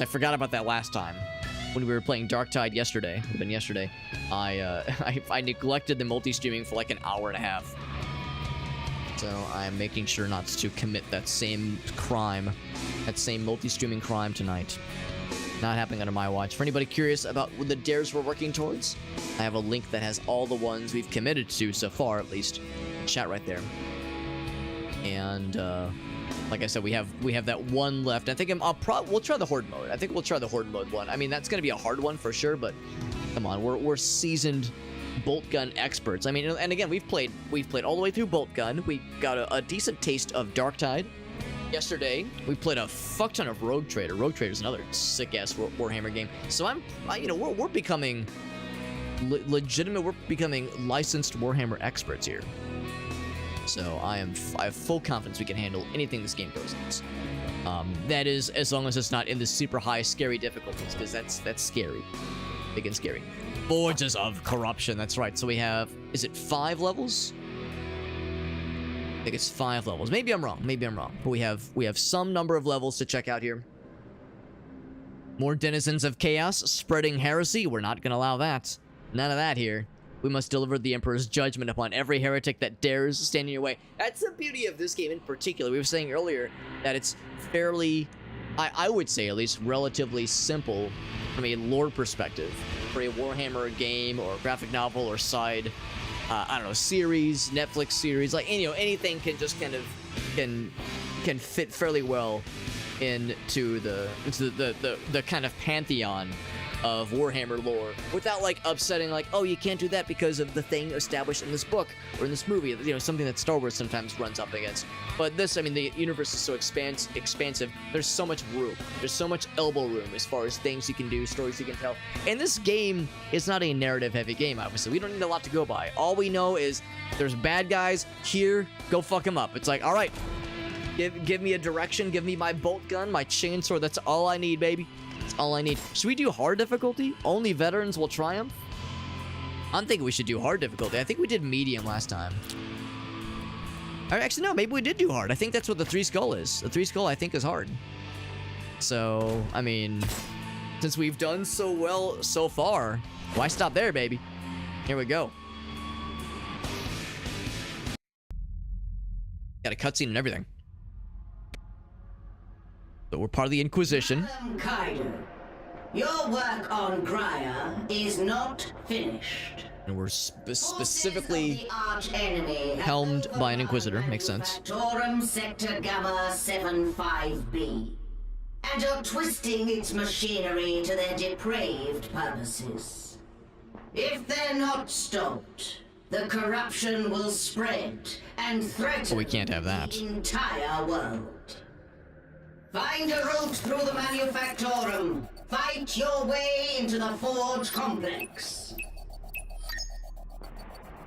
I forgot about that last time when we were playing Darktide yesterday. It would have been yesterday. I neglected the multi-streaming for like an hour and a half. So I'm making sure not to commit that same crime, that same multi-streaming crime tonight. Not happening under my watch. For anybody curious about the dares we're working towards, I have a link that has all the ones we've committed to so far, at least. Chat right there. And like I said, we have that one left. I think we'll try the horde mode. I think we'll try the horde mode one. I mean, that's gonna be a hard one for sure, but come on, we're seasoned Boltgun experts. I mean, and again, we've played all the way through Boltgun. We got a decent taste of Darktide. Yesterday, we played a fuck ton of Rogue Trader. Rogue Trader is another sick-ass Warhammer game. So we're becoming legitimate. We're becoming licensed Warhammer experts here. So I have full confidence we can handle anything this game goes against. That is, as long as it's not in the super high, scary difficulties, because that's scary. Big and scary. Forges of Corruption. That's right. So we have, is it 5 levels? I think it's 5 levels. Maybe I'm wrong. But we have some number of levels to check out here. More denizens of chaos, spreading heresy. We're not going to allow that. None of that here. We must deliver the Emperor's judgment upon every heretic that dares stand in your way. That's the beauty of this game in particular. We were saying earlier that it's fairly, I would say at least, relatively simple from a lore perspective. For a Warhammer game or graphic novel or side, I don't know, series, Netflix series, like, anything can just kind of, can fit fairly well into the kind of pantheon of Warhammer lore without like upsetting like, oh, you can't do that because of the thing established in this book or in this movie, something that Star Wars sometimes runs up against. But this, I mean, the universe is so expansive. There's so much room. There's so much elbow room as far as things you can do, stories you can tell. And this game is not a narrative heavy game, obviously. We don't need a lot to go by. All we know is there's bad guys here, go fuck them up. It's like, all right, give me a direction, give me my bolt gun, my chainsaw, that's all I need, baby. That's all I need. Should we do hard difficulty? Only veterans will triumph? I'm thinking we should do hard difficulty. I think we did medium last time. Actually, no, maybe we did do hard. I think that's what the 3 skull is. The 3 skull, I think, is hard. So, I mean, since we've done so well so far, why stop there, baby? Here we go. Got a cutscene and everything. So we're part of the Inquisition. Kaido, your work on Graia is not finished. And we're specifically helmed by an Inquisitor. Makes sense. Factorum Sector Gamma 75B. And are twisting its machinery to their depraved purposes. If they're not stopped, the corruption will spread and threaten we can't have that. The entire world. Find a route through the Manufactorum. Fight your way into the Forge Complex.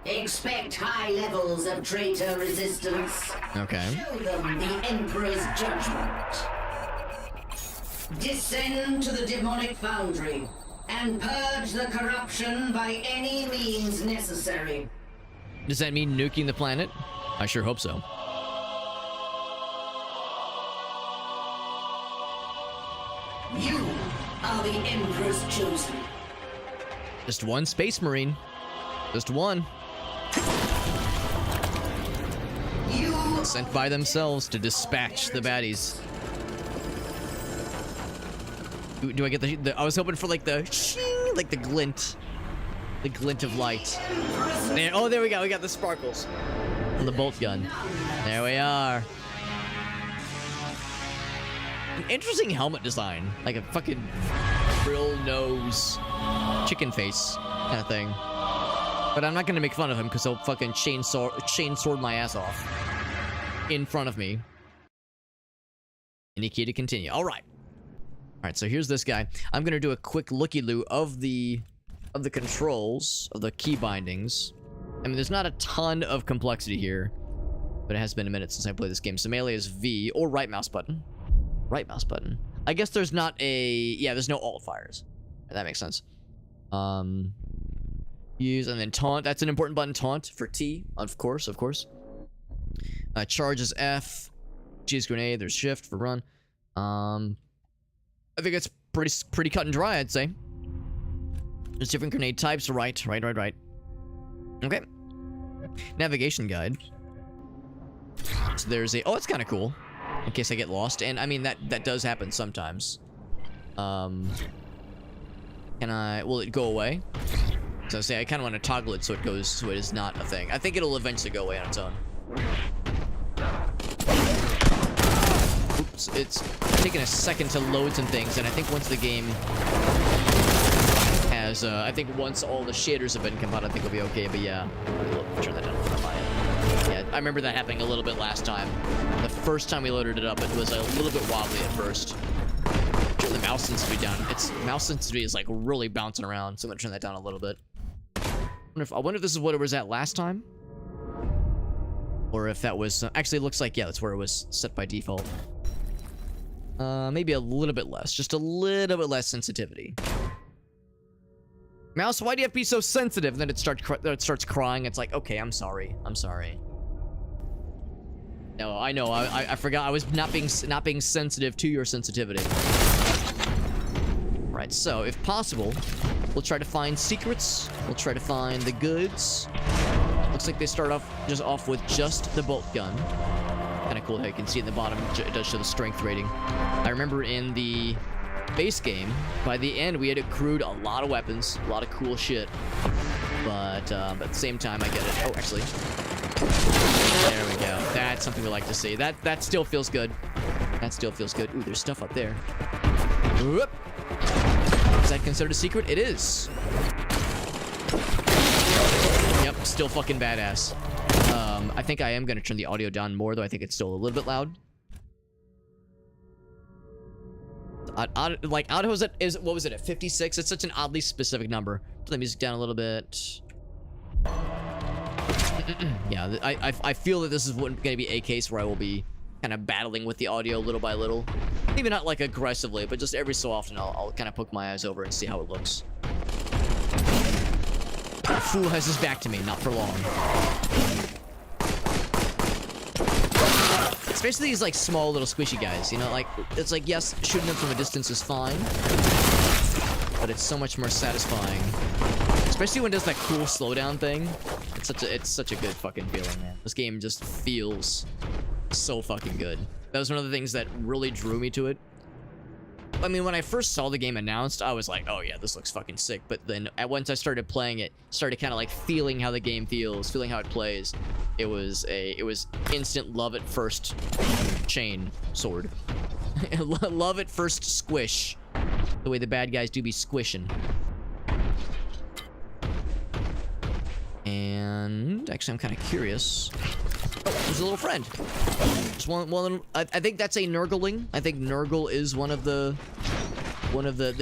Expect high levels of traitor resistance. Okay. Show them the Emperor's judgment. Descend to the demonic foundry and purge the corruption by any means necessary. Does that mean nuking the planet? I sure hope so. You are the Emperor's chosen. Just one Space Marine. Just one. You sent by themselves to dispatch the baddies. Do I get the I was hoping for like the shing, like the glint of light. And, oh, there we go. We got the sparkles on the bolt gun. There we are. An interesting helmet design, like a fucking frill nose, chicken face kind of thing. But I'm not gonna make fun of him because he'll fucking chainsword my ass off in front of me. Any key to continue. All right. So here's this guy. I'm gonna do a quick looky-loo of the controls, of the key bindings. I mean, there's not a ton of complexity here, but it has been a minute since I played this game. So melee is V or right mouse button. Right mouse button. I guess there's not a... Yeah, there's no alt fires. That makes sense. Use and then taunt. That's an important button. Taunt for T, of course. Charge is F. G is grenade. There's shift for run. I think it's pretty cut and dry, I'd say. There's different grenade types. Right. Okay. Navigation guide. So there's a... Oh, it's kind of cool. In case I get lost. And, I mean, that does happen sometimes. Can I... Will it go away? So I say I kind of want to toggle it so it goes... So it is not a thing. I think it'll eventually go away on its own. Oops. It's taking a second to load some things. And I think once the game... has... I think once all the shaders have been compiled, I think it'll be okay. But yeah. Turn that down. Yeah, I remember that happening a little bit last time. The first time we loaded it up, it was a little bit wobbly at first. Turn the mouse sensitivity down. Its mouse sensitivity is like really bouncing around, so I'm gonna turn that down a little bit. I wonder if this is what it was at last time, or if that was actually it looks like yeah, that's where it was set by default. Maybe a little bit less, just a little bit less sensitivity. Mouse, why do you have to be so sensitive? And then it starts crying. It's like, okay, I'm sorry. No, I know. I forgot. I was not being sensitive to your sensitivity. Right. So, if possible, we'll try to find secrets. We'll try to find the goods. Looks like they start off with just the bolt gun. Kind of cool how you can see in the bottom. It does show the strength rating. I remember in the base game, by the end, we had accrued a lot of weapons, a lot of cool shit. But at the same time, I get it. Oh, actually. There we go. That's something we like to see. That still feels good. That still feels good. Ooh, there's stuff up there. Whoop. Is that considered a secret? It is. Yep, still fucking badass. I think I am going to turn the audio down more, though I think it's still a little bit loud. Like, auto is what was it, at 56? It's such an oddly specific number. Turn the music down a little bit. Yeah, I feel that this is going to be a case where I will be kind of battling with the audio little by little. Maybe not like aggressively, but just every so often I'll kind of poke my eyes over and see how it looks. The fool has his back to me, not for long. Especially these like small little squishy guys, you know, like it's like yes, shooting them from a distance is fine, but it's so much more satisfying. Especially when it does that cool slowdown thing. It's such a good fucking feeling, man. This game just feels so fucking good. That was one of the things that really drew me to it. I mean, when I first saw the game announced, I was like, oh yeah, this looks fucking sick. But then once I started playing it, started kind of like feeling how the game feels, feeling how it plays. It was instant love at first chain sword. Love at first squish. The way the bad guys do be squishing. And actually, I'm kind of curious. Oh, there's a little friend. Just one. I think that's a Nurgling. I think Nurgle is one of the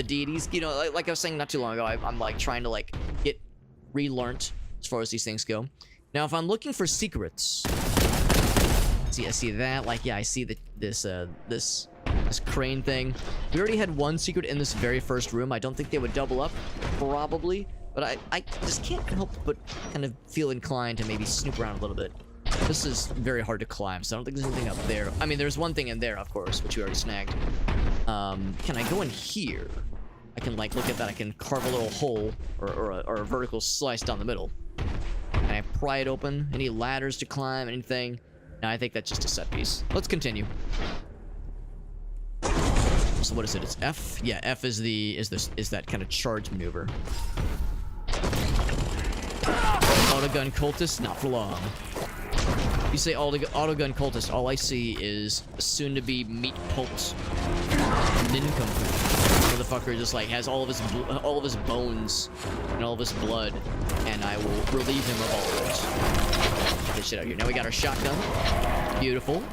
deities. You know, like I was saying not too long ago, I'm like trying to like get relearnt as far as these things go. Now, if I'm looking for secrets, see, I see that. Like, yeah, I see this crane thing. We already had one secret in this very first room. I don't think they would double up, probably. But I just can't help but kind of feel inclined to maybe snoop around a little bit. This is very hard to climb, so I don't think there's anything up there. I mean, there's one thing in there, of course, which you already snagged. Can I go in here? I can, like, look at that. I can carve a little hole or a vertical slice down the middle. Can I pry it open? Any ladders to climb? Anything? No, I think that's just a set piece. Let's continue. So what is it? It's F? Yeah, F is that kind of charge maneuver. Autogun cultist? Not for long. You say autogun cultist, all I see is soon-to-be meat-pulped nincompoop. Motherfucker just like has all of his bones and all of his blood, and I will relieve him of all of it. Get this shit out here. Now we got our shotgun. Beautiful.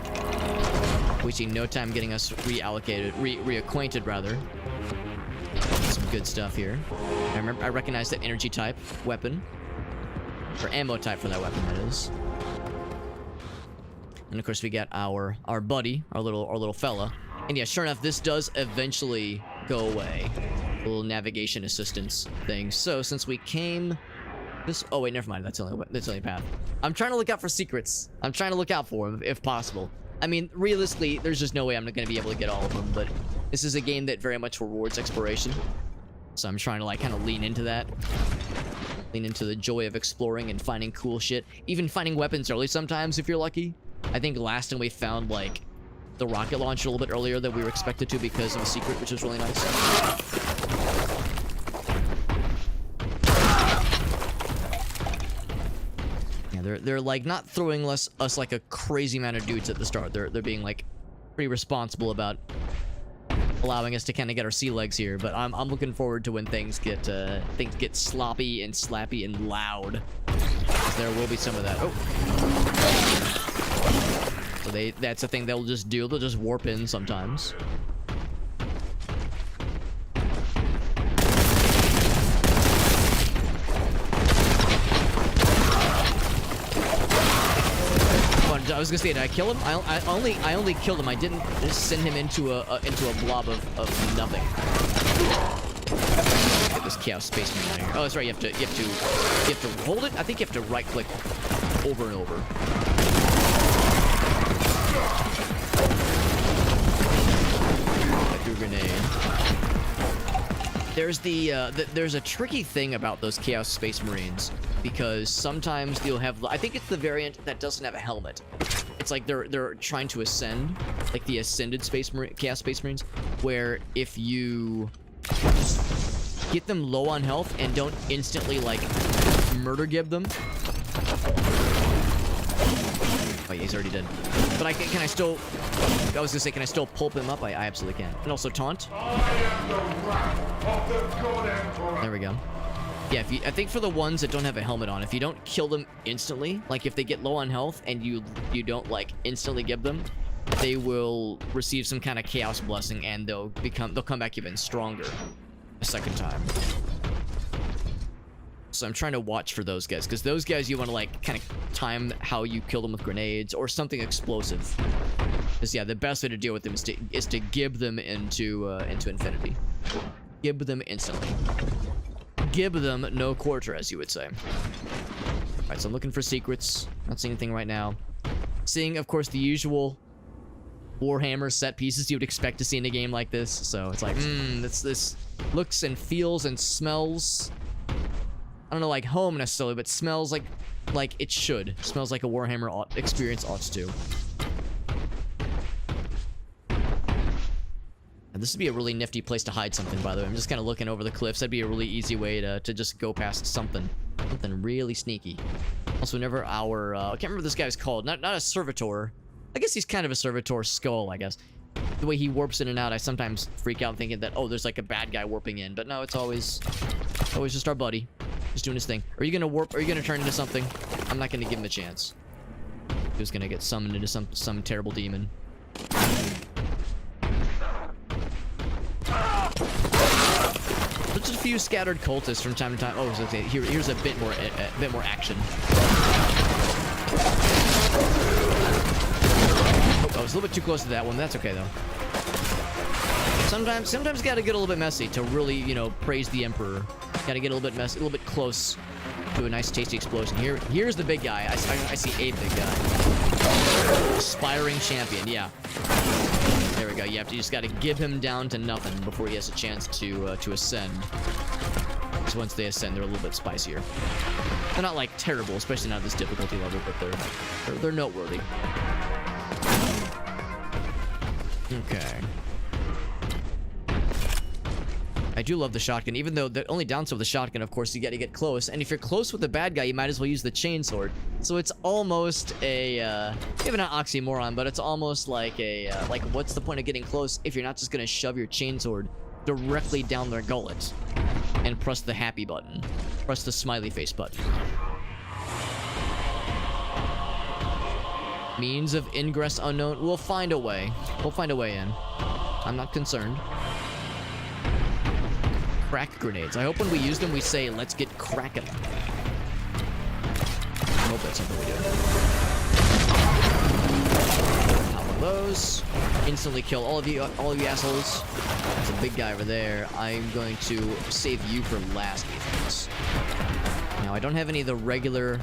Wasting no time getting us reacquainted rather. Some good stuff here. I recognize that energy type weapon. Or ammo type for that weapon, that is. And of course we got our buddy, our little fella. And yeah, sure enough, this does eventually go away. A little navigation assistance thing. So since we came this, oh wait, never mind. That's only a path. I'm trying to look out for secrets. I'm trying to look out for them if possible. I mean, realistically, there's just no way I'm not going to be able to get all of them, but This is a game that very much rewards exploration. So I'm trying to like kind of lean into that. Lean into the joy of exploring and finding cool shit. Even finding weapons early sometimes if you're lucky. I think last time we found like the rocket launcher a little bit earlier than we were expected to because of a secret, which was really nice. Yeah, they're like not throwing us like a crazy amount of dudes at the start. They're being like pretty responsible about allowing us to kind of get our sea legs here, but I'm looking forward to when things get sloppy and slappy and loud. There will be some of that. Oh. So that's a thing they'll just do. They'll just warp in sometimes. I was gonna say, did I kill him? I only killed him. I didn't just send him into a blob of nothing. Get this chaos space marine out here. Oh, that's right. You have to hold it. I think you have to right click over and over. I threw a grenade. There's a tricky thing about those chaos space marines. Because sometimes you'll have, I think it's the variant that doesn't have a helmet. It's like they're trying to ascend, like the ascended chaos space marines, where if you get them low on health and don't instantly like murder gib them. Oh yeah, he's already dead. But can I still? I was gonna say, can I still pulp him up? I absolutely can. And also taunt. There we go. Yeah, I think for the ones that don't have a helmet on, if you don't kill them instantly, like if they get low on health and you don't like instantly give them, they will receive some kind of chaos blessing and they'll come back even stronger a second time. So I'm trying to watch for those guys, because those guys you want to like kind of time how you kill them with grenades or something explosive. Because yeah, the best way to deal with them is to gib them into infinity. Gib them instantly. Gib them no quarter, as you would say. Alright, so I'm looking for secrets. Not seeing anything right now. Seeing, of course, the usual Warhammer set pieces you would expect to see in a game like this. So it's like, this looks and feels and smells. I don't know, like home necessarily, but smells like it should. Smells like a Warhammer experience ought to. And this would be a really nifty place to hide something, by the way. I'm just kind of looking over the cliffs. That'd be a really easy way to just go past something. Something really sneaky. Also, whenever our... I can't remember what this guy's called. Not a servitor. I guess he's kind of a servitor skull, I guess. The way he warps in and out, I sometimes freak out thinking that, oh, there's like a bad guy warping in. But no, it's always just our buddy. Just doing his thing. Are you gonna warp? Are you gonna turn into something? I'm not gonna give him a chance. He was gonna get summoned into some terrible demon. There's a few scattered cultists from time to time. Oh, okay. Here's a bit more action. Oh, I was a little bit too close to that one. That's okay though. Sometimes gotta get a little bit messy to really, you know, praise the Emperor. Gotta get a little bit messy, a little bit close to a nice, tasty explosion. Here's the big guy. I see a big guy. Aspiring champion. Yeah. There we go. You just got to give him down to nothing before he has a chance to ascend. Because once they ascend, they're a little bit spicier. They're not like terrible, especially not at this difficulty level, but they're noteworthy. Okay. I do love the shotgun, even though the only downside of the shotgun, of course, you got to get close. And if you're close with the bad guy, you might as well use the chainsword. So it's almost a, maybe not oxymoron, but it's almost like a, like, what's the point of getting close if you're not just going to shove your chainsword directly down their gullet and press the happy button, press the smiley face button. Means of ingress unknown. We'll find a way. We'll find a way in. I'm not concerned. Crack grenades. I hope when we use them, we say, let's get cracking. I hope that's something we do. Pop one of those. Instantly kill all of you assholes. There's a big guy over there. I'm going to save you for last, defense. Now, I don't have any of the regular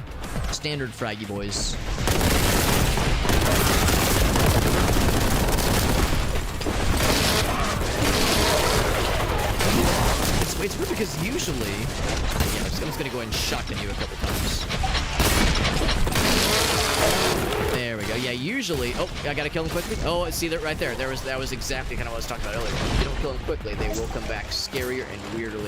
standard fraggy boys. it's weird because usually, yeah, I'm just gonna go ahead and shotgun you a couple times. There we go. Yeah, usually, oh, I gotta kill him quickly. Oh, see that right there. That was exactly kind of what I was talking about earlier. If you don't kill them quickly, they will come back scarier and weirder.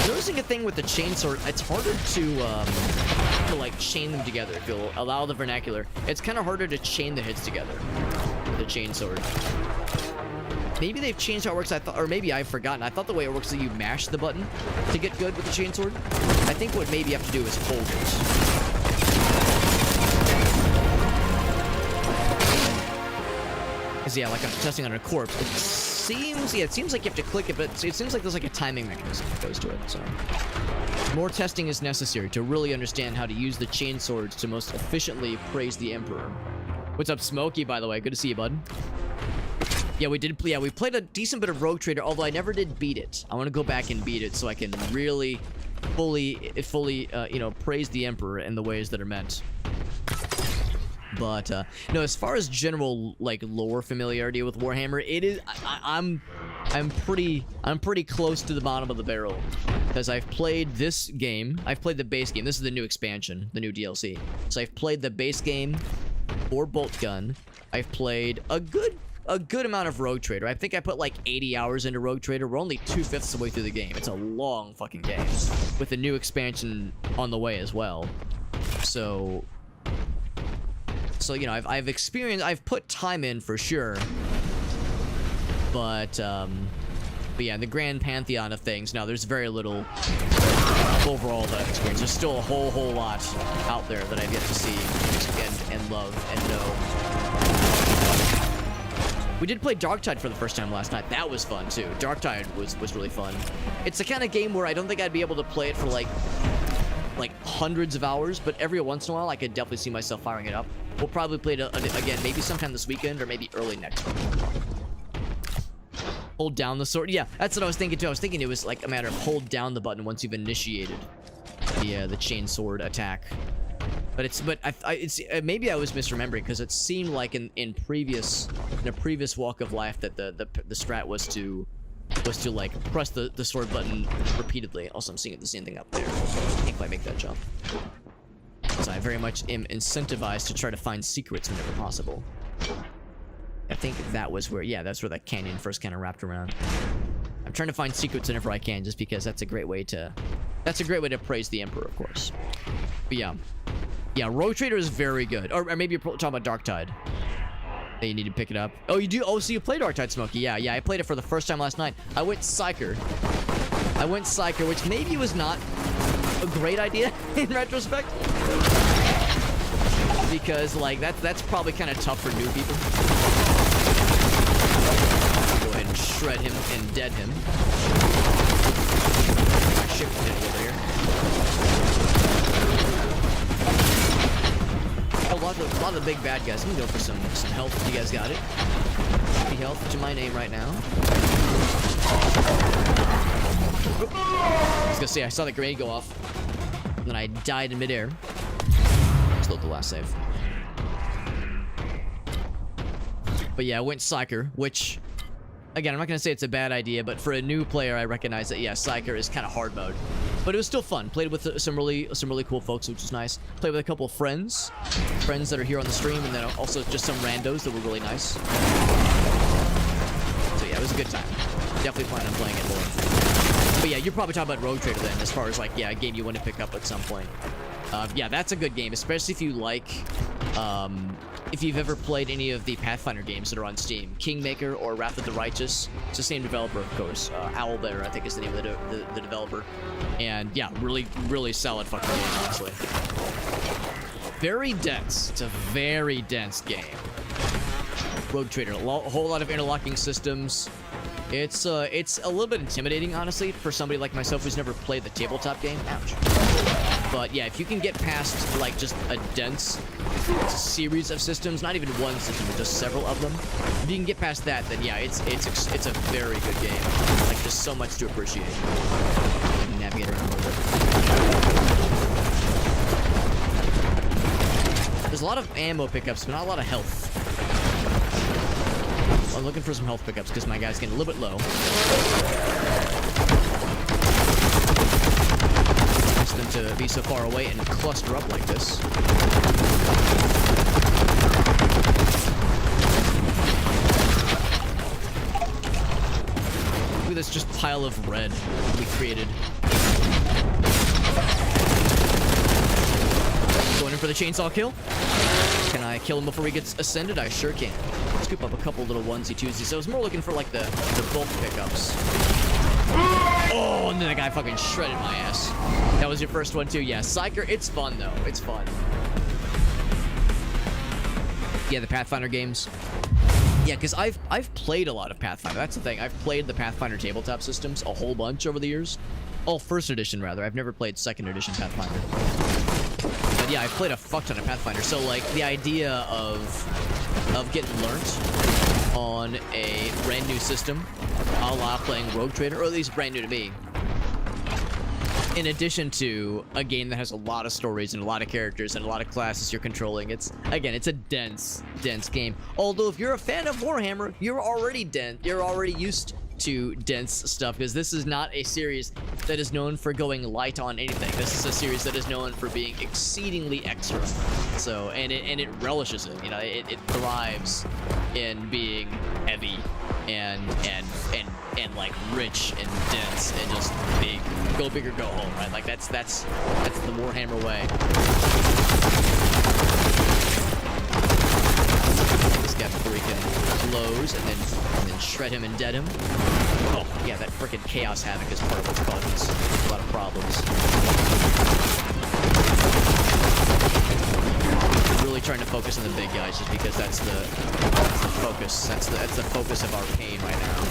Noticing a thing with the chainsword, it's harder to like chain them together. If you'll allow the vernacular, it's kind of harder to chain the hits together with the chainsword. Maybe they've changed how it works. I thought, or maybe I've forgotten. I thought the way it works is that you mash the button to get good with the chainsword. I think what maybe you have to do is hold it. Because yeah, like I'm testing on a corpse. It seems like you have to click it, but it seems like there's like a timing mechanism that goes to it. So more testing is necessary to really understand how to use the chainswords to most efficiently praise the Emperor. What's up, Smokey? By the way, good to see you, bud. Yeah, we did. Yeah, we played a decent bit of Rogue Trader, although I never did beat it. I want to go back and beat it so I can really, fully, you know, praise the Emperor in the ways that are meant. But no, as far as general like lore familiarity with Warhammer, it is. I'm pretty close to the bottom of the barrel because I've played this game. I've played the base game. This is the new expansion, the new DLC. So I've played the base game for Boltgun. I've played a good amount of Rogue Trader. I think I put like 80 hours into Rogue Trader. We're only 2/5 of the way through the game. It's a long fucking game with a new expansion on the way as well. So you know, I've put time in for sure. But yeah, in the grand pantheon of things, no, there's very little overall that experience. There's still a whole lot out there that I've yet to see and love and know. We did play Darktide for the first time last night. That was fun too. Darktide was really fun. It's the kind of game where I don't think I'd be able to play it for like hundreds of hours, but every once in a while I could definitely see myself firing it up. We'll probably play it again, maybe sometime this weekend or maybe early next week. Hold down the sword. Yeah, that's what I was thinking too. I was thinking it was like a matter of hold down the button once you've initiated the chain sword attack. But maybe I was misremembering because it seemed like in a previous walk of life that the strat was to like press the sword button repeatedly. Also, I'm seeing the same thing up there. Can't quite make that jump. So I very much am incentivized to try to find secrets whenever possible. I think that was where, yeah, that's where that canyon first kind of wrapped around. I'm trying to find secrets whenever I can, just because that's a great way to praise the Emperor, of course. But yeah, Rogue Trader is very good. Or maybe you're talking about Darktide. That you need to pick it up. Oh, you do? Oh, so you play Darktide, Smokey. Yeah, I played it for the first time last night. I went Psyker, which maybe was not a great idea in retrospect. Because, like, that's probably kind of tough for new people. Go ahead and shred him and dead him. Shift over here. A lot of the big bad guys. I'm gonna go for some health if you guys got it. Happy health to my name right now. I was gonna say I saw the grenade go off, and then I died in midair. Let's load the last save. But yeah, I went Psyker, which, again, I'm not gonna say it's a bad idea, but for a new player, I recognize that, yeah, Psyker is kind of hard mode. But it was still fun. Played with some really cool folks, which was nice. Played with a couple of friends that are here on the stream, and then also just some randos that were really nice. So yeah, it was a good time. Definitely plan on playing it more. But yeah, you're probably talking about Rogue Trader then, as far as like, yeah, a game you want to pick up at some point. Yeah, that's a good game, especially if you like, if you've ever played any of the Pathfinder games that are on Steam. Kingmaker or Wrath of the Righteous. It's the same developer, of course. Owlbear, I think is the name of the developer. And yeah, really solid fucking game, honestly. Very dense. It's a very dense game. Rogue Trader, a whole lot of interlocking systems. It's a little bit intimidating, honestly, for somebody like myself who's never played the tabletop game. Ouch. But yeah, if you can get past like just a dense series of systems, not even one system, but just several of them, if you can get past that, then yeah, it's a very good game. Like, there's so much to appreciate. Navigate around a little bit. There's a lot of ammo pickups, but not a lot of health. I'm looking for some health pickups because my guy's getting a little bit low. Nice of them to be so far away and cluster up like this. Look at this just pile of red we created. Going in for the chainsaw kill. Can I kill him before he gets ascended? I sure can. Scoop up a couple little onesie-twosies. So I was more looking for like the bulk pickups. Oh, and then that guy fucking shredded my ass. That was your first one too. Yeah, Psyker, it's fun though. It's fun. Yeah, the Pathfinder games. Yeah, because I've played a lot of Pathfinder. That's the thing. I've played the Pathfinder tabletop systems a whole bunch over the years. Oh, first edition rather. I've never played second edition Pathfinder. But yeah, I've played a fuck ton of Pathfinder. So like the idea of getting learnt on a brand new system, a la playing Rogue Trader, or at least brand new to me. In addition to a game that has a lot of stories and a lot of characters and a lot of classes you're controlling, it's a dense game. Although if you're a fan of Warhammer, you're already dense. You're already used to dense stuff, because this is not a series that is known for going light on anything. This is a series that is known for being exceedingly extra. So, and it relishes it. You know, it thrives in being heavy and like rich and dense and just big. Go big or go home, right? Like that's the Warhammer way. This guy before he can close and then shred him and dead him. Oh yeah, that frickin' Chaos Havoc is part of what's causing us a lot of problems. I'm really trying to focus on the big guys just because that's the focus. That's the focus of our pain right now.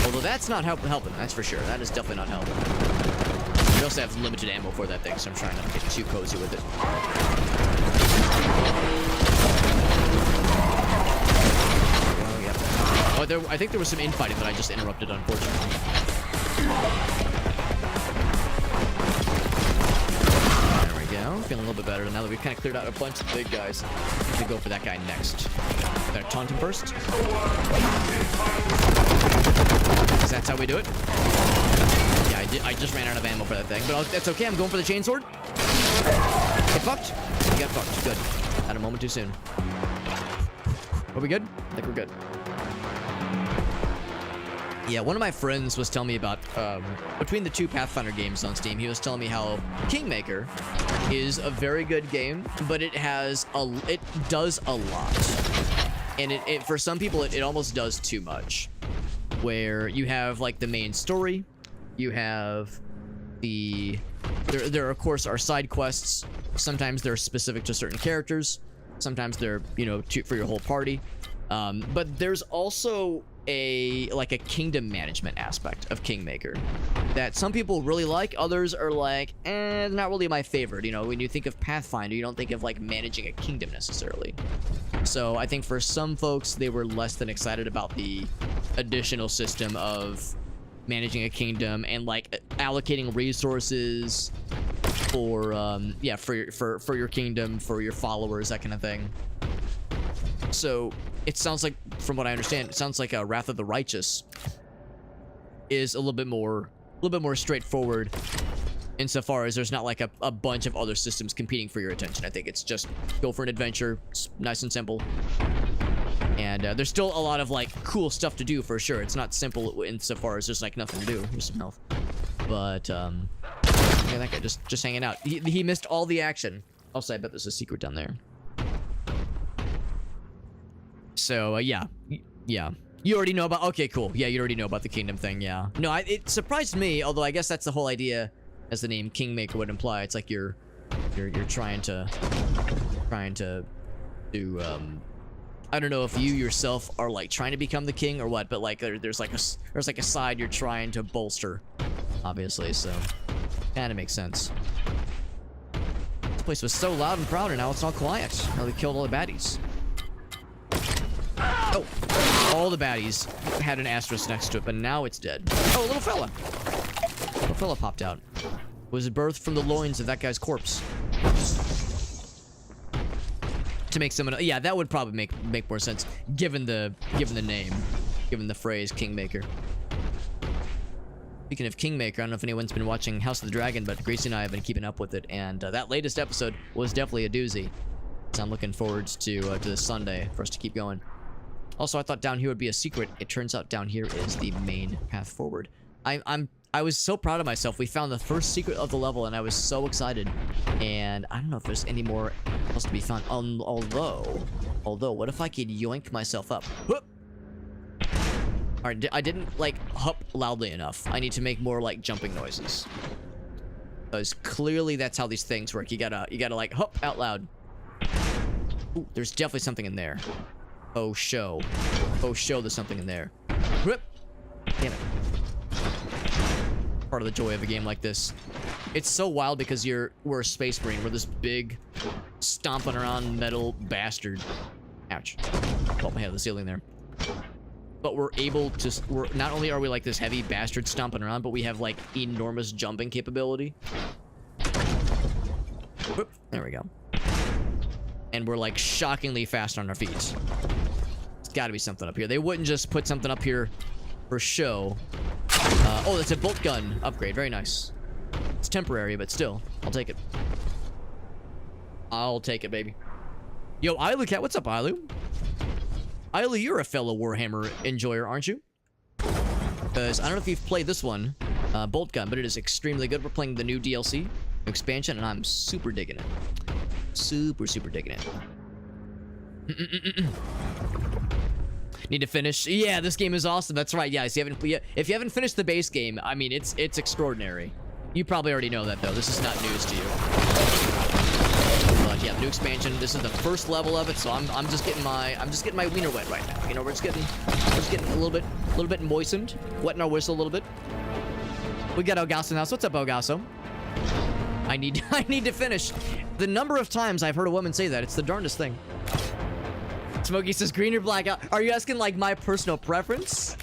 Although that's not helping, that's for sure. That is definitely not helping. We also have limited ammo for that thing, so I'm trying not to get too cozy with it. Oh, I think there was some infighting that I just interrupted, unfortunately. There we go. Feeling a little bit better now that we've kind of cleared out a bunch of big guys. I'm gonna go for that guy next. Gotta taunt him first. Because that's how we do it. Yeah, I just ran out of ammo for that thing, but that's okay. I'm going for the chainsword. Get fucked. You got fucked. Good. Had a moment too soon. Are we good? I think we're good. Yeah, one of my friends was telling me about, between the two Pathfinder games on Steam, he was telling me how Kingmaker is a very good game, but it does a lot. And it for some people, it almost does too much. Where you have, like, the main story, you have there of course are side quests. Sometimes they're specific to certain characters. Sometimes they're, you know, for your whole party. But there's also a kingdom management aspect of Kingmaker that some people really like. Others are like, not really my favorite. You know, when you think of Pathfinder, you don't think of like managing a kingdom necessarily. So I think for some folks, they were less than excited about the additional system of managing a kingdom and like allocating resources for for your kingdom, for your followers, that kind of thing. So it sounds like, from what I understand, it sounds like Wrath of the Righteous is a little bit more straightforward insofar as there's not like a bunch of other systems competing for your attention. I think it's just go for an adventure. It's nice and simple. And there's still a lot of like cool stuff to do for sure. It's not simple insofar as there's like nothing to do. Here's some health. But yeah, that guy just hanging out. He missed all the action. Also, I bet there's a secret down there. So, yeah. You already know about... Okay, cool. Yeah, you already know about the kingdom thing, yeah. No, it surprised me, although I guess that's the whole idea, as the name Kingmaker would imply. It's like you're trying to do, I don't know if you yourself are, like, trying to become the king or what, but, like, there's like a side you're trying to bolster, obviously, so... Kinda makes sense. This place was so loud and proud, and now it's all quiet. Now we killed all the baddies. Oh, all the baddies had an asterisk next to it, but now it's dead. Oh, a little fella. Little fella popped out. Was birthed from the loins of that guy's corpse. To make someone, yeah, that would probably make more sense given the name, given the phrase Kingmaker. Speaking of Kingmaker, I don't know if anyone's been watching House of the Dragon, but Gracie and I have been keeping up with it, and that latest episode was definitely a doozy. So I'm looking forward to this Sunday for us to keep going. Also, I thought down here would be a secret. It turns out down here is the main path forward. I was so proud of myself. We found the first secret of the level, and I was so excited. And I don't know if there's any more else to be found. Although, what if I could yoink myself up? Whoop! Alright, I didn't, like, hup loudly enough. I need to make more, like, jumping noises. Because clearly that's how these things work. You gotta, like, hup out loud. Ooh, there's definitely something in there. Oh, show. Oh, show there's something in there. Whoop! Damn it. Part of the joy of a game like this. It's so wild because we're a space marine. We're this big, stomping around metal bastard. Ouch. Bumped my head on the ceiling there. But we're able to, not only are we like this heavy bastard stomping around, but we have like enormous jumping capability. Whoop, there we go. And we're like shockingly fast on our feet. There's gotta be something up here. They wouldn't just put something up here for show. Oh, that's a Boltgun upgrade. Very nice. It's temporary, but still. I'll take it. I'll take it, baby. Yo, Ilu Cat, what's up, Ilu? Ilu, you're a fellow Warhammer enjoyer, aren't you? Because I don't know if you've played this one, Boltgun, but it is extremely good. We're playing the new DLC, expansion, and I'm super digging it. Super digging it. Need to finish. Yeah, this game is awesome. That's right. Yeah, if you haven't finished the base game, I mean, it's extraordinary. You probably already know that though. This is not news to you. But yeah, new expansion. This is the first level of it, so I'm just getting my wiener wet right now. You know, we're just getting a little bit moistened, wetting our whistle a little bit. We got Elgaso in the house. What's up, Elgaso? I need to finish. The number of times I've heard a woman say that, it's the darndest thing. Smokey says green or black. Are you asking like my personal preference?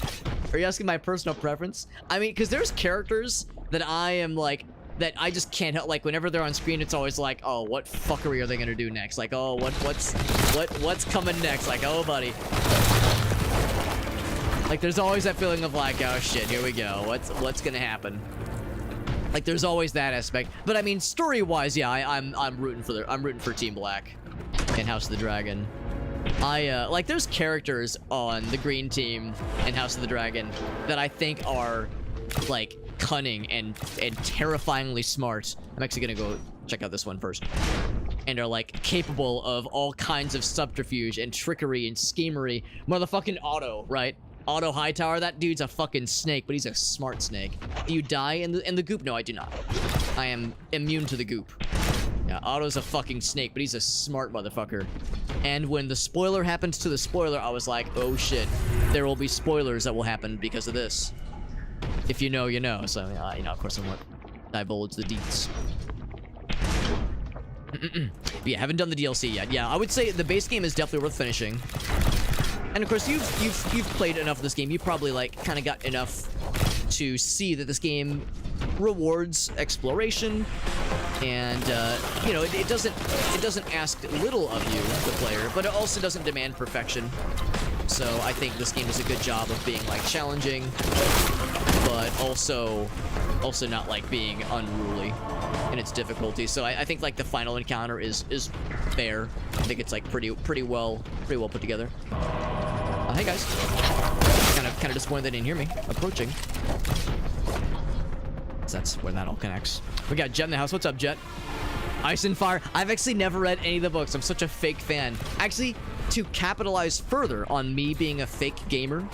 Are you asking my personal preference? I mean, because there's characters that I am like, that I just can't help. Like whenever they're on screen, it's always like, oh, what fuckery are they gonna do next? Like, oh, what's coming next? Like, oh, buddy. Like there's always that feeling of like, oh shit, here we go. What's gonna happen? Like there's always that aspect. But I mean, story-wise, yeah, I'm rooting for Team Black in House of the Dragon. Like there's characters on the green team in House of the Dragon that I think are like cunning and terrifyingly smart. I'm actually gonna go check out this one first. And are like capable of all kinds of subterfuge and trickery and schemery. Motherfucking Otto, right? Otto Hightower, that dude's a fucking snake, but he's a smart snake. Do you die in the goop? No, I do not. I am immune to the goop. Yeah, Otto's a fucking snake, but he's a smart motherfucker. And when the spoiler happens to the spoiler, I was like, oh shit, there will be spoilers that will happen because of this. If you know, you know. So, you know, of course I won't divulge the deets. But yeah, haven't done the DLC yet. Yeah, I would say the base game is definitely worth finishing. And of course, you've played enough of this game. You probably like kind of got enough to see that this game rewards exploration, and you know, it doesn't ask little of you, the player, but it also doesn't demand perfection. So I think this game does a good job of being like challenging, but also not like being unruly in its difficulty. So I think like the final encounter is fair. I think it's like pretty well put together. Hey guys, kind of disappointed they didn't hear me approaching. So that's where that all connects. We got Jet in the house. What's up, Jet? Ice and Fire. I've actually never read any of the books. I'm such a fake fan. Actually, to capitalize further on me being a fake gamer,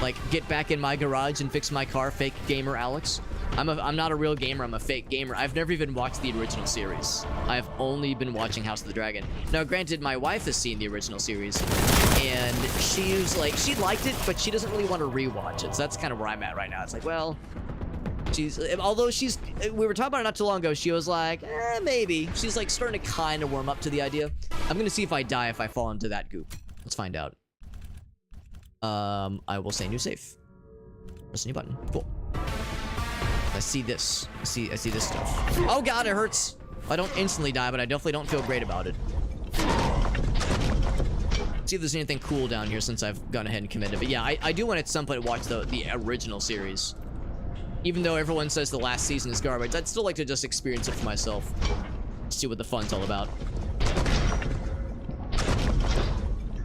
like get back in my garage and fix my car, fake gamer Alex. I'm not a real gamer, I'm a fake gamer. I've never even watched the original series. I've only been watching House of the Dragon. Now, granted, my wife has seen the original series, and she was like, she liked it, but she doesn't really want to rewatch it. So that's kind of where I'm at right now. It's like, well, although we were talking about it not too long ago, she was like, maybe. She's like starting to kind of warm up to the idea. I'm gonna see if I die if I fall into that goop. Let's find out. I will say new safe. Press a new button. Cool. I see this. I see this stuff. Oh god, it hurts. I don't instantly die, but I definitely don't feel great about it. See if there's anything cool down here since I've gone ahead and committed. But yeah, I do want at some point to watch the original series. Even though everyone says the last season is garbage, I'd still like to just experience it for myself. See what the fun's all about.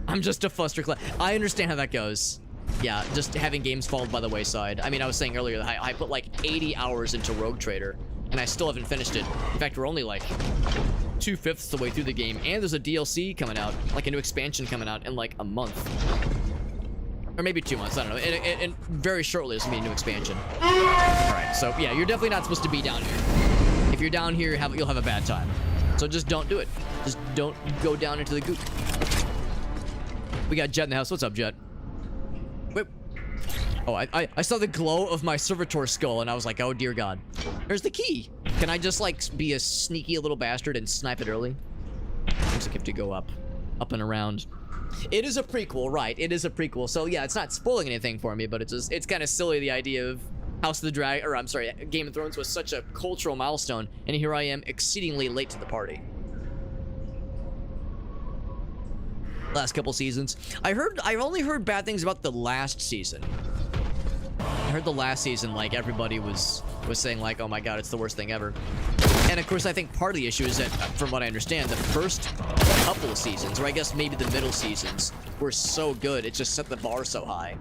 I'm just a fuster. I understand how that goes. Yeah, just having games fall by the wayside. I mean, I was saying earlier that I put like 80 hours into Rogue Trader, and I still haven't finished it. In fact, we're only like 2/5 the way through the game, and there's a DLC coming out, like a new expansion coming out in like a month. Or maybe 2 months, I don't know. And very shortly, there's gonna be a new expansion. Alright, so yeah, you're definitely not supposed to be down here. If you're down here, you'll have a bad time. So just don't do it. Just don't go down into the goop. We got Jet in the house. What's up, Jet? Wait. Oh, I saw the glow of my servitor skull, and I was like, oh, dear God. There's the key. Can I just, like, be a sneaky little bastard and snipe it early? Looks like you have to go up and around. It is a prequel, right? It is a prequel. So, yeah, it's not spoiling anything for me, but it's kind of silly, the idea of House of the Dragon, or I'm sorry, Game of Thrones was such a cultural milestone, and here I am exceedingly late to the party. Last couple seasons. I only heard bad things about the last season. I heard the last season, like, everybody was saying, like, oh my God, it's the worst thing ever. And of course, I think part of the issue is that, from what I understand, the first couple of seasons, or I guess maybe the middle seasons, were so good, it just set the bar so high.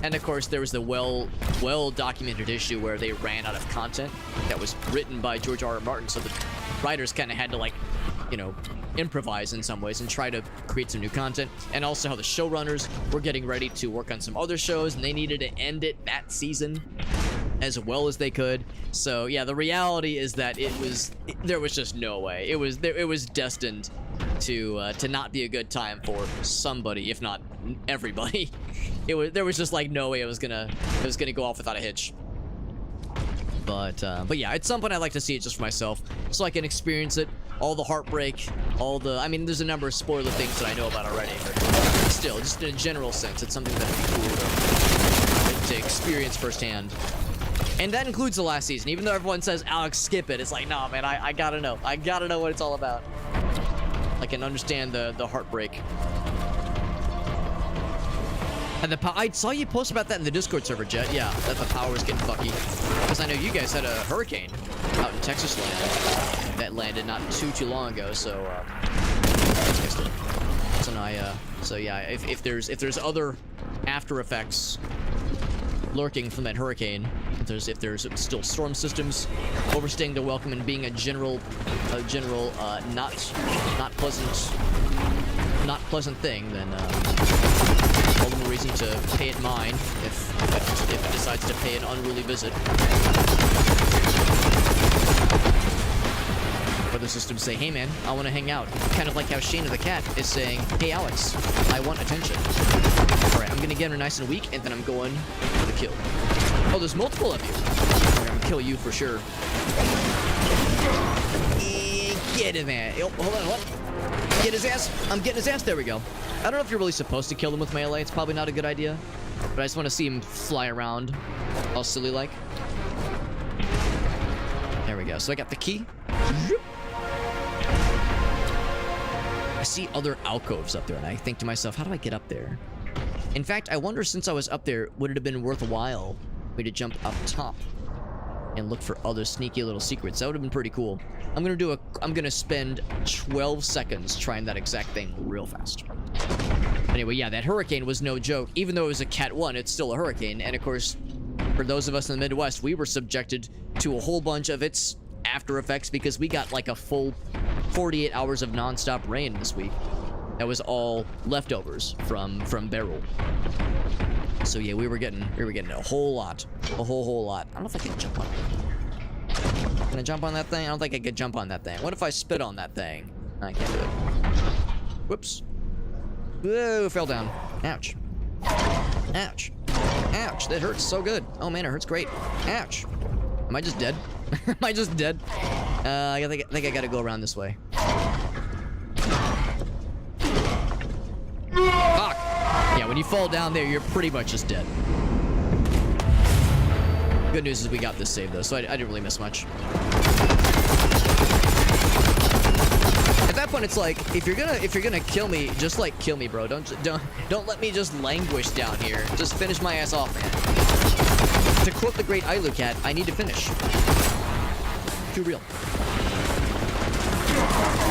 And of course, there was the well-documented issue where they ran out of content that was written by George R.R. Martin, so the writers kind of had to, like, you know, improvise in some ways and try to create some new content. And also how the showrunners were getting ready to work on some other shows, and they needed to end it that season as well as they could. So yeah, the reality is that there was just no way. It was destined to not be a good time for somebody, if not everybody. There was just like no way it was gonna go off without a hitch. But yeah, at some point I'd like to see it just for myself, so I can experience it, all the heartbreak, I mean, there's a number of spoiler things that I know about already, but still, just in a general sense, it's something that'd be cool to experience firsthand. And that includes the last season. Even though everyone says, Alex, skip it, it's like, nah, man, I gotta know. I gotta know what it's all about. I can understand the heartbreak. And I saw you post about that in the Discord server, Jet. Yeah, that the power was getting fucky. Because I know you guys had a hurricane out in Texas land that landed not too long ago. So, so yeah, if there's other after effects lurking from that hurricane, if there's still storm systems overstaying their welcome and being a general not pleasant thing, then all the more reason to pay it mine if it decides to pay an unruly visit. Other systems say, hey man, I want to hang out. Kind of like how Shayna the cat is saying, hey Alex, I want attention. Alright, I'm gonna get her nice and weak, and then I'm going for the kill. Oh, there's multiple of you. I'm gonna kill you for sure. Get him, man. Oh, hold on. Get his ass. I'm getting his ass. There we go. I don't know if you're really supposed to kill him with melee. It's probably not a good idea. But I just want to see him fly around all silly like. There we go. So I got the key. I see other alcoves up there, and I think to myself, how do I get up there? In fact, I wonder, since I was up there, would it have been worthwhile for me to jump up top and look for other sneaky little secrets? That would have been pretty cool. I'm gonna spend 12 seconds trying that exact thing real fast. Anyway, yeah, that hurricane was no joke. Even though it was a Cat 1, it's still a hurricane. And of course, for those of us in the Midwest, we were subjected to a whole bunch of its after effects because we got like a full 48 hours of non-stop rain this week. That was all leftovers from Beryl. So yeah, we were getting a whole lot. A whole lot. I don't know if I can jump on it. Can I jump on that thing? I don't think I could jump on that thing. What if I spit on that thing? I can't do it. Whoops. Whoa, fell down. Ouch. Ouch. Ouch, that hurts so good. Oh man, it hurts great. Ouch. Am I just dead? Am I just dead? I think I gotta go around this way. Fuck! Yeah, when you fall down there, you're pretty much just dead. Good news is we got this save, though, so I didn't really miss much. At that that point, it's like, if you're gonna kill me, just like kill me, bro. Don't let me just languish down here. Just finish my ass off, man. To quote the great Ailu cat, I need to finish. Too real.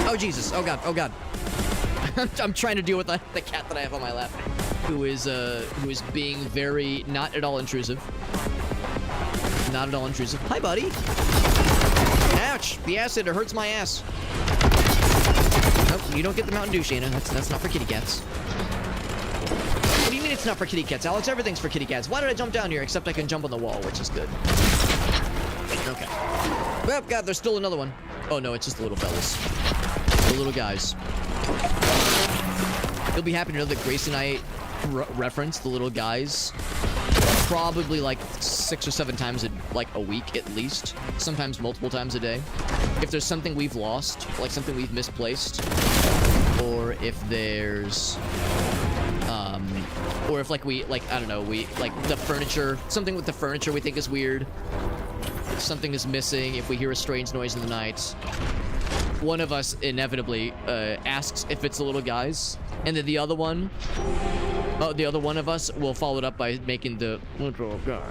Oh Jesus! Oh God! Oh God! I'm trying to deal with the cat that I have on my lap, who is being very not at all intrusive. Not at all intrusive. Hi, buddy. Ouch! The acid, it hurts my ass. Nope, you don't get the Mountain Dew, Shayna. That's not for kitty cats. What do you mean it's not for kitty cats, Alex? Everything's for kitty cats. Why did I jump down here? Except I can jump on the wall, which is good. Okay. Oh God, there's still another one. Oh no, it's just the little fellas. The little guys. You'll be happy to know that Grace and I reference the little guys probably like 6 or 7 times a week at least. Sometimes multiple times a day. If there's something we've lost, like something we've misplaced, or if there's or if like we like, I don't know, we like the furniture, something with the furniture we think is weird. If something is missing, if we hear a strange noise in the night, one of us inevitably asks if it's the little guys, and then the other one of us will follow it up by making the little guys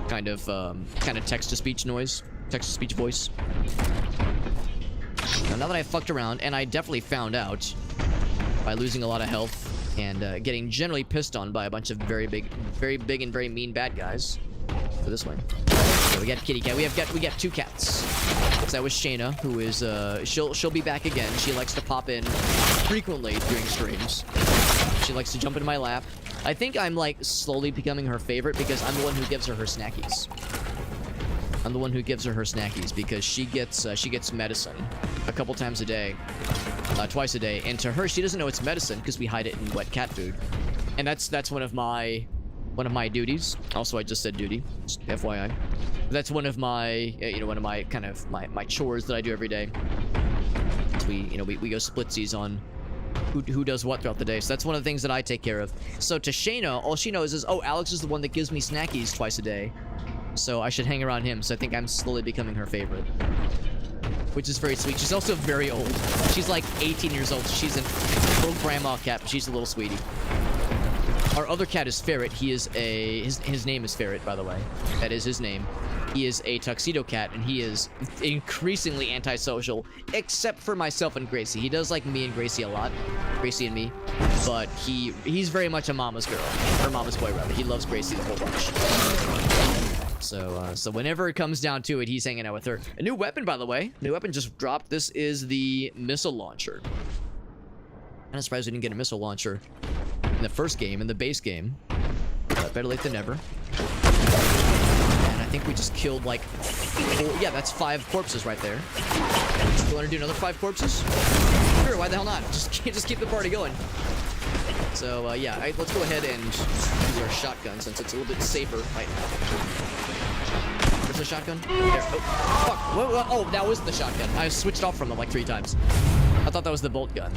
kind of text-to-speech noise, text-to-speech voice. Now that I fucked around, and I definitely found out by losing a lot of health and getting generally pissed on by a bunch of very big and very mean bad guys. For this one, so we got kitty cat. We got 2 cats. So that was Shayna, who is she'll be back again. She likes to pop in frequently during streams. She likes to jump into my lap. I think I'm like slowly becoming her favorite because I'm the one who gives her snackies. I'm the one who gives her snackies because she gets medicine a couple times a day, twice a day, and to her she doesn't know it's medicine because we hide it in wet cat food, and that's one of my duties. Also, I just said duty, just FYI. That's one of my, one of my kind of my chores that I do every day. So we go splitsies on who does what throughout the day. So that's one of the things that I take care of. So to Shayna, all she knows is, oh, Alex is the one that gives me snackies twice a day. So I should hang around him. So I think I'm slowly becoming her favorite, which is very sweet. She's also very old. She's like 18 years old. She's a little grandma cat, but she's a little sweetie. Our other cat is Ferret. He is his name is Ferret, by the way. That is his name. He is a tuxedo cat, and he is increasingly antisocial, except for myself and Gracie. He does like me and Gracie a lot. Gracie and me. But he's very much a mama's girl. Or mama's boy, rather. He loves Gracie the whole bunch. So whenever it comes down to it, he's hanging out with her. A new weapon, by the way. New weapon just dropped. This is the missile launcher. I'm surprised we didn't get a missile launcher in the first game, in the base game. Better late than never. And I think we just killed like 4, yeah, that's 5 corpses right there. You want to do another 5 corpses? Sure, why the hell not? Just keep the party going. So yeah, let's go ahead and use our shotgun since it's a little bit safer right now. Where's the shotgun? There. Oh, fuck. Whoa. Oh, that was the shotgun. I switched off from them like 3 times. I thought that was the bolt gun.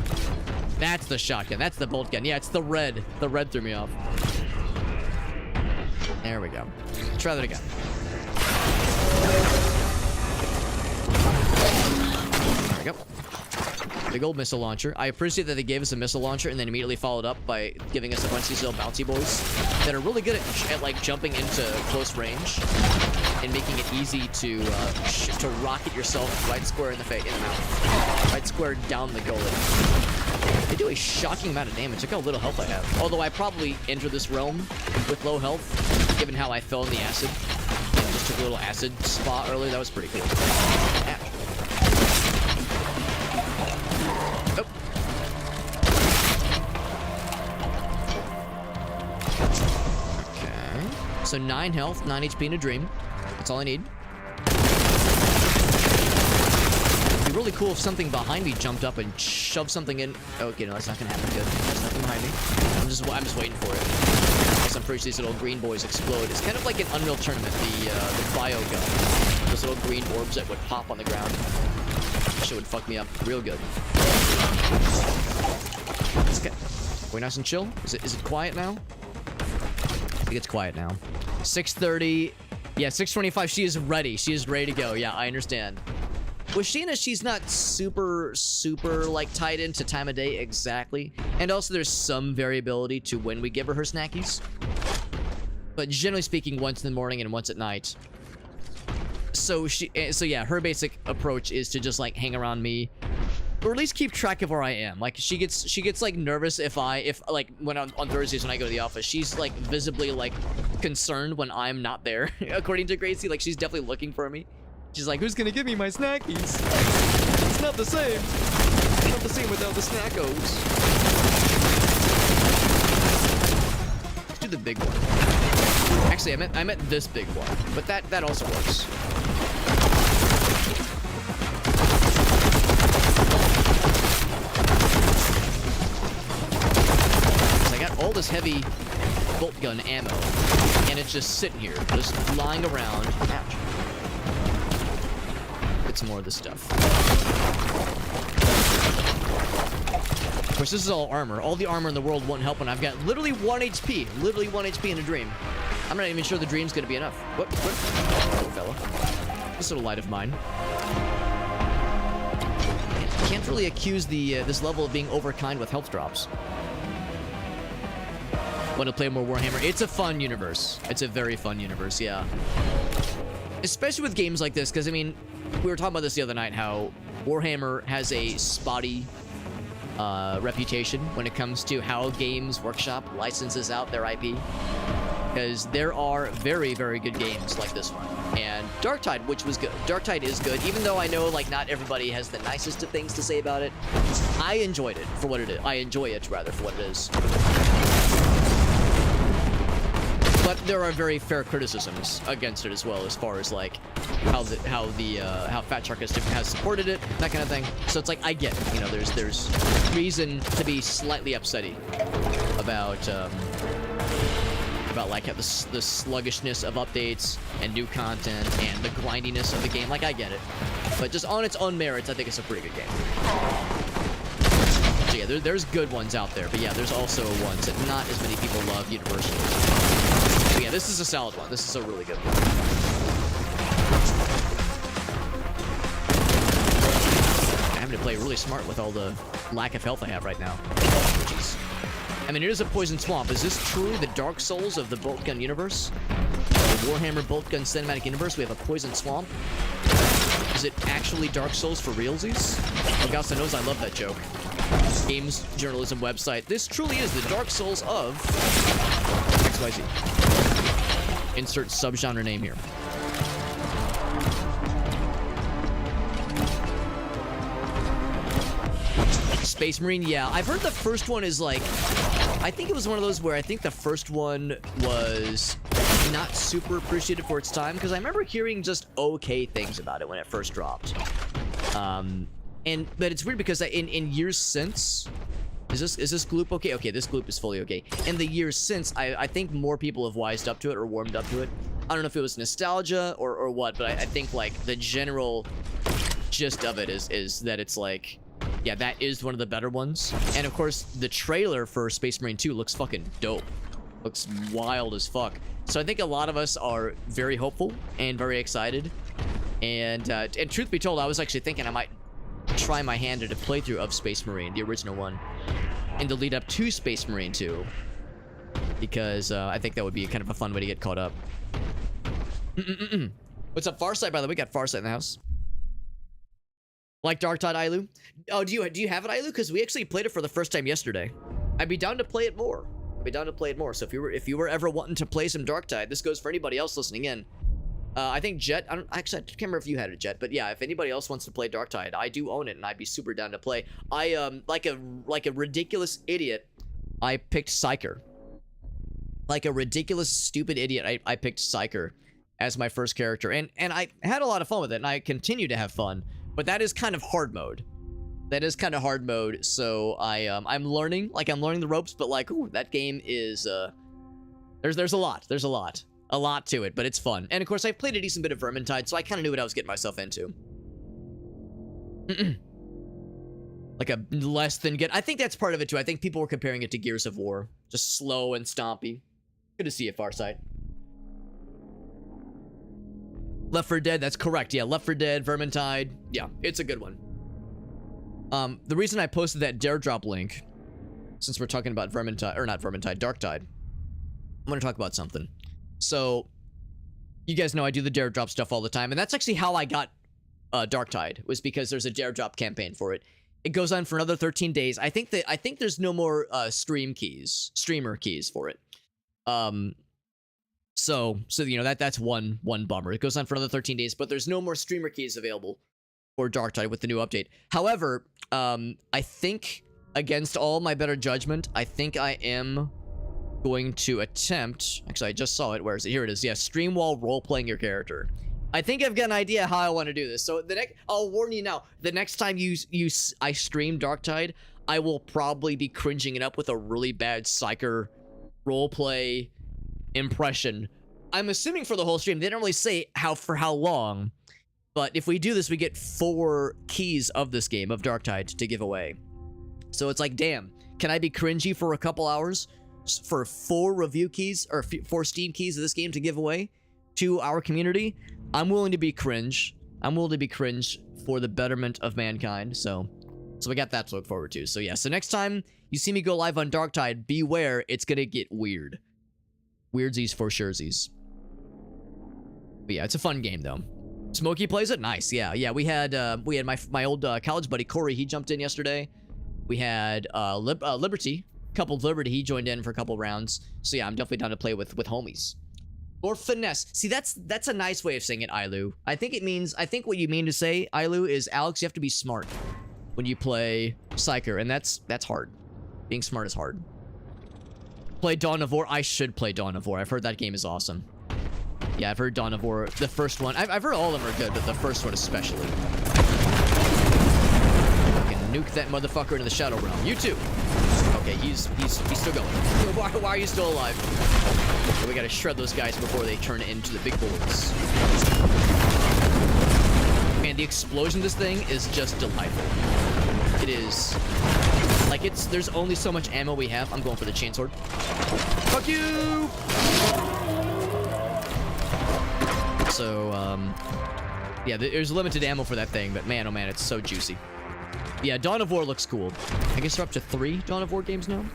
That's the shotgun. That's the bolt gun. Yeah, it's the red. The red threw me off. There we go. Try that again. There we go. Big old missile launcher. I appreciate that they gave us a missile launcher and then immediately followed up by giving us a bunch of these little bouncy boys that are really good at like jumping into close range and making it easy to rocket yourself right square in the mouth, right square down the gullet. They do a shocking amount of damage. Look how little health I have. Although I probably entered this realm with low health, given how I fell in the acid. I just took a little acid spa earlier. That was pretty cool. Ah. Oh. Okay. So 9 health, 9 HP in a dream. That's all I need. It'd be really cool if something behind me jumped up and shoved something in. Okay, no, that's not gonna happen. Good. There's nothing behind me. I'm just waiting for it. Because I'm pretty sure these little green boys explode. It's kind of like an Unreal Tournament, the bio gun. Those little green orbs that would pop on the ground. That shit would fuck me up real good. Okay. We're nice and chill. Is it quiet now? I think it's quiet now. 6:30. Yeah, 6:25. She is ready. She is ready to go. Yeah, I understand. with Sheena, she's not super like tied into time of day exactly, and also there's some variability to when we give her snackies, but generally speaking, once in the morning and once at night. So yeah, her basic approach is to just like hang around me, or at least keep track of where I am. Like she gets like nervous if like when on Thursdays when I go to the office, she's like visibly like concerned when I'm not there. According to Gracie, like she's definitely looking for me. She's like, who's gonna give me my snackies? It's not the same. It's not the same without the snackos. Let's do the big one. Actually, I meant this big one, but that also works. So I got all this heavy Boltgun ammo, and it's just sitting here, just lying around. Ouch. Get some more of this stuff. Of course, this is all armor. All the armor in the world won't help when I've got literally 1 HP. Literally 1 HP in a dream. I'm not even sure the dream's gonna be enough. What? Oh, fella. This little light of mine. Can't really accuse this level of being overkind with health drops. Want to play more Warhammer? It's a fun universe. It's a very fun universe, yeah. Especially with games like this, because, I mean, we were talking about this the other night, how Warhammer has a spotty reputation when it comes to how Games Workshop licenses out their IP. Because there are very, very good games like this one. And Darktide, which was good. Darktide is good, even though I know, like, not everybody has the nicest of things to say about it. I enjoyed it for what it is. I enjoy it, rather, for what it is. But there are very fair criticisms against it as well, as far as like how Fat Shark has supported it, that kind of thing. So it's like, I get it. You know, there's reason to be slightly upsetty about like how the sluggishness of updates and new content and the grindiness of the game. Like, I get it, but just on its own merits, I think it's a pretty good game. So yeah, there's good ones out there, but yeah, there's also ones that not as many people love universally. So yeah, this is a solid one. This is a really good one. I'm having to play really smart with all the lack of health I have right now. Jeez. I mean, it is a poison swamp. Is this truly the Dark Souls of the Boltgun universe? The Warhammer Boltgun cinematic universe? We have a poison swamp? Is it actually Dark Souls for realsies? Augusta knows I love that joke. Games journalism website. This truly is the Dark Souls of XYZ. Insert subgenre name here. Space Marine, yeah. I've heard the first one is like, I think it was one of those where I think the first one was not super appreciated for its time, because I remember hearing just okay things about it when it first dropped. But it's weird because in years since, is this gloop okay? Okay, this gloop is fully okay. In the years since, I think more people have wised up to it or warmed up to it. I don't know if it was nostalgia or what, but I think like the general gist of it is that it's like, yeah, that is one of the better ones. And of course, the trailer for Space Marine 2 looks fucking dope. Looks wild as fuck. So I think a lot of us are very hopeful and very excited. And truth be told, I was actually thinking I might try my hand at a playthrough of Space Marine, the original one, in the lead up to Space Marine 2, because I think that would be kind of a fun way to get caught up. What's up, Farsight? By the way, we got Farsight in the house. Like Darktide, Ailu? Oh, do you have it, Ailu? Because we actually played it for the first time yesterday. I'd be down to play it more. So if you were ever wanting to play some Darktide, this goes for anybody else listening in. I think Jet, I can't remember if you had it, Jet, but yeah, if anybody else wants to play Darktide, I do own it, and I'd be super down to play. I, like a ridiculous idiot, I picked Psyker. Like a ridiculous, stupid idiot, I picked Psyker as my first character, and I had a lot of fun with it, and I continue to have fun, but that is kind of hard mode. That is kind of hard mode, so I'm learning the ropes, but like, ooh, that game is, there's a lot to it, but it's fun. And of course, I've played a decent bit of Vermintide, so I kind of knew what I was getting myself into. Like a less than good. I think that's part of it too. I think people were comparing it to Gears of War. Just slow and stompy. Good to see you, Farsight. Left 4 Dead, that's correct. Yeah, Left 4 Dead, Vermintide. Yeah, it's a good one. The reason I posted that dare drop link, since we're talking about Vermintide, or not Vermintide, Darktide, I'm going to talk about something. So, you guys know I do the dare drop stuff all the time, and that's actually how I got Darktide, was because there's a dare drop campaign for it. It goes on for another 13 days. I think there's no more streamer keys for it. So you know that's one bummer. It goes on for another 13 days, but there's no more streamer keys available for Darktide with the new update. However, I think, against all my better judgment, I think I am going to attempt. Actually, I just saw it. Where is it? Here it is. Yeah, stream while role-playing your character. I think I've got an idea how I want to do this. So I'll warn you now. The next time I stream Darktide, I will probably be cringing it up with a really bad Psyker roleplay impression. I'm assuming for the whole stream. They don't really say for how long. But if we do this, we get 4 keys of this game, of Darktide, to give away. So it's like, damn, can I be cringy for a couple hours for 4 review keys, or 4 Steam keys of this game to give away to our community? I'm willing to be cringe. I'm willing to be cringe for the betterment of mankind. So we got that to look forward to. So yeah, so next time you see me go live on Darktide, beware, it's gonna get weird. Weirdsies for surezies. But yeah, it's a fun game though. Smokey plays it? Nice, yeah. We had my old college buddy, Corey, he jumped in yesterday. We had Liberty, coupled Liberty, he joined in for a couple rounds. So yeah, I'm definitely down to play with homies. Or finesse. See, that's a nice way of saying it, Ilu. I think what you mean to say, Ilu, is, Alex, you have to be smart when you play Psyker, and that's hard. Being smart is hard. Play Dawn of War. I should play Dawn of War. I've heard that game is awesome. Yeah, I've heard Dawn of War. The first one. I've heard all of them are good, but the first one especially. I can nuke that motherfucker into the Shadow Realm. You too. Okay, he's still going. Why are you still alive? Okay, we gotta shred those guys before they turn into the big bullets. Man, the explosion of this thing is just delightful. It is. Like, there's only so much ammo we have. I'm going for the chainsword. Fuck you! So, yeah, there's limited ammo for that thing, but man, oh man, it's so juicy. Yeah, Dawn of War looks cool. I guess they're up to 3 Dawn of War games now.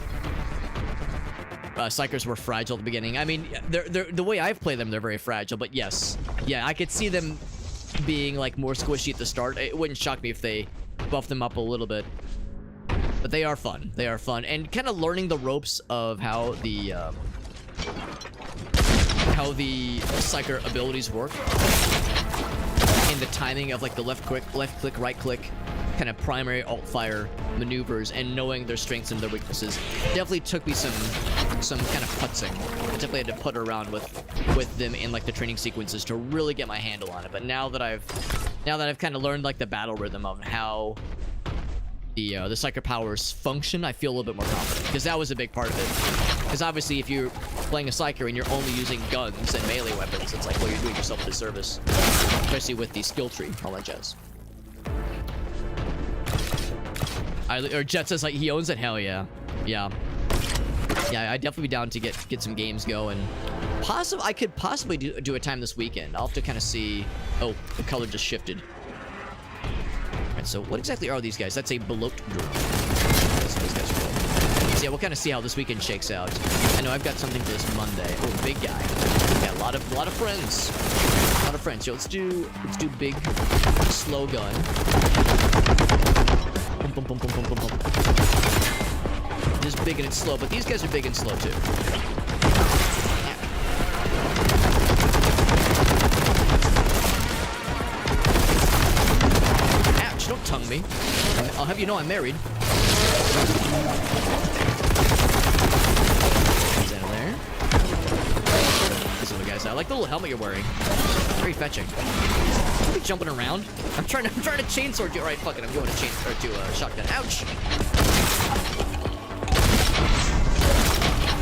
Psychers were fragile at the beginning. I mean, they're the way I've played them, they're very fragile, but yes. Yeah, I could see them being, like, more squishy at the start. It wouldn't shock me if they buffed them up a little bit. But they are fun. They are fun. And kind of learning the ropes of how the Psyker abilities work. And the timing of, like, the left click, right click, kind of primary alt-fire maneuvers, and knowing their strengths and their weaknesses definitely took me some kind of putzing. I definitely had to put around with them in, like, the training sequences to really get my handle on it. But now that I've kind of learned, like, the battle rhythm of how the Psyker powers function, I feel a little bit more confident, because that was a big part of it. Because obviously, if you're playing a Psyker and you're only using guns and melee weapons, it's like, well, you're doing yourself a disservice, especially with the skill tree, all that jazz. Or Jet says, like, he owns it. Hell yeah. Yeah, I'd definitely be down to get some games going. I could possibly do a time this weekend. I'll have to kind of see. Oh, the color just shifted. Alright, so what exactly are these guys? That's a bloat druid. That's what these guys are called. So yeah, we'll kind of see how this weekend shakes out. I know I've got something for this Monday. Oh, big guy. Yeah, a lot of friends. A lot of friends. So let's do big, slow gun. Boom, boom, boom, boom, boom, boom. It is big and it's slow, but these guys are big and slow too. Ouch, don't tongue me. I'll have you know I'm married. Is that in there? These are the guys. I like the little helmet you're wearing. Very fetching. Are you jumping around? I'm trying to chainsword you. Alright, fuck it. I'm going to shotgun. Ouch!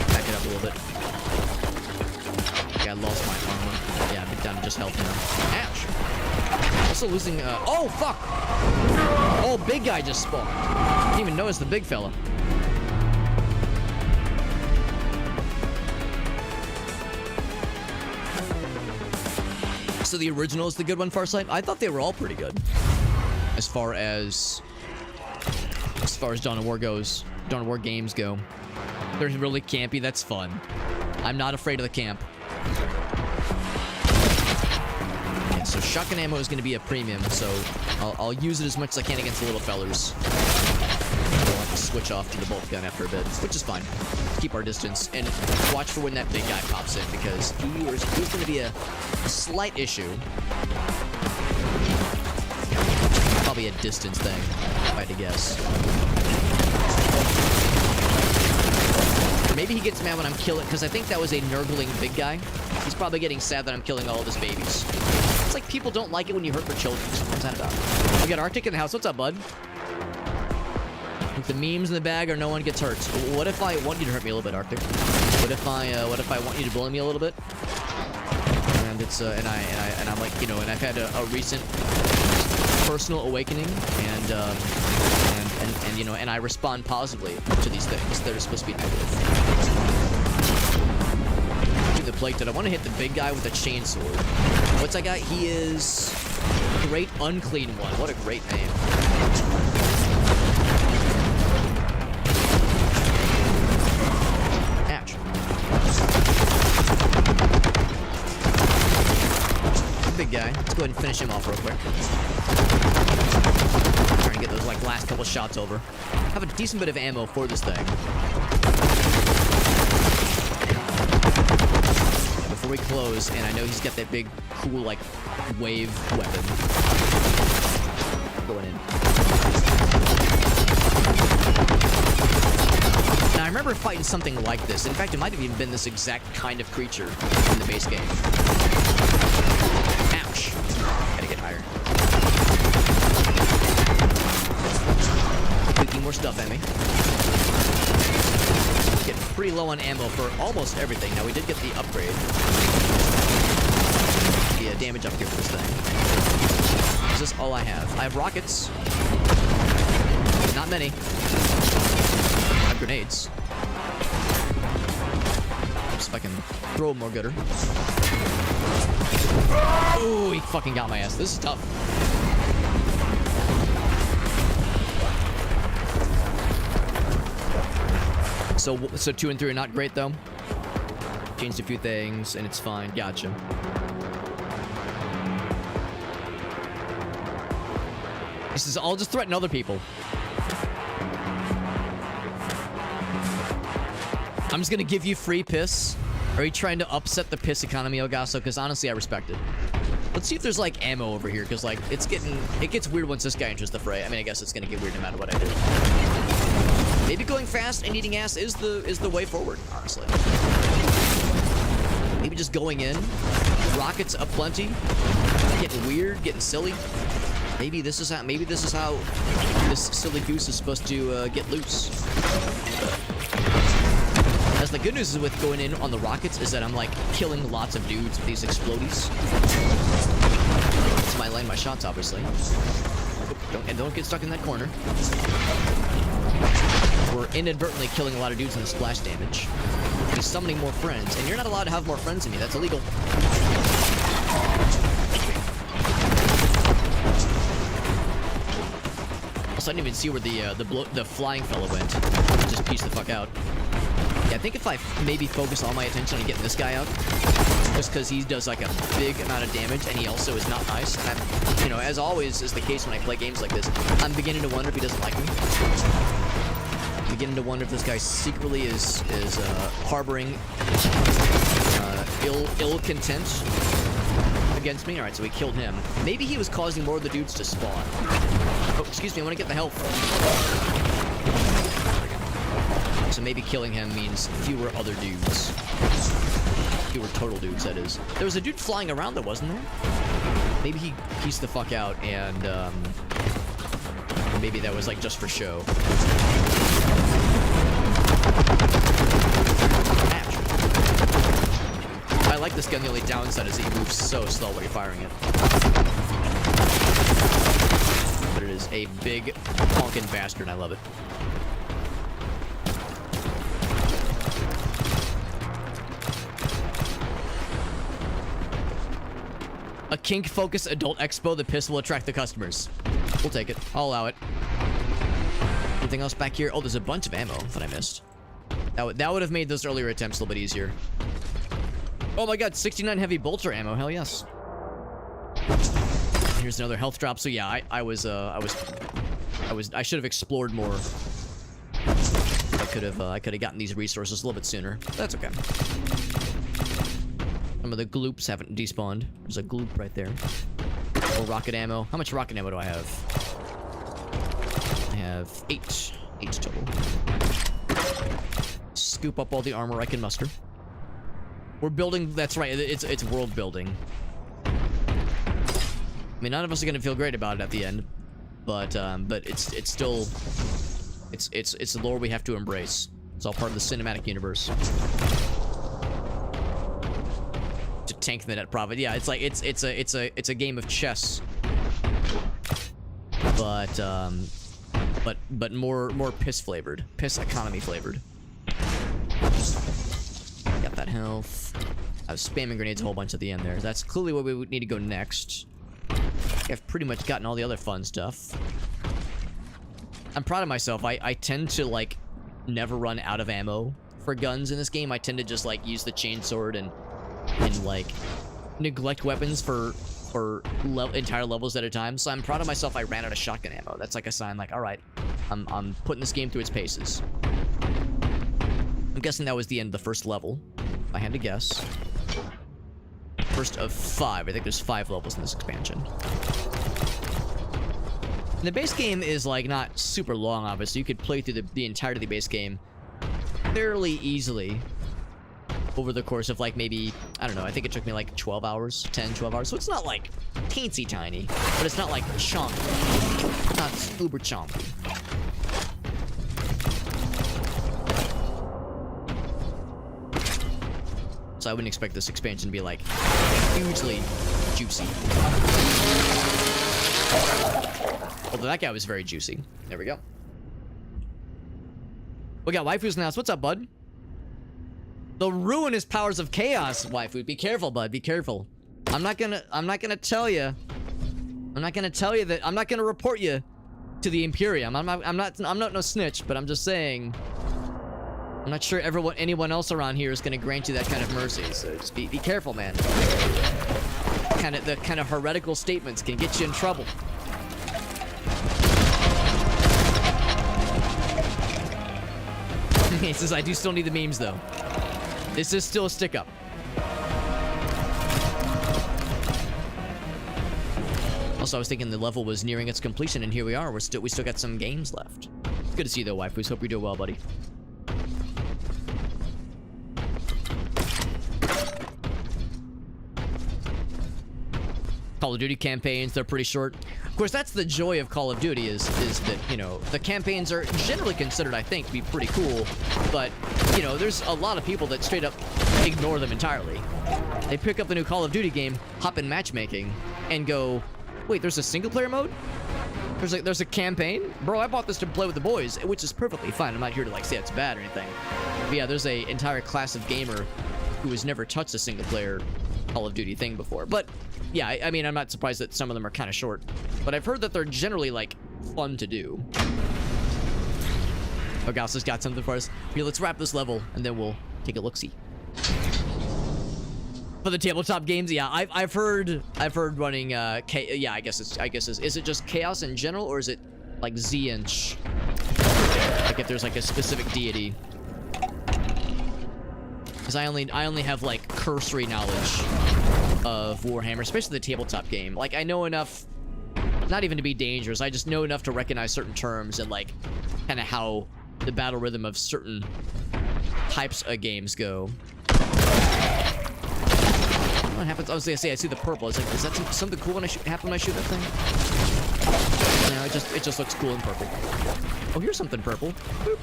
Back it up a little bit. Okay, I lost my armor. Yeah, I'm down to just health now. Ouch! Also losing, oh, fuck! Oh, big guy just spawned. Didn't even notice the big fella. So the original is the good one, Farsight? I thought they were all pretty good. As far as Dawn of War goes, Dawn of War games go. They're really campy, that's fun. I'm not afraid of the camp. Yeah, so shotgun ammo is going to be a premium, so I'll use it as much as I can against the little fellers. We'll have to switch off to the bolt gun after a bit, which is fine. Keep our distance and watch for when that big guy pops in, because he's going to be a slight issue. Probably a distance thing, if I had to guess. Maybe he gets mad when I'm killing, because I think that was a nurgling big guy. He's probably getting sad that I'm killing all of his babies. It's like people don't like it when you hurt their children. What's that about? We got Arctic in the house. What's up, bud? With the memes in the bag or no one gets hurt. What if I want you to hurt me a little bit, Arctic? What if I want you to bully me a little bit? And it's and I'm like, you know, and I've had a recent personal awakening, and you know, and I respond positively to these things that are supposed to be negative. The plate that I want to hit the big guy with a chainsword. What's that guy? He is Great Unclean One. What a great name. Ouch. Big guy. Let's go ahead and finish him off real quick. Trying to get those like last couple shots over. Have a decent bit of ammo for this thing. Yeah, before we close, and I know he's got that big, cool, like, wave weapon. Going in. Now, I remember fighting something like this. In fact, it might have even been this exact kind of creature in the base game. Ouch. Gotta get higher. Clicking more stuff at me. Getting pretty low on ammo for almost everything. Now, we did get the upgrade. The damage up here for this thing. Is this all I have? I have rockets. Not many. I have grenades. Just if I can throw more gooder. Oh, he fucking got my ass. This is tough. So 2 and 3 are not great, though. Changed a few things, and it's fine. Gotcha. This is all just threaten other people. I'm just gonna give you free piss. Are you trying to upset the piss economy, Elgaso? Because honestly, I respect it. Let's see if there's like ammo over here, because like it gets weird once this guy enters the fray. I mean, I guess it's gonna get weird no matter what I do. Maybe going fast and eating ass is the way forward, honestly. Maybe just going in, rockets aplenty, getting weird, getting silly. Maybe this is how this silly goose is supposed to get loose. As the good news is with going in on the rockets is that I'm like killing lots of dudes with these explodies. That's my line my shots, obviously. Don't get stuck in that corner. We're inadvertently killing a lot of dudes in the splash damage. He's summoning more friends, and you're not allowed to have more friends than me. That's illegal. Also, I didn't even see where the flying fellow went. Just pieced the fuck out. Yeah, I think if I maybe focus all my attention on getting this guy out, just because he does like a big amount of damage, and he also is not nice. And I'm, you know, as always is the case when I play games like this, I'm beginning to wonder if he doesn't like me. Beginning to wonder if this guy secretly is harboring ill content against me. All right, so we killed him. Maybe he was causing more of the dudes to spawn. Oh, excuse me, I want to get the health. So maybe killing him means fewer other dudes. Fewer total dudes, that is. There was a dude flying around though, wasn't there? Maybe he pieced the fuck out, and maybe that was like just for show. I like this gun. The only downside is that he moves so slow when you're firing it. But it is a big honkin' bastard, and I love it. A kink-focused adult expo. The piss will attract the customers. We'll take it. I'll allow it. Anything else back here? Oh, there's a bunch of ammo that I missed. That would have made those earlier attempts a little bit easier. Oh my god, 69 heavy bolter ammo. Hell yes. Here's another health drop. So yeah, I should have explored more. I could have gotten these resources a little bit sooner. That's okay. Some of the gloops haven't despawned. There's a gloop right there. More rocket ammo. How much rocket ammo do I have? I have 8. 8 total. Scoop up all the armor I can muster. We're building. That's right. It's world building. I mean, none of us are gonna feel great about it at the end, but it's still it's the lore we have to embrace. It's all part of the cinematic universe. To tank the net profit, yeah. It's like it's a game of chess, but more piss flavored, piss economy flavored. Got that health. I was spamming grenades a whole bunch at the end there. That's clearly where we would need to go next. I've pretty much gotten all the other fun stuff. I'm proud of myself. I tend to, like, never run out of ammo for guns in this game. I tend to just, like, use the chainsword and like, neglect weapons for entire levels at a time. So I'm proud of myself I ran out of shotgun ammo. That's like a sign, like, alright, I'm putting this game through its paces. I'm guessing that was the end of the first level, if I had to guess. First of 5. I think there's 5 levels in this expansion. And the base game is, like, not super long, obviously. You could play through the entirety of the base game fairly easily over the course of, like, maybe, I don't know, I think it took me, like, 12 hours, 10, 12 hours. So it's not, like, teensy tiny, but it's not, like, chunky. Not uber chunky. So I wouldn't expect this expansion to be, like, hugely juicy. Although that guy was very juicy. There we go. We got Waifu's announced. What's up, bud? The ruinous powers of chaos, Waifu. Be careful, bud. Be careful. I'm not gonna tell you. I'm not gonna report you to the Imperium. I'm not no snitch, but I'm just saying. I'm not sure anyone else around here is going to grant you that kind of mercy, so just be careful, man. The kind of heretical statements can get you in trouble. He says, I do still need the memes, though. This is still a stick-up. Also, I was thinking the level was nearing its completion, and here we are. We still got some games left. It's good to see you, though, Waifus. Hope you're doing well, buddy. Call of Duty campaigns, they're pretty short. Of course, that's the joy of Call of Duty is that, you know, the campaigns are generally considered, I think, to be pretty cool, but, you know, there's a lot of people that straight up ignore them entirely. They pick up the new Call of Duty game, hop in matchmaking, and go, wait, there's a single-player mode? There's a campaign? Bro, I bought this to play with the boys, which is perfectly fine. I'm not here to, like, say it's bad or anything. But yeah, there's a entire class of gamer who has never touched a single-player Call of Duty thing before, but yeah, I mean, I'm not surprised that some of them are kind of short, but I've heard that they're generally, like, fun to do. Oh, Gauss has got something for us. Here, let's wrap this level, and then we'll take a look-see. For the tabletop games, yeah, I've heard running, yeah, I guess is it just Chaos in general, or is it, like, Zinch? Like, if there's, like, a specific deity. Because I only have, like, cursory knowledge of Warhammer, especially the tabletop game. Like, I know enough, not even to be dangerous, I just know enough to recognize certain terms and, like, kind of how the battle rhythm of certain types of games go. What happens? I was gonna say, I see the purple. It's like, is that something cool when I happen when I shoot that thing? No, it just looks cool in purple. Oh, here's something purple. Boop.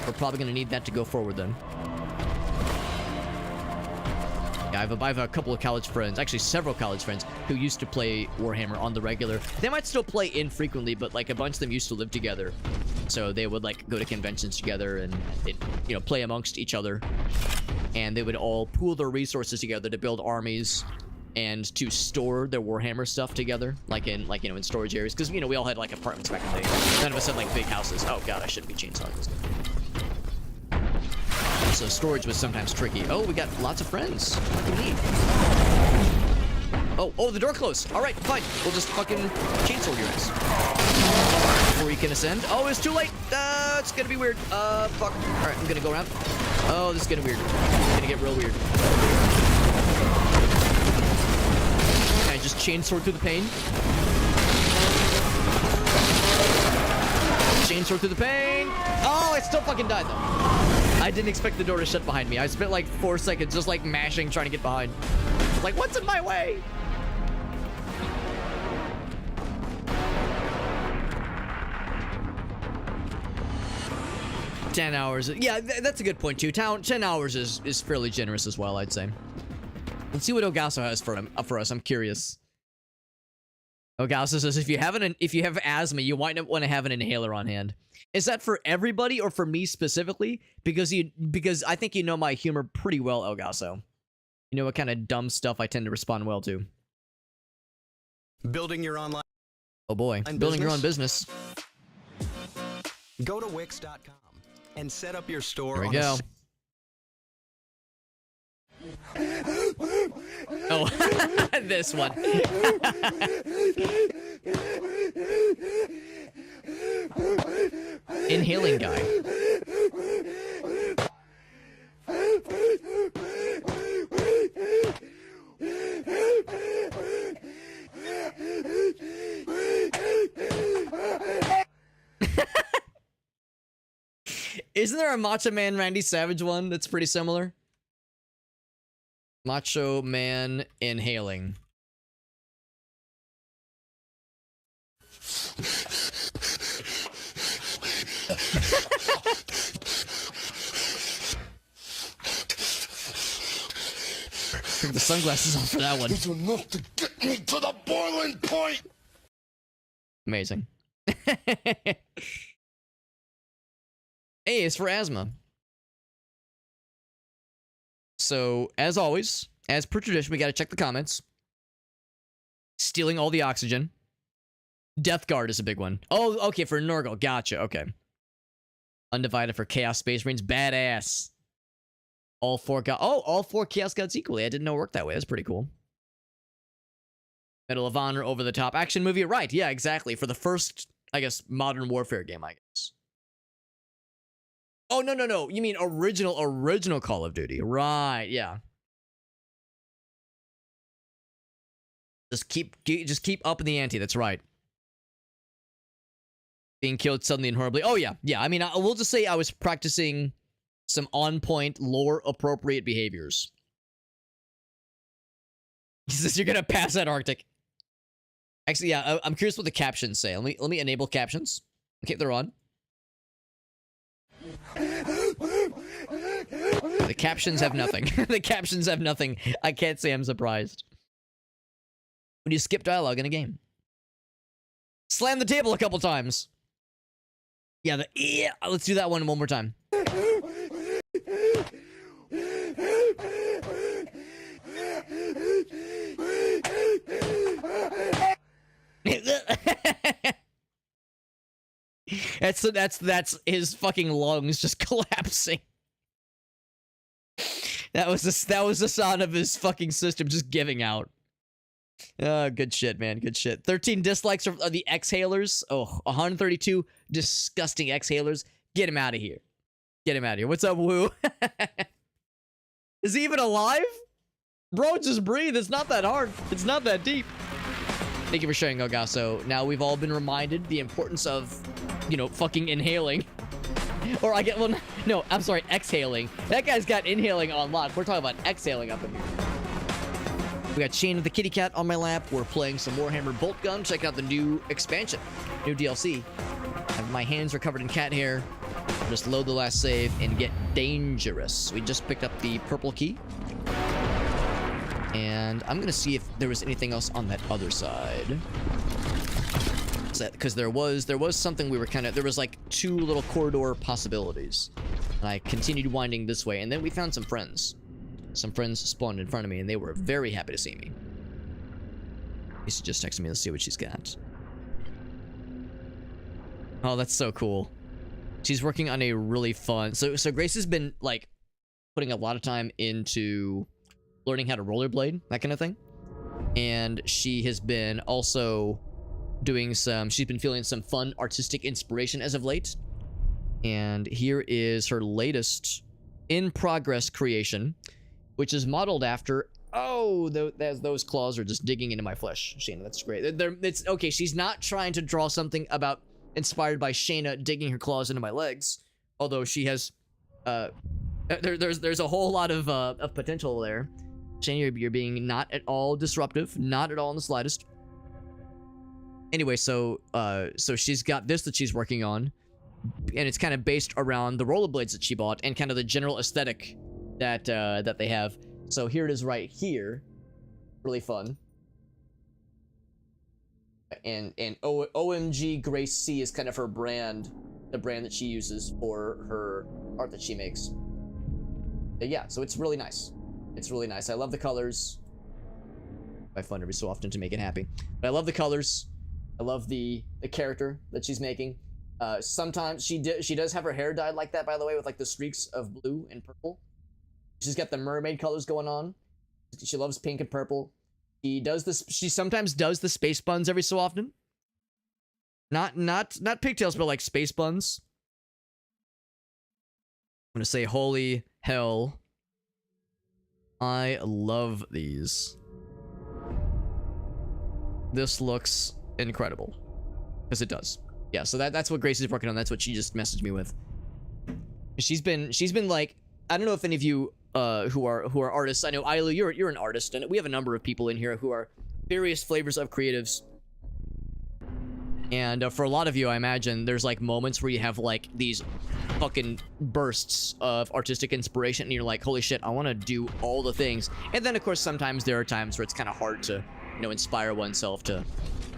We're probably gonna need that to go forward then. I have a couple of college friends, actually several college friends, who used to play Warhammer on the regular. They might still play infrequently, but, like, a bunch of them used to live together. So they would, like, go to conventions together and you know, play amongst each other. And they would all pool their resources together to build armies and to store their Warhammer stuff together, like in in storage areas, because we all had like apartments back in the day. None of us had like big houses. Oh god, I shouldn't be chainsawing this. So storage was sometimes tricky. Oh, we got lots of friends. Fucking neat. Oh, the door closed. All right, fine. We'll just fucking chainsaw your ass before you can ascend. Oh, it's too late. It's gonna be weird. Fuck. All right, I'm gonna go around. Oh, this is gonna be weird. It's gonna get real weird. Can I just chainsword through the pain? Chainsword through the pain. Oh, I still fucking died though. I didn't expect the door to shut behind me. I spent like 4 seconds just like mashing, trying to get behind. Like, what's in my way? $10 hours. Yeah, that's a good point too. 10 hours is fairly generous as well, I'd say. Let's see what Ogasso has for us. I'm curious. Ogasso says if you have asthma, you might not want to have an inhaler on hand. Is that for everybody or for me specifically? Because I think you know my humor pretty well, Ogasso. You know what kind of dumb stuff I tend to respond well to. Building your online. Oh boy, building your own business. Go to Wix.com and set up your store. There we go. Oh, this one. Inhaling guy. Isn't there a Macho Man Randy Savage one that's pretty similar? Macho Man inhaling. Took the sunglasses off for that one. It's enough to get me to the boiling point. Amazing. A is for asthma. So, as always, as per tradition, we gotta check the comments. Stealing all the oxygen. Death Guard is a big one. Oh, okay, for Norgal. Gotcha, okay. Undivided for Chaos Space Marines. Badass. All four Chaos Gods equally. I didn't know it worked that way. That's pretty cool. Medal of Honor, over the top action movie. Right, yeah, exactly. For the first, I guess, Modern Warfare game, I guess. Oh, no. You mean original Call of Duty. Right, yeah. Just keep upping the ante. That's right. Being killed suddenly and horribly. Oh, yeah. Yeah, I mean, we'll just say I was practicing some on-point, lore-appropriate behaviors. He says you're gonna pass that Arctic. Actually, yeah, I'm curious what the captions say. Let me enable captions. Okay, they're on. The captions have nothing. The captions have nothing. I can't say I'm surprised. When you skip dialogue in a game. Slam the table a couple times. Yeah, let's do that one more time. That's his fucking lungs just collapsing. That was the sound of his fucking system just giving out. Good shit, man. Good shit. 13 dislikes of the exhalers. Oh, 132 disgusting exhalers. Get him out of here. Get him out of here. What's up, Woo? Is he even alive? Bro, just breathe. It's not that hard. It's not that deep. Thank you for sharing, Ogasso. Now we've all been reminded the importance of, fucking inhaling. Or no, I'm sorry, exhaling. That guy's got inhaling on lock. We're talking about exhaling up in here. We got Chain of the Kitty Cat on my lap. We're playing some Warhammer Boltgun. Check out the new expansion, new DLC. My hands are covered in cat hair. Just load the last save and get dangerous. We just picked up the purple key. And I'm gonna see if there was anything else on that other side. Because there was something we were there was like 2 little corridor possibilities. And I continued winding this way, and then we found some friends. Some friends spawned in front of me, and they were very happy to see me. She just texted me. Let's see what she's got. Oh, that's so cool. She's working on a really fun... So Grace has been, like, putting a lot of time into learning how to rollerblade, that kind of thing. And she has been also doing some... She's been feeling some fun artistic inspiration as of late. And here is her latest in-progress creation, which is modeled after... Oh, those claws are just digging into my flesh, Shayna. That's great. It's okay. She's not trying to draw something about inspired by Shayna digging her claws into my legs, although she has. There's a whole lot of potential there. Shayna, you're being not at all disruptive, not at all in the slightest. Anyway, so she's got this that she's working on, and it's kind of based around the rollerblades that she bought and kind of the general aesthetic that they have. So here it is right here. Really fun. And OMG Grace C is kind of her brand, the brand that she uses for her art that she makes. But yeah, so it's really nice. It's really nice. I love the colors. I fun every so often to make it happy. But I love the colors. I love the character that she's making. Sometimes she does have her hair dyed like that, by the way, with like the streaks of blue and purple. She's got the mermaid colors going on. She loves pink and purple. She sometimes does the space buns every so often. Not pigtails, but like space buns. I'm gonna say holy hell. I love these. This looks incredible. Because it does. Yeah, so that's what Grace is working on. That's what she just messaged me with. She's been like, I don't know if any of you who are artists. I know Ailu, you're an artist, and we have a number of people in here who are various flavors of creatives. And for a lot of you, I imagine there's like moments where you have like these fucking bursts of artistic inspiration, and you're like, holy shit, I want to do all the things. And then of course sometimes there are times where it's kind of hard to, you know, inspire oneself to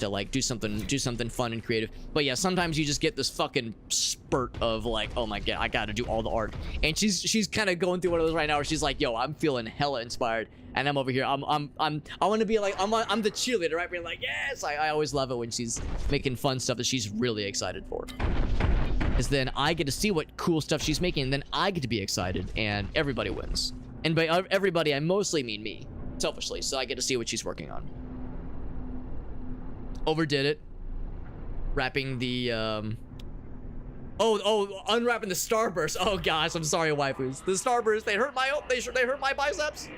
like do something fun and creative. But yeah, sometimes you just get this fucking spurt of like, oh my god, I gotta do all the art. And she's kind of going through one of those right now where she's like, yo, I'm feeling hella inspired, and I'm over here, I want to be like, I'm the cheerleader, right? Being like, yes. I always love it when she's making fun stuff that she's really excited for, because then I get to see what cool stuff she's making, and then I get to be excited, and everybody wins. And by everybody, I mostly mean me, selfishly, so I get to see what she's working on. Overdid it. Wrapping the unwrapping the starburst. Oh gosh, I'm sorry, waifus. The starburst, they hurt my biceps.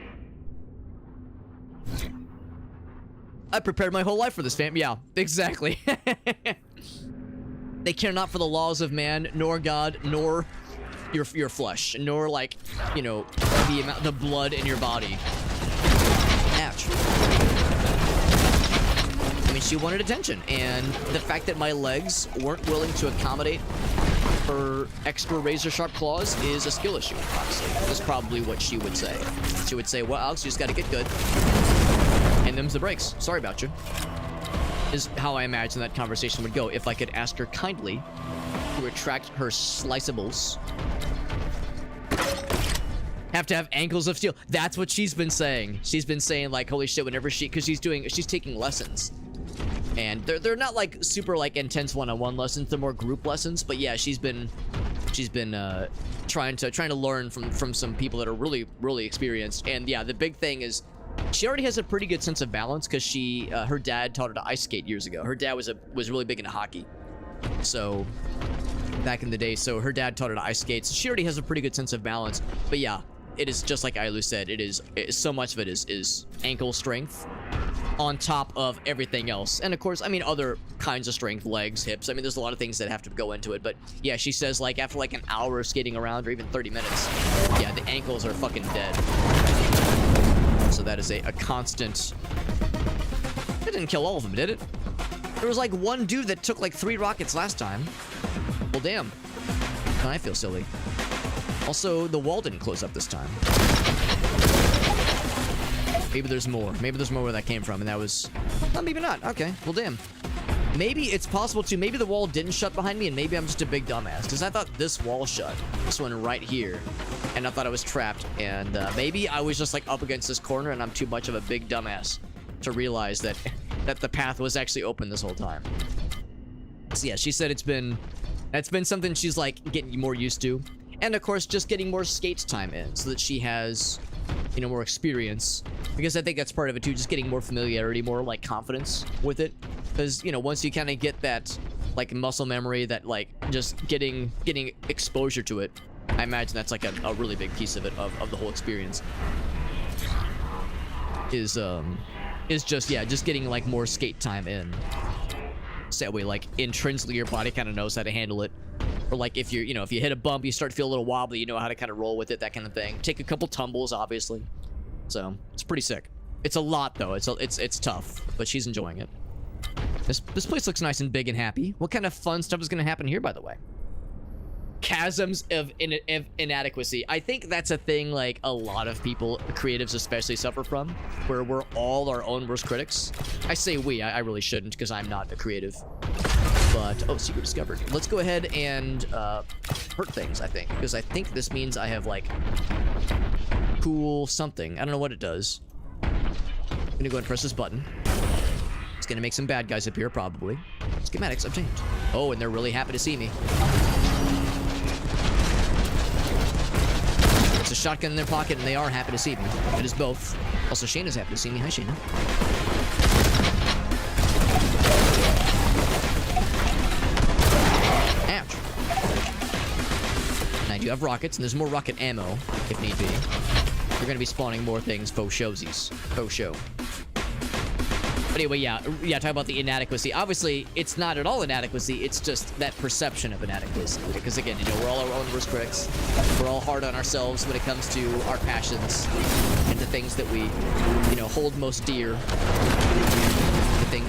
I prepared my whole life for this, fam. Yeah, exactly. They care not for the laws of man, nor God, nor your flesh, nor like, you know, the blood in your body. Ouch. I mean, she wanted attention, and the fact that my legs weren't willing to accommodate her extra razor-sharp claws is a skill issue, honestly. That's probably what she would say. She would say, well, Alex, you just gotta get good. And them's the breaks. Sorry about you. Is how I imagine that conversation would go if I could ask her kindly to retract her sliceables. Have to have ankles of steel. That's what she's been saying. She's been saying, like, holy shit, whenever because she's taking lessons. And they're not like super like intense one-on-one lessons, they're more group lessons. But yeah, she's been trying to learn from some people that are really experienced. And yeah, the big thing is she already has a pretty good sense of balance, because her dad taught her to ice skate years ago. Her dad was really big into hockey, so back in the day. So her dad taught her to ice skate, so she already has a pretty good sense of balance. But yeah, it is just like Ailu said, so much of it is ankle strength on top of everything else. And of course, I mean, other kinds of strength, legs, hips. I mean, there's a lot of things that have to go into it. But yeah, she says like after like an hour of skating around, or even 30 minutes, yeah, the ankles are fucking dead. So that is a constant. It didn't kill all of them, did it? There was like one dude that took like 3 rockets last time. Well, damn. I feel silly. Also, the wall didn't close up this time. Maybe there's more. Maybe there's more where that came from, and that was... Oh, maybe not. Okay. Well, damn. Maybe it's possible to... Maybe the wall didn't shut behind me, and maybe I'm just a big dumbass, because I thought this wall shut. This one right here. And I thought I was trapped, and maybe I was just, like, up against this corner, and I'm too much of a big dumbass to realize that that the path was actually open this whole time. So yeah, she said that's been something she's like getting more used to. And of course, just getting more skates time in so that she has, you know, more experience. Because I think that's part of it too, just getting more familiarity, more like confidence with it. Because, you know, once you kind of get that like muscle memory, that like just getting exposure to it, I imagine that's like a really big piece of it, of the whole experience. Is just, yeah, just getting like more skate time in. So that way, like, intrinsically your body kind of knows how to handle it. Or like if you're, you know, if you hit a bump, you start to feel a little wobbly, you know how to kind of roll with it, that kind of thing. Take a couple tumbles, obviously. So it's pretty sick. It's a lot though. It's tough, but she's enjoying it. This place looks nice and big and happy. What kind of fun stuff is going to happen here, by the way? Chasms of inadequacy. I think that's a thing like a lot of people, creatives especially, suffer from, where we're all our own worst critics. I say we. I really shouldn't because I'm not a creative. But, oh, secret discovered. Let's go ahead and hurt things, I think. Because I think this means I have, like, cool something. I don't know what it does. I'm gonna go ahead and press this button. It's gonna make some bad guys appear, probably. Schematics obtained. Oh, and they're really happy to see me. It's a shotgun in their pocket, and they are happy to see me. It is both. Also, Shayna's happy to see me. Hi, Shayna. And I do have rockets, and there's more rocket ammo, if need be. We're going to be spawning more things, faux showsies. Faux show. But anyway, yeah, talk about the inadequacy. Obviously, it's not at all inadequacy, it's just that perception of inadequacy. Because again, you know, we're all our own worst critics. We're all hard on ourselves when it comes to our passions and the things that we, you know, hold most dear.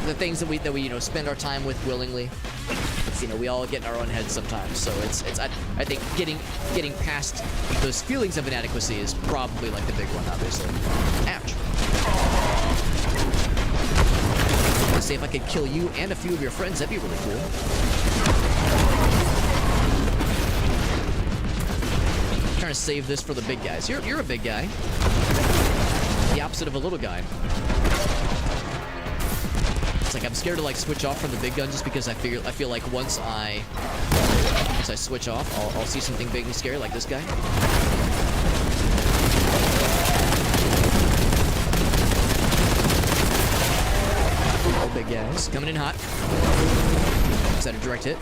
The things that we you know, spend our time with willingly. You know, we all get in our own heads sometimes, so I think getting past those feelings of inadequacy is probably like the big one, obviously. Ouch. Let's see if I could kill you and a few of your friends. That'd be really cool. I'm trying to save this for the big guys. You're a big guy. The opposite of a little guy. It's like I'm scared to like switch off from the big gun just because I feel like once I switch off, I'll see something big and scary like this guy. Oh, big guys coming in hot. Is that a direct hit?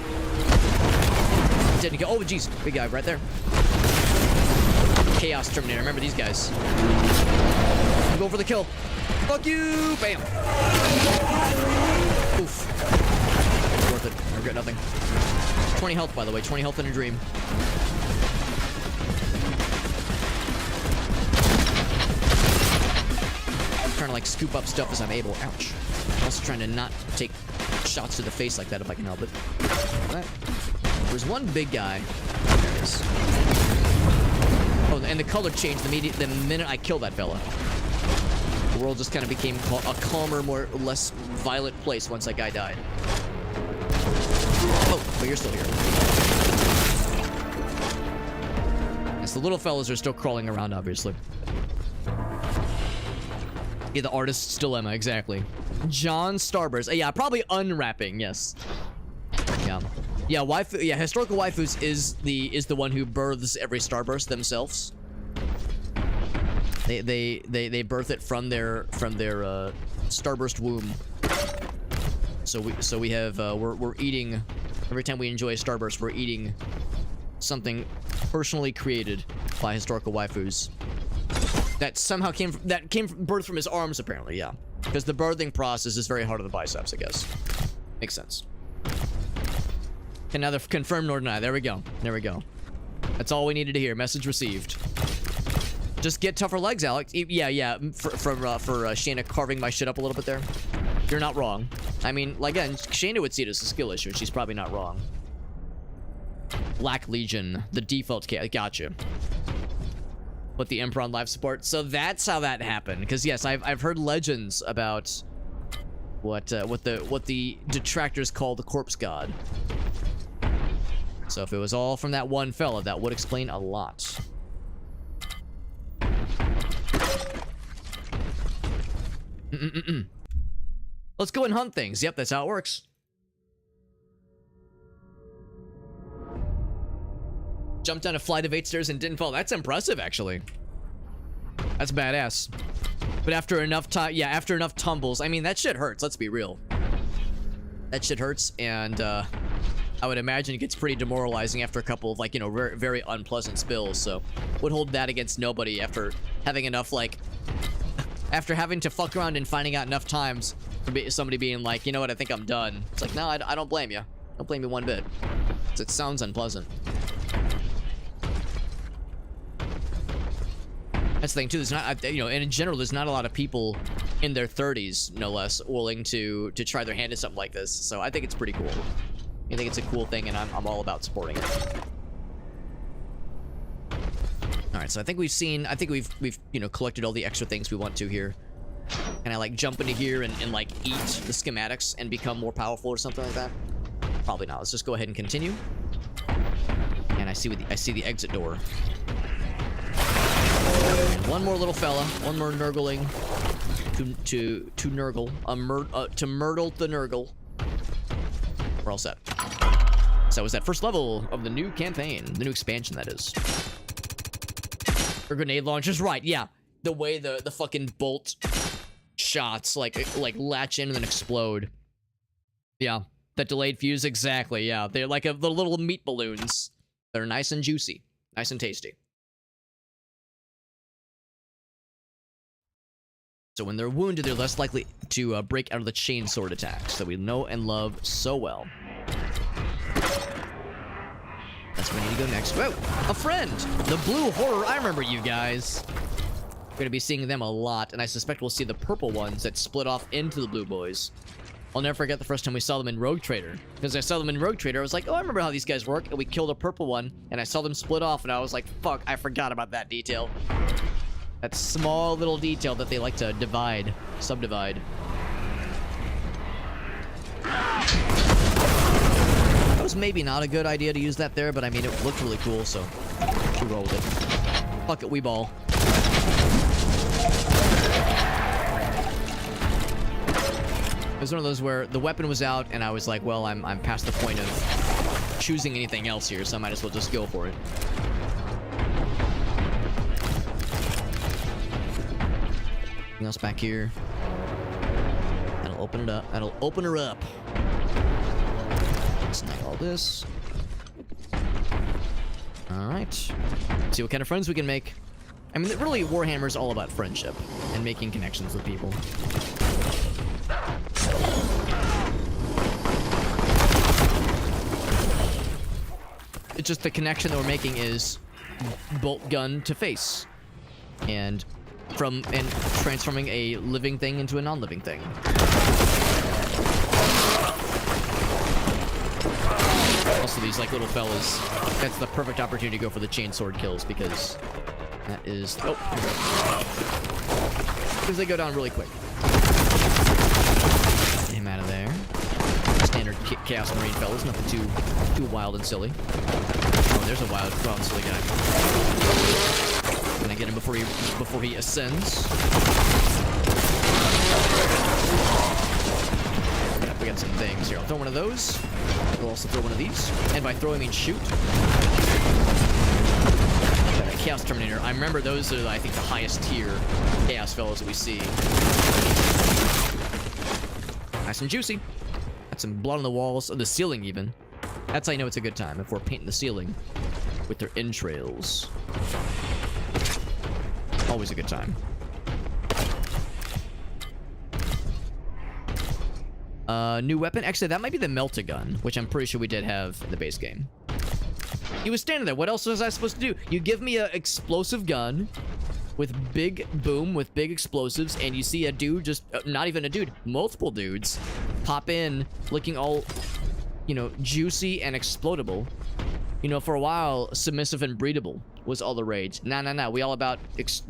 Didn't go. Oh, jeez, big guy right there. Chaos Terminator. Remember these guys. I'm going for the kill. Fuck you! Bam! Oof. Worth it. I regret nothing. 20 health, by the way. 20 health in a dream. I'm trying to, like, scoop up stuff as I'm able. Ouch. I'm also trying to not take shots to the face like that if I can help it. Right. There's one big guy. There it is. Oh, and the color changed the minute I killed that fella. The world just kind of became a calmer, less violent place once that guy died. Oh, but you're still here. Yes, the little fellas are still crawling around, obviously. Yeah, the artist still Emma, exactly. John Starburst. Yeah, probably unwrapping, yes. Yeah. Yeah, waifu, yeah, historical waifus is the one who births every Starburst themselves. They birth it from their Starburst womb. So we have we're eating every time we enjoy a Starburst, we're eating something personally created by historical waifus. That somehow came birthed from his arms, apparently, yeah. Because the birthing process is very hard on the biceps, I guess. Makes sense. Can neither confirm nor deny. There we go. There we go. That's all we needed to hear. Message received. Just get tougher legs, Alex. Yeah. For Shayna carving my shit up a little bit there. You're not wrong. I mean, like, again, Shayna would see it as a skill issue, and she's probably not wrong. Black Legion, the default kit. Gotcha. With the Emperor on life support. So that's how that happened. Because yes, I've heard legends about what the detractors call the corpse god. So if it was all from that one fella, that would explain a lot. Let's go and hunt things. Yep, that's how it works. Jumped down a flight of 8 stairs and didn't fall. That's impressive, actually. That's badass. But after enough time, yeah, after enough tumbles, I mean, that shit hurts. Let's be real. That shit hurts, and I would imagine it gets pretty demoralizing after a couple of, like, you know, very, very unpleasant spills. So, would hold that against nobody after having enough, like, after having to fuck around and finding out enough times for somebody being like, you know what, I think I'm done. It's like, no, I don't blame you. Don't blame you one bit. It sounds unpleasant. That's the thing, too. There's not, you know, and in general, there's not a lot of people in their 30s, no less, willing to try their hand at something like this. So I think it's pretty cool. I think it's a cool thing, and I'm all about supporting it. All right, so I think we've you know, collected all the extra things we want to here. Can I, like, jump into here and like eat the schematics and become more powerful or something like that? Probably not. Let's just go ahead and continue. And I see the exit door. And one more little fella, one more nurgling to nurgle, to myrtle the nurgle. We're all set. So is that first level of the new campaign, the new expansion, that is. Or grenade launchers, right? Yeah, the way the fucking bolt shots like latch in and then explode. Yeah, that delayed fuse, exactly. Yeah, they're like the little meat balloons. They're nice and juicy, nice and tasty. So when they're wounded, they're less likely to break out of the chainsword attacks that we know and love so well. That's where we need to go next. Whoa! A friend! The Blue Horror. I remember you guys. We're going to be seeing them a lot, and I suspect we'll see the purple ones that split off into the blue boys. I'll never forget the first time we saw them in Rogue Trader. Because I saw them in Rogue Trader, I was like, oh, I remember how these guys work. And we killed a purple one, and I saw them split off, and I was like, fuck, I forgot about that detail. That small little detail that they like to subdivide. That was maybe not a good idea to use that there, but I mean, it looked really cool, so we rolled it. Fuck it, we ball. It was one of those where the weapon was out, and I was like, well, I'm past the point of choosing anything else here, so I might as well just go for it. Anything else back here? That'll open it up. That'll open her up. Snag all this. Alright. See what kind of friends we can make. I mean, really, Warhammer's all about friendship and making connections with people. It's just the connection that we're making is Boltgun to face. And transforming a living thing into a non-living thing. Also, these like little fellas, that's the perfect opportunity to go for the chainsword kills because that is because they go down really quick. Get him out of there. Standard Chaos Marine fellas, nothing too wild and silly. Oh, there's a wild and silly guy. Can I get him before he ascends? We got some things here. I'll throw one of those. We'll also throw one of these. And by throw, I mean shoot. Chaos Terminator. I remember those are, I think, the highest tier Chaos fellows that we see. Nice and juicy. Got some blood on the walls, or the ceiling even. That's how you know it's a good time, if we're painting the ceiling with their entrails. Always a good time. New weapon? Actually, that might be the Meltagun, which I'm pretty sure we did have in the base game. He was standing there. What else was I supposed to do? You give me an explosive gun with big boom, with big explosives, and you see a dude just, not even a dude, multiple dudes pop in looking all, you know, juicy and explodable. You know, for a while, submissive and breedable was all the rage. Nah. We all about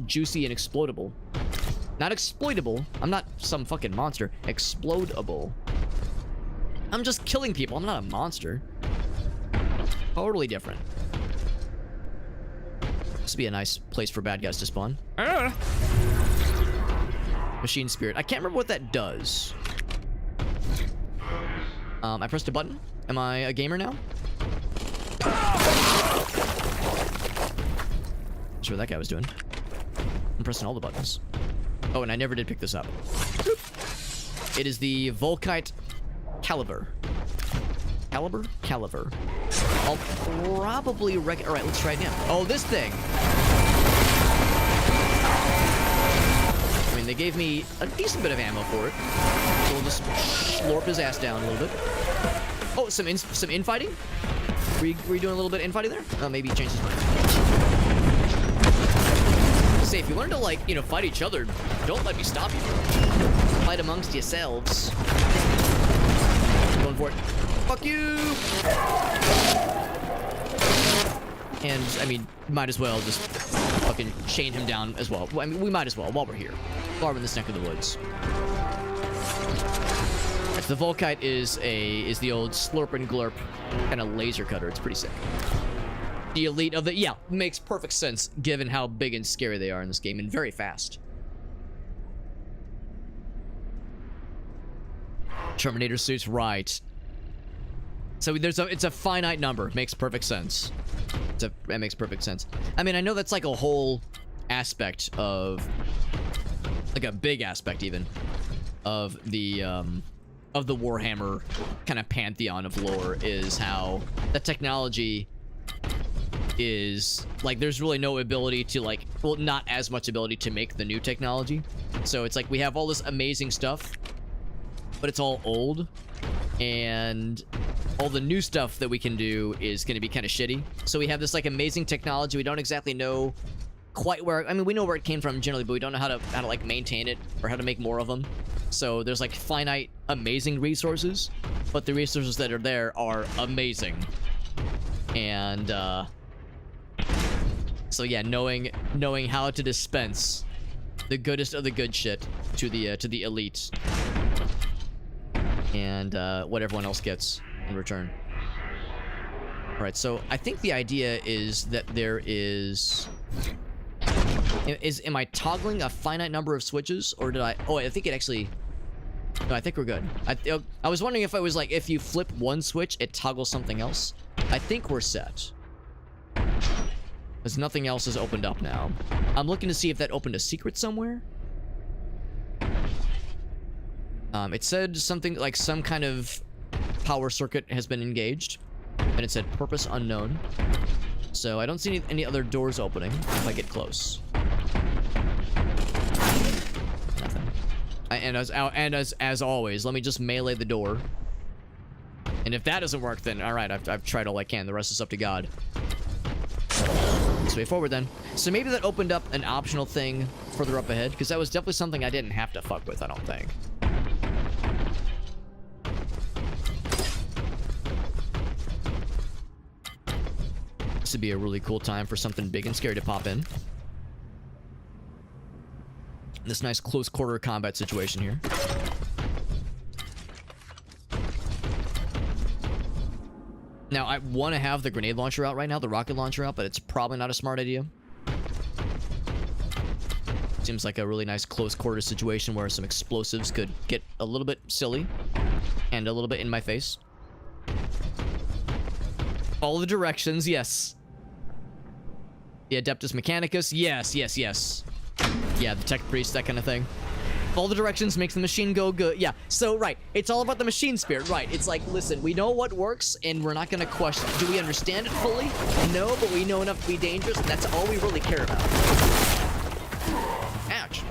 juicy and explodable. Not exploitable. I'm not some fucking monster. Explodable. I'm just killing people. I'm not a monster. Totally different. This would be a nice place for bad guys to spawn. Machine Spirit. I can't remember what that does. I pressed a button. Am I a gamer now? That's what that guy was doing. I'm pressing all the buttons. Oh, and I never did pick this up. It is the Volkite Caliber. Caliber. I'll probably Alright, let's try it again. Oh, this thing! I mean, they gave me a decent bit of ammo for it. So we'll just slurp his ass down a little bit. Oh, some infighting? Were you doing a little bit of infighting there? Oh, maybe change his mind. Say, if you learn to, like, you know, fight each other, don't let me stop you. Fight amongst yourselves. Going for it. Fuck you! And, I mean, might as well just fucking chain him down as well. I mean, we might as well, while we're here. While we're in this neck of the woods. The Volkite is the old slurp and glurp kind of laser cutter. It's pretty sick. The elite of the... Yeah, makes perfect sense, given how big and scary they are in this game, and very fast. Terminator suits, right. So it's a finite number. Makes perfect sense. It makes perfect sense. I mean, I know that's like a whole aspect of... Like a big aspect, even, of the Warhammer kind of pantheon of lore, is how the technology is, like, there's really no ability to, like, well, not as much ability to make the new technology. So it's like we have all this amazing stuff, but it's all old, and all the new stuff that we can do is going to be kind of shitty. So we have this, like, amazing technology. We don't exactly know quite where... I mean, we know where it came from generally, but we don't know how to like, maintain it or how to make more of them. So there's, like, finite, amazing resources, but the resources that are there are amazing. And, so yeah, knowing how to dispense the goodest of the good shit to the elite, and what everyone else gets in return. All right, so I think the idea is that there is... Am I toggling a finite number of switches, or did I... Oh, I think it actually... No, I think we're good. I was wondering if I was like, if you flip one switch, it toggles something else. I think we're set. Because nothing else is opened up now. I'm looking to see if that opened a secret somewhere. It said something like some kind of power circuit has been engaged. And it said purpose unknown. So I don't see any other doors opening if I get close. Nothing. And as always, let me just melee the door. And if that doesn't work, then alright, I've tried all I can. The rest is up to God. Let's way forward then. So maybe that opened up an optional thing further up ahead, because that was definitely something I didn't have to fuck with, I don't think. This would be a really cool time for something big and scary to pop in. This nice close quarter combat situation here. Now, I want to have the grenade launcher out right now, the rocket launcher out, but it's probably not a smart idea. Seems like a really nice close quarter situation where some explosives could get a little bit silly and a little bit in my face. All the directions, yes. The Adeptus Mechanicus, yes. Yeah, the Tech Priest, that kind of thing. All the directions makes the machine go good. Yeah, so, right. It's all about the machine spirit, right. It's like, listen, we know what works, and we're not going to question. Do we understand it fully? No, but we know enough to be dangerous, and that's all we really care about. Ouch.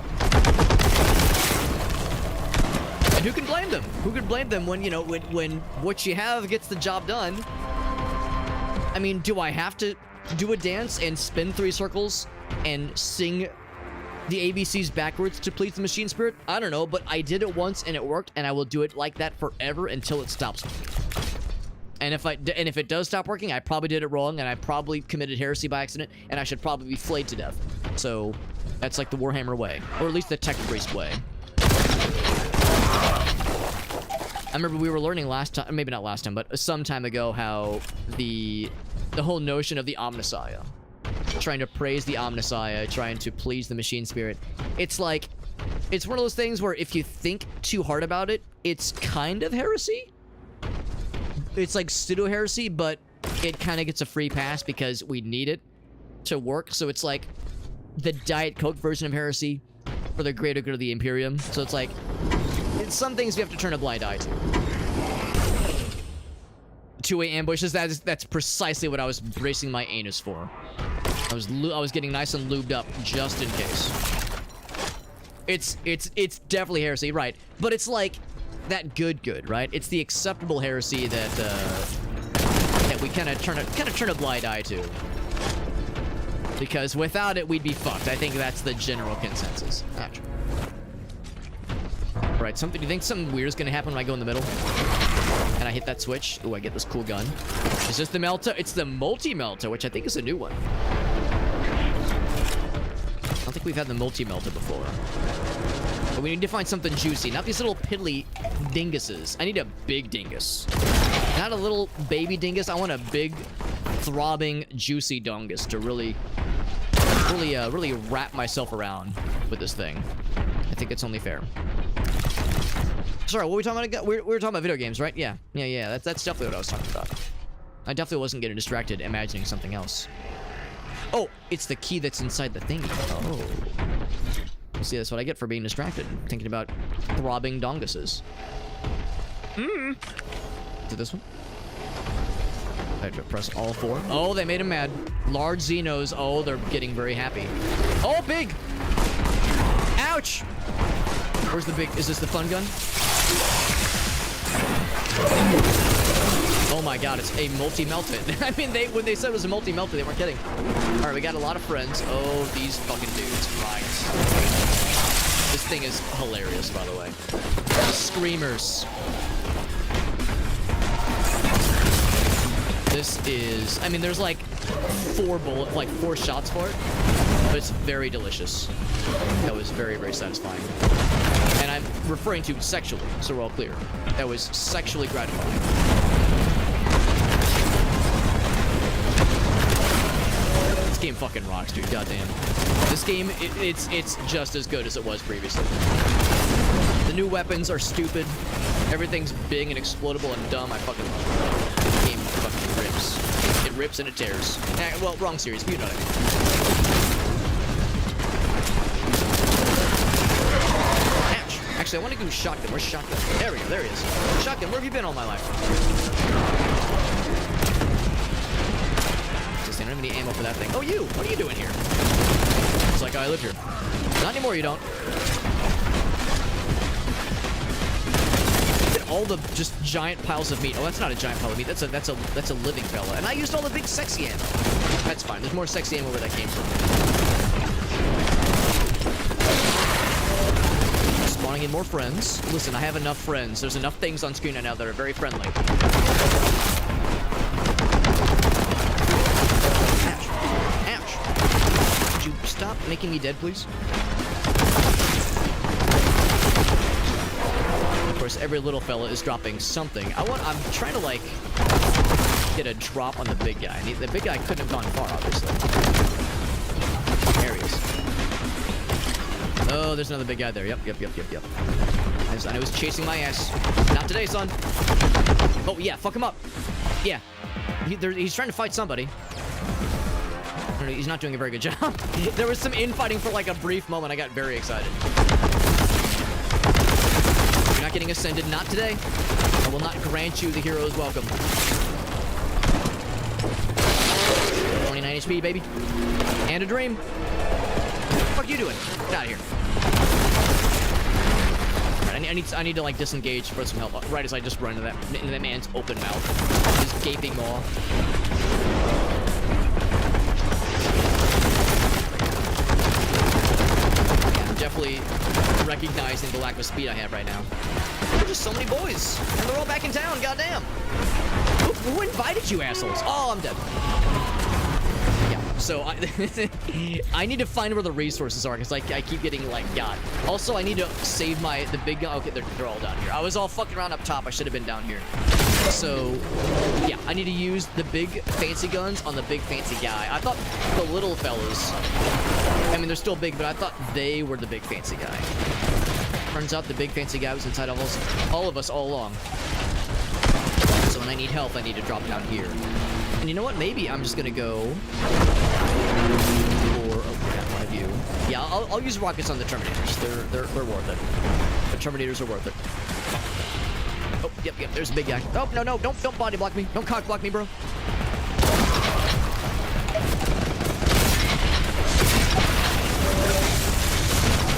And who can blame them? Who can blame them when, you know, when what you have gets the job done? I mean, do I have to do a dance and spin 3 circles and sing the ABCs backwards to please the machine spirit? I don't know, but I did it once and it worked, and I will do it like that forever until it stops. And if it does stop working, I probably did it wrong, and I probably committed heresy by accident, and I should probably be flayed to death. So that's like the Warhammer way, or at least the Tech Priest way. I remember we were learning last time, maybe not last time, but some time ago, how the whole notion of the Omnissiah, trying to praise the Omnissiah, trying to please the machine spirit. It's like, it's one of those things where if you think too hard about it, it's kind of heresy. pseudo heresy, but it kind of gets a free pass because we need it to work. So it's like the Diet Coke version of heresy for the greater good of the Imperium. So it's like, some things we have to turn a blind eye to. Two-way ambushes, that's precisely what I was bracing my anus for. I was getting nice and lubed up just in case. It's definitely heresy, right? But it's like that good, right? It's the acceptable heresy that we kind of turn a blind eye to. Because without it, we'd be fucked. I think that's the general consensus. Ouch. Right, do you think something weird is gonna happen when I go in the middle? And I hit that switch? Ooh, I get this cool gun. Is this the Melta? It's the multi-Melta, which I think is a new one. I don't think we've had the multi-Melta before. But we need to find something juicy. Not these little piddly dinguses. I need a big dingus. Not a little baby dingus. I want a big, throbbing, juicy dongus to really wrap myself around with this thing. I think it's only fair. Sorry, what were we talking about? We were talking about video games, right? Yeah. That's definitely what I was talking about. I definitely wasn't getting distracted imagining something else. Oh, it's the key that's inside the thingy. Oh. See, that's what I get for being distracted. Thinking about throbbing donguses. Is it this one? I have to press all four. Oh, they made him mad. Large Xenos. Oh, they're getting very happy. Oh, big! Ouch! Where's the big... Is this the fun gun? Oh my god, it's a multi-melted. I mean, when they said it was a multi-melted, they weren't kidding. Alright, we got a lot of friends. Oh, these fucking dudes. Right. This thing is hilarious, by the way. Screamers. This is... I mean, there's like 4 shots for it. But it's very delicious. That was very, very satisfying. And I'm referring to sexually, so we're all clear. That was sexually gratifying. This game fucking rocks, dude. Goddamn. This game, it's just as good as it was previously. The new weapons are stupid. Everything's big and explodable and dumb. I fucking love it. This game fucking rips. It rips and it tears. Well, wrong series, but you know what I mean. Actually, I want to go shotgun. Where's shotgun? There we go. There he is. Shotgun, where have you been all my life? Just, I don't have any ammo for that thing. Oh, you! What are you doing here? It's like, I live here. Not anymore, you don't. Look at all the just giant piles of meat. Oh, that's not a giant pile of meat. That's a living fella. And I used all the big sexy ammo. That's fine. There's more sexy ammo where that came from. Spawning in more friends. Listen, I have enough friends. There's enough things on screen right now that are very friendly. Ouch. Ouch. Could you stop making me dead, please? Of course, every little fella is dropping something. I'm trying to, like, get a drop on the big guy. The big guy couldn't have gone far, obviously. There he is. Oh, there's another big guy there. Yep. I know he's chasing my ass. Not today, son. Oh, yeah, fuck him up. Yeah. He's trying to fight somebody. He's not doing a very good job. There was some infighting for like a brief moment. I got very excited. You're not getting ascended. Not today. I will not grant you the hero's welcome. 29 HP, baby. And a dream. What the fuck are you doing? Get out of here. Right, I need to like disengage for some help. Right as I just run into that man's open mouth. His gaping maw. Yeah, I'm definitely recognizing the lack of speed I have right now. There's just so many boys. And they're all back in town, goddamn. Who invited you assholes? Oh, I'm dead. So I need to find where the resources are because I keep getting like God. Also, I need to save the big guy. Okay, they're all down here. I was all fucking around up top. I should have been down here. So yeah, I need to use the big fancy guns on the big fancy guy. I thought the little fellas, I mean, they're still big, but I thought they were the big fancy guy. Turns out the big fancy guy was inside all of us all along. So when I need health, I need to drop down here. And you know what? Maybe I'm just gonna go for one of you. Yeah, I'll use rockets on the Terminators. They're worth it. The Terminators are worth it. Oh, yep, there's a big guy. Oh, no, don't body block me. Don't cock block me, bro.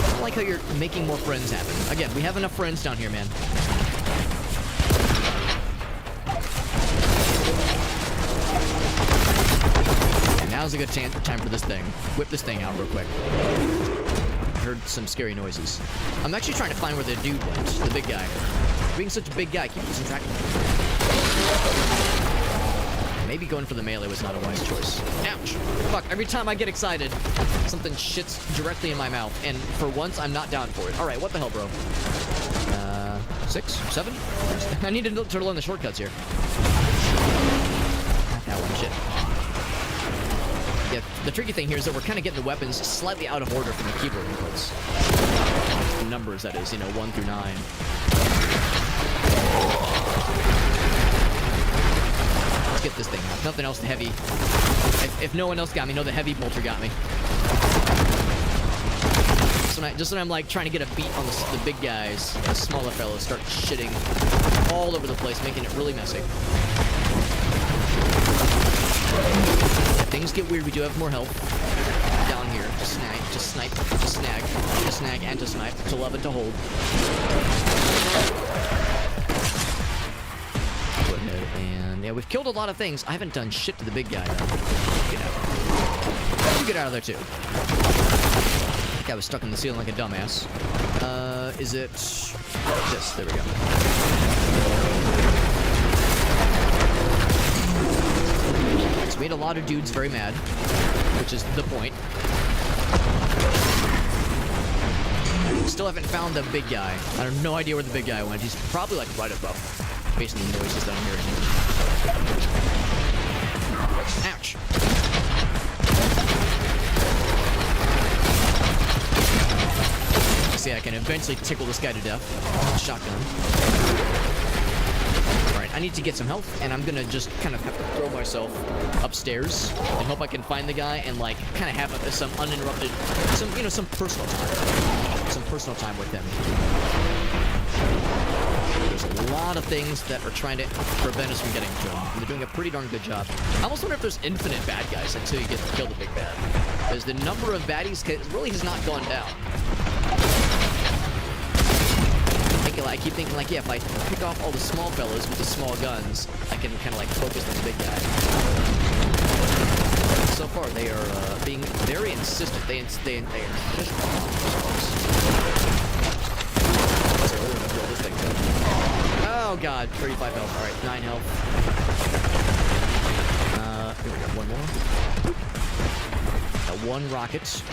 I like how you're making more friends happen. Again, we have enough friends down here, man. And now's a good time for this thing. Whip this thing out real quick. I heard some scary noises. I'm actually trying to find where the dude went, the big guy. Being such a big guy, keep losing track of him. Maybe going for the melee was not a wise choice. Ouch! Fuck, every time I get excited, something shits directly in my mouth. And for once, I'm not down for it. Alright, what the hell, bro? 6? 7? I need to learn the shortcuts here. Not that one, shit. Yeah, the tricky thing here is that we're kind of getting the weapons slightly out of order from the keyboard inputs. The numbers, that is, 1 through 9. Let's get this thing out. Nothing else, the heavy. If no one else got me, no, the heavy bolter got me. Just when I'm like trying to get a beat on the big guys, the smaller fellows start shitting all over the place, making it really messy. If things get weird, we do have more health. Down here, to snag, to snipe, to snag, to snag, and to snipe, to love and to hold. Go ahead and yeah, we've killed a lot of things. I haven't done shit to the big guy though. Get out. You get out of there too. I think I was stuck in the ceiling like a dumbass. Is it this? There we go. It's made a lot of dudes very mad, which is the point. Still haven't found the big guy. I have no idea where the big guy went. He's probably like right above, based on the noises that I'm hearing. Ouch. See, I can eventually tickle this guy to death. Shotgun. Alright, I need to get some health, and I'm gonna just kind of have to throw myself upstairs and hope I can find the guy and, like, kind of have some uninterrupted, some personal time. Some personal time with him. There's a lot of things that are trying to prevent us from getting to him. And they're doing a pretty darn good job. I almost wonder if there's infinite bad guys until you get to kill the big bad. Because the number of baddies really has not gone down. I keep thinking, like, yeah, if I pick off all the small fellas with the small guns, I can kind of, like, focus on the big guy. So far, they are being very insistent. They insistent. Oh, God. 35 health. All right, 9 health. Here we go. One more. One rocket.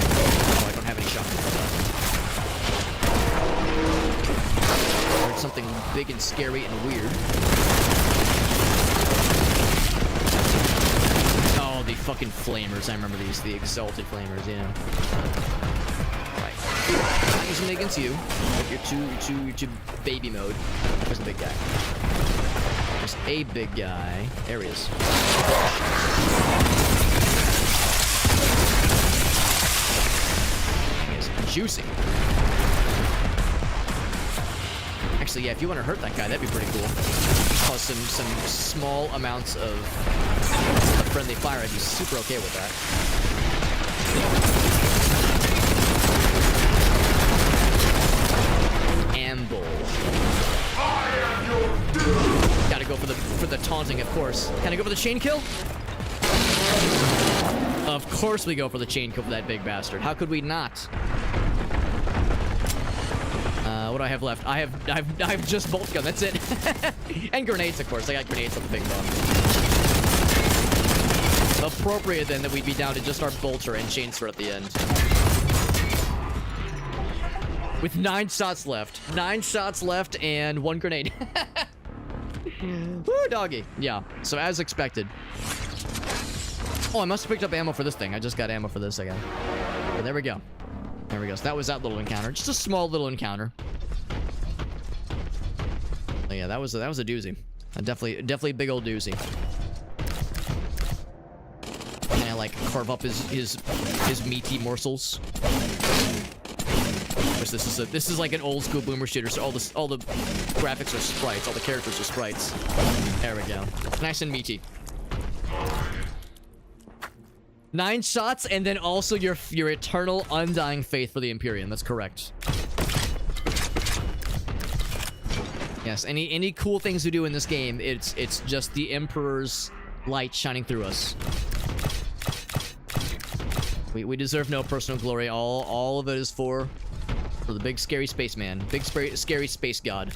Oh, I don't have any shotguns left. Heard something big and scary and weird. Oh, the fucking flamers. I remember these. The exalted flamers, yeah. Right. Not using it against you. But you're too baby mode. Where's the big guy? There's a big guy. There he is. He is juicy. Actually, yeah, if you want to hurt that guy, that'd be pretty cool. Cause some small amounts of friendly fire, I'd be super okay with that. Amble. Gotta go for the taunting, of course. Can I go for the chain kill? Of course we go for the chain kill for that big bastard. How could we not? What do I have left? I have just Boltgun, that's it. And grenades, of course. I got grenades on the big bomb. Appropriate, then, that we'd be down to just our bolter and chain sword at the end. With 9 shots left. 9 shots left and 1 grenade. Woo, doggy. Yeah, so as expected. Oh, I must have picked up ammo for this thing. I just got ammo for this again. But there we go. There we go. So that was that little encounter. Just a small little encounter. Oh, yeah, that was a doozy. Definitely a big old doozy. Can I like carve up his meaty morsels? Of course, this is like an old school boomer shooter, so all the graphics are sprites, all the characters are sprites. There we go. Nice and meaty. 9 shots, and then also your eternal undying faith for the Imperium. That's correct. Yes, any cool things we do in this game, it's just the Emperor's light shining through us. We deserve no personal glory. All of it is for the big scary spaceman, big scary space god.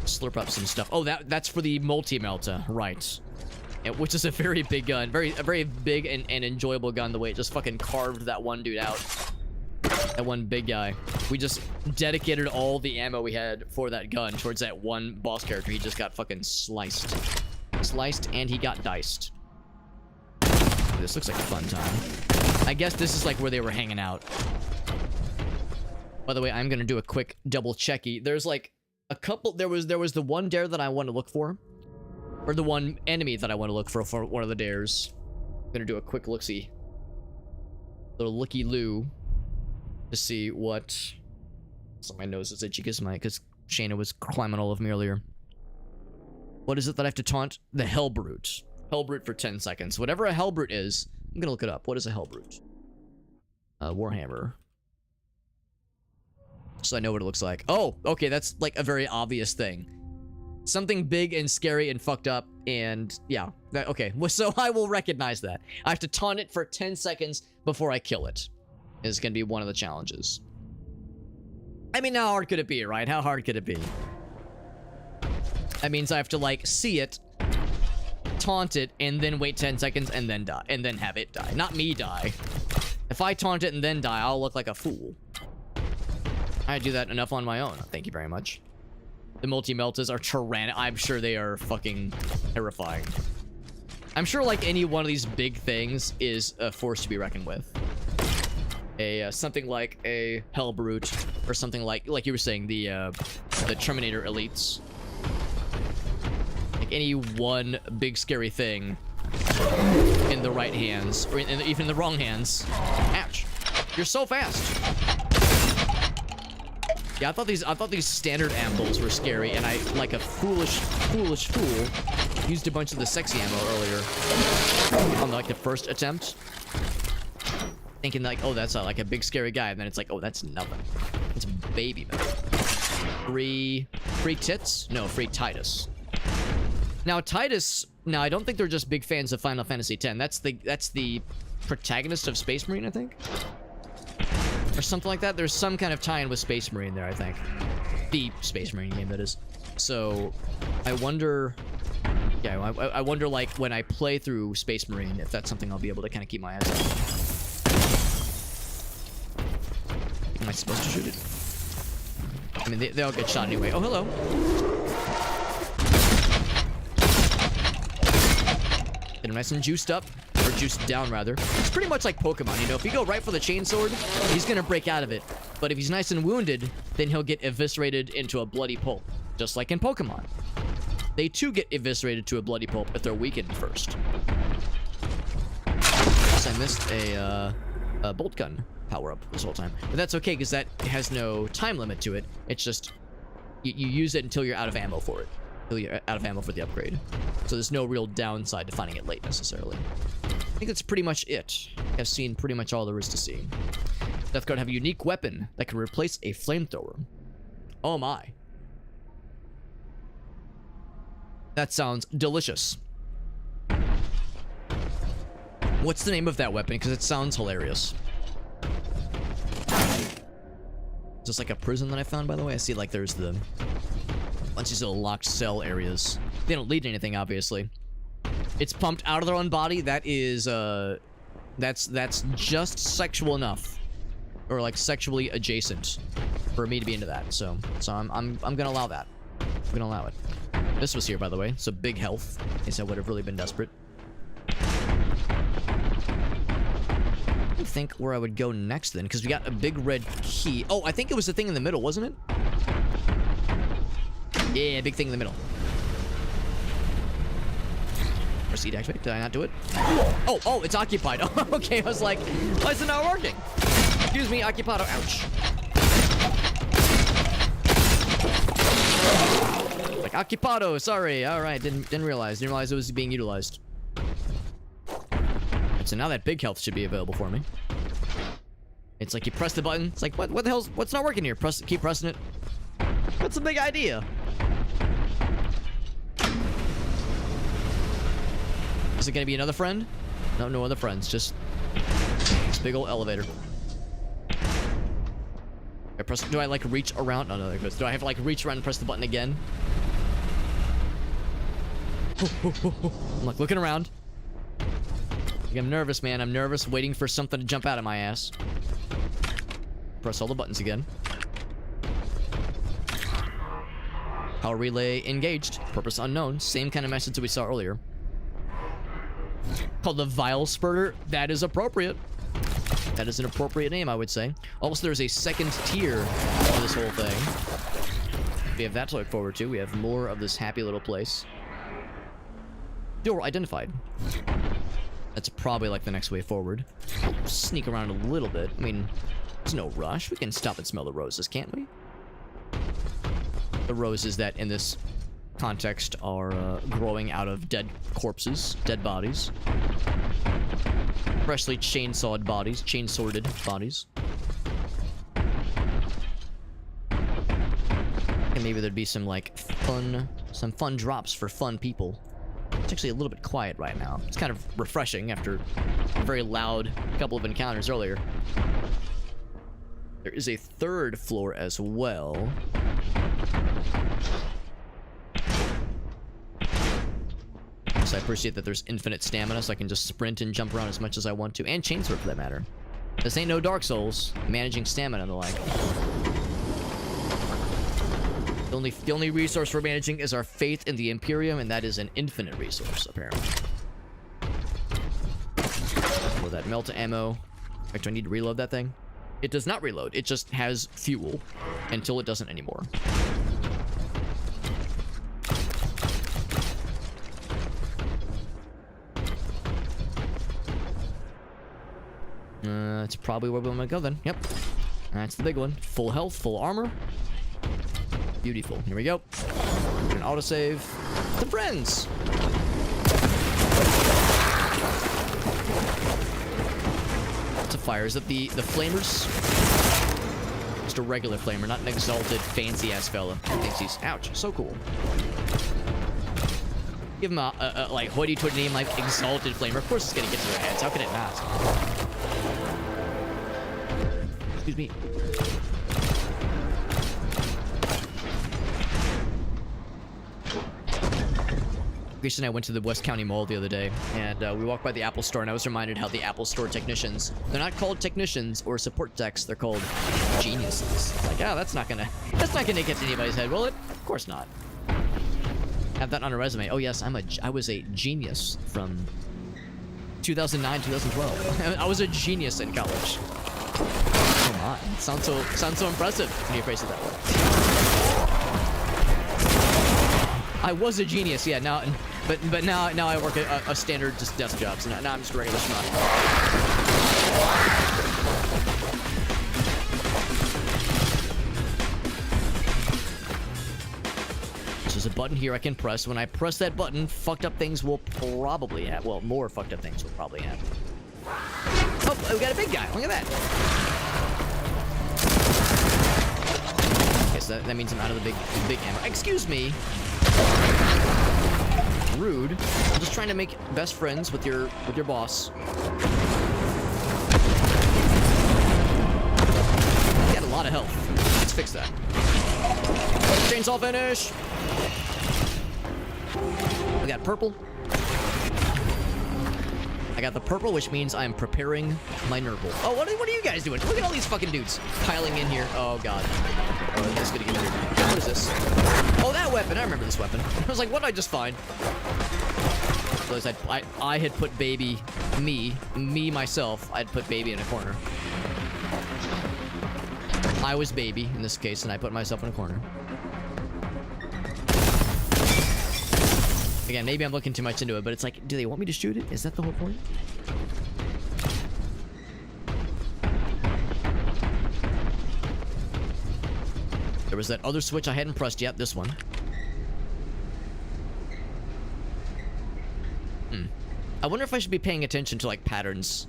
Slurp up some stuff. Oh, that's for the multi-melta, right? Which is a very big gun, a very big and enjoyable gun. The way it just fucking carved that one dude out, that one big guy. We just dedicated all the ammo we had for that gun towards that one boss character. He just got fucking sliced, and he got diced. This looks like a fun time. I guess this is like where they were hanging out. By the way, I'm gonna do a quick double checky. There's like a couple. There was the one dare that I want to look for. Or the one enemy that I want to look for one of the dares. I'm gonna do a quick look-see. Little looky-loo. To see what... So my nose is itchy because Shayna was climbing all over me earlier. What is it that I have to taunt? The Hellbrute. Hellbrute for 10 seconds. Whatever a Hellbrute is, I'm gonna look it up. What is a Hellbrute? Warhammer. So I know what it looks like. Oh, okay, that's like a very obvious thing. Something big and scary and fucked up, and yeah. Okay, well, so I will recognize that. I have to taunt it for 10 seconds before I kill it. Is going to be one of the challenges. I mean, how hard could it be, right? How hard could it be? That means I have to, like, see it, taunt it, and then wait 10 seconds, and then die. And then have it die. Not me die. If I taunt it and then die, I'll look like a fool. I do that enough on my own. Thank you very much. The multi-meltas are tyrannic. I'm sure they are fucking terrifying. I'm sure, like, any one of these big things is a force to be reckoned with. Something like a Hellbrute, or something like you were saying, the Terminator elites. Like any one big scary thing in the right hands, or even in the wrong hands. Ouch! You're so fast. Yeah, I thought these standard ammos were scary, and I, like a foolish fool, used a bunch of the sexy ammo earlier on like the first attempt, thinking like, oh, that's like a big scary guy, and then it's like, oh, that's nothing. It's baby metal. Free tits? No, free Titus. Now Titus. Now I don't think they're just big fans of Final Fantasy X. That's the protagonist of Space Marine, I think. Or something like that. There's some kind of tie-in with Space Marine there, I think. The Space Marine game, that is. So, I wonder... Yeah, I wonder, like, when I play through Space Marine, if that's something I'll be able to kind of keep my eyes on. Am I supposed to shoot it? I mean, they all get shot anyway. Oh, hello. Get him nice and juiced up. Or juiced down, rather. It's pretty much like Pokemon, you know? If you go right for the chainsword, he's gonna break out of it. But if he's nice and wounded, then he'll get eviscerated into a bloody pulp. Just like in Pokemon. They too get eviscerated to a bloody pulp if they're weakened first. I missed a Boltgun power-up this whole time. But that's okay, because that has no time limit to it. It's just... You use it until you're out of ammo for it. Until you're out of ammo for the upgrade. So there's no real downside to finding it late, necessarily. I think that's pretty much it. I've seen pretty much all there is to see. Death Guard have a unique weapon that can replace a flamethrower. Oh my. That sounds delicious. What's the name of that weapon? Because it sounds hilarious. Is this like a prison that I found, by the way? I see like there's the... bunch of these little locked cell areas. They don't lead to anything, obviously. It's pumped out of their own body. That is, that's just sexual enough. Or like sexually adjacent for me to be into that. So I'm gonna allow that. I'm gonna allow it. This was here, by the way, so big health. In case I would have really been desperate. think where I would go next then, because we got a big red key. Oh, I think it was the thing in the middle, wasn't it? Yeah, big thing in the middle. Proceed to activate. Did I not do it? Oh, it's occupied. Oh, okay, I was like, why is it not working? Excuse me, occupado. Ouch. Like, occupado, sorry. Alright, didn't realize. Didn't realize it was being utilized. So now that big health should be available for me. It's like you press the button. It's like, what the hell's, what's not working here? Keep pressing it. What's the big idea? Is it gonna be another friend? No other friends. Just this big old elevator. Do I like reach around? No, there goes. Do I have to like reach around and press the button again? I'm like looking around. I'm nervous, man. I'm nervous, waiting for something to jump out of my ass. Press all the buttons again. Power relay engaged. Purpose unknown. Same kind of message that we saw earlier. Called the Vile Spurter. That is appropriate. That is an appropriate name, I would say. Also, there's a second tier to this whole thing. We have that to look forward to. We have more of this happy little place. Door identified. That's probably like the next way forward. Sneak around a little bit. I mean, there's no rush. We can stop and smell the roses, can't we? The roses that in this context are growing out of dead corpses, dead bodies. Freshly chainsawed bodies, chain-sworded bodies. And maybe there'd be some like fun drops for fun people. It's actually a little bit quiet right now. It's kind of refreshing after a very loud couple of encounters earlier. There is a third floor as well. So I appreciate that there's infinite stamina, so I can just sprint and jump around as much as I want to. And chainsword for that matter. This ain't no Dark Souls. Managing stamina and the like. The only resource we're managing is our faith in the Imperium, and that is an infinite resource, apparently. Will that melt ammo? In fact, do I need to reload that thing? It does not reload. It just has fuel until it doesn't anymore. That's probably where we want to go then. Yep. That's the big one. Full health, full armor. Beautiful. Here we go. An autosave. The friends. What's a fire? Is it the flamers? Just a regular flamer, not an exalted, fancy-ass fella. Thinks he's... Ouch. So cool. Give him a like, hoity-toity name like Exalted Flamer. Of course it's gonna get to their heads. How can it not? Excuse me. Grace and I went to the West County Mall the other day, and we walked by the Apple Store, and I was reminded how the Apple Store technicians, they're not called technicians or support techs, they're called geniuses. It's like, oh, that's not gonna get to anybody's head, will it? Of course not. Have that on a resume. Oh yes, I was a genius from 2009, 2012. I was a genius in college. Come on, sounds so impressive when you phrase it that way. I was a genius, yeah. Now, but now I work a standard just desk job. So now I'm just a regular schmuck. There's a button here I can press. When I press that button, fucked up things will probably happen. Well, more fucked up things will probably happen. Oh, we got a big guy. Look at that. Okay, so that means I'm out of the big ammo. Excuse me. Rude. I'm just trying to make best friends with your boss. You got a lot of health. Let's fix that. Chainsaw finish. We got purple. I got the purple, which means I'm preparing my nurple. Oh, what are you guys doing? Look at all these fucking dudes piling in here. Oh, God. Oh, that's gonna get weird. What is this? Oh, that weapon. I remember this weapon. I was like, what did I just find? realized I had put me myself, I'd put baby in a corner. I was baby in this case, and I put myself in a corner. Again, maybe I'm looking too much into it, but it's like, do they want me to shoot it? Is that the whole point? There was that other switch I hadn't pressed yet, this one. I wonder if I should be paying attention to, like, patterns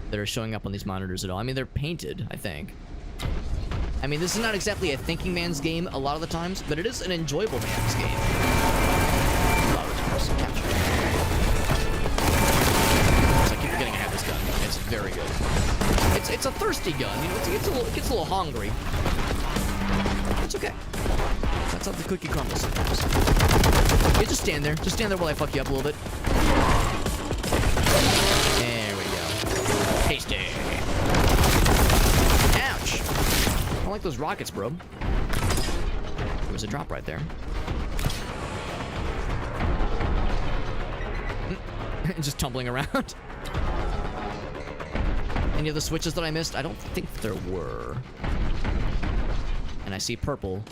that are showing up on these monitors at all. I mean, they're painted, I think. I mean, this is not exactly a thinking man's game a lot of the times, but it is an enjoyable man's game. A lot of the times. Capture. So I keep forgetting I have this gun. It's very good. It's a thirsty gun. You know, it gets a little hungry. It's okay. That's how the cookie crumbles sometimes. You just stand there. Just stand there while I fuck you up a little bit. There we go. Tasty. Ouch. I don't like those rockets, bro. There was a drop right there. Just tumbling around. Any of the switches that I missed? I don't think there were. And I see purple.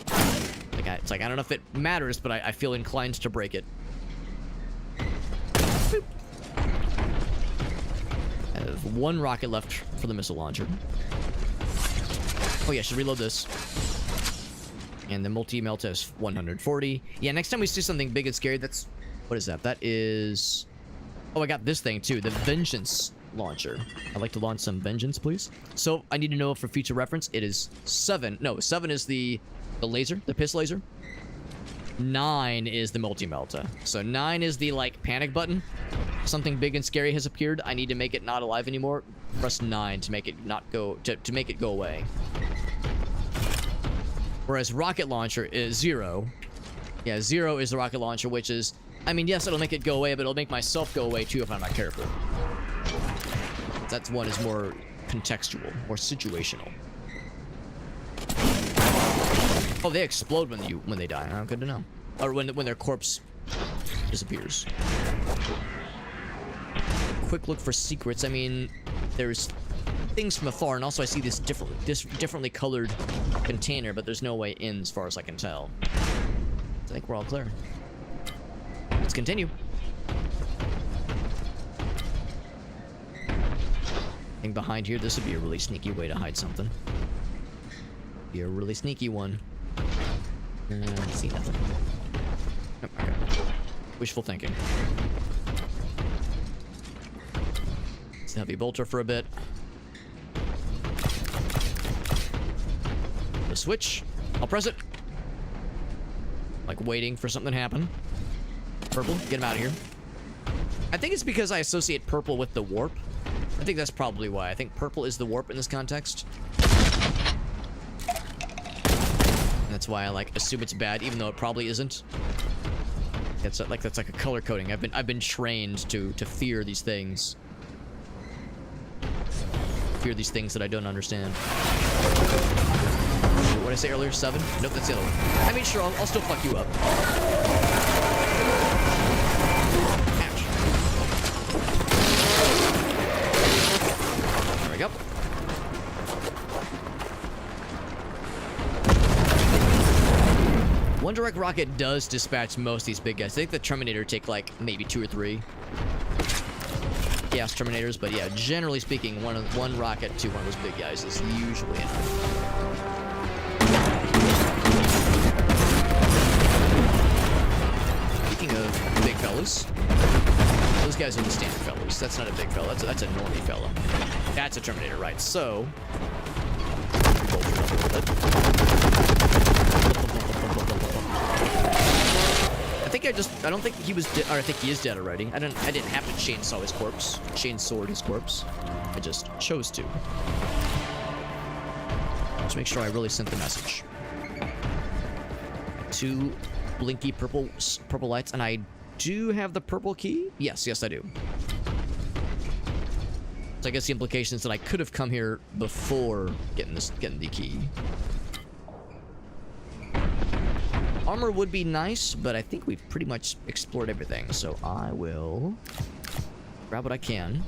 It's like, I don't know if it matters, but I feel inclined to break it. Boop. I have one rocket left for the missile launcher. Oh yeah, I should reload this. And the multi-melt is 140. Yeah, next time we see something big and scary, that's... What is that? That is... Oh, I got this thing too, the Vengeance launcher. I'd like to launch some Vengeance, please. So, I need to know for future reference, it is 7. No, 7 is the laser, the piss laser. 9 is the multi-melta. So 9 is the, like, panic button. Something big and scary has appeared. I need to make it not alive anymore. Press 9 to make it not go, to make it go away. Whereas rocket launcher is 0. Yeah, 0 is the rocket launcher, which is, I mean, yes, it'll make it go away, but it'll make myself go away too if I'm not careful. That one is more contextual, more situational. Oh, they explode when they die. Oh, good to know. Or when their corpse disappears. Quick look for secrets. I mean, there's things from afar, and also I see this differently colored container, but there's no way in as far as I can tell. I think we're all clear. Let's continue. I think behind here, this would be a really sneaky way to hide something. Be a really sneaky one. See nothing. Nope, okay. Wishful thinking. Let's heavy bolter for a bit. The switch. I'll press it. Like waiting for something to happen. Purple, get him out of here. I think it's because I associate purple with the warp. I think that's probably why. I think purple is the warp in this context. That's why I like assume it's bad, even though it probably isn't. It's like that's like a color coding. I've been trained to fear these things. Fear these things that I don't understand. What did I say earlier? 7? Nope, that's the other one. I mean, sure, I'll still fuck you up. Ouch. There we go. One direct rocket does dispatch most of these big guys. I think the Terminator take like maybe 2 or 3 Chaos Terminators, but yeah, generally speaking, one rocket to one of those big guys is usually enough. Speaking of big fellas, those guys are the standard fellas. That's not a big fella. That's a normie fella. That's a Terminator, right? So, I don't think he was dead, or I think he is dead already. I didn't have to chainsaw his corpse. Chainsword his corpse. I just chose to. Let's make sure I really sent the message. 2 blinky purple lights, and I do have the purple key? Yes, I do. So I guess the implication is that I could have come here before getting the key. armor would be nice, but I think we've pretty much explored everything. So I will grab what I can.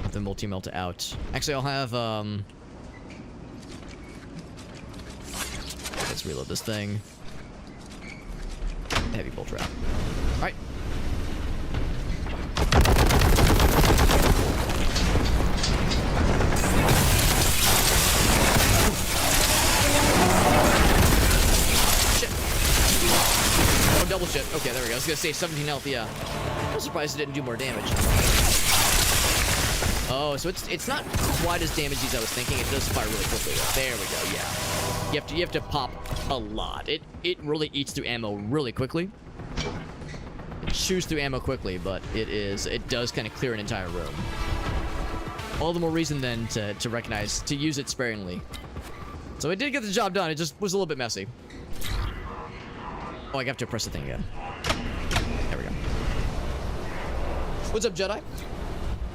Have the multi-melta out. Actually, I'll have, let's reload this thing. Heavy bolt trap. Alright. Shit. Oh, double shit. Okay, there we go. I was gonna say 17 health, yeah. I'm surprised it didn't do more damage. Oh, so it's not quite as damagey as I was thinking. It does fire really quickly. There we go, yeah. You have to pop a lot. It really eats through ammo really quickly. It chews through ammo quickly, but it does kind of clear an entire room. All the more reason then to recognize, to use it sparingly. So it did get the job done, it just was a little bit messy. Oh, I have to press the thing again. There we go. What's up, Jedi?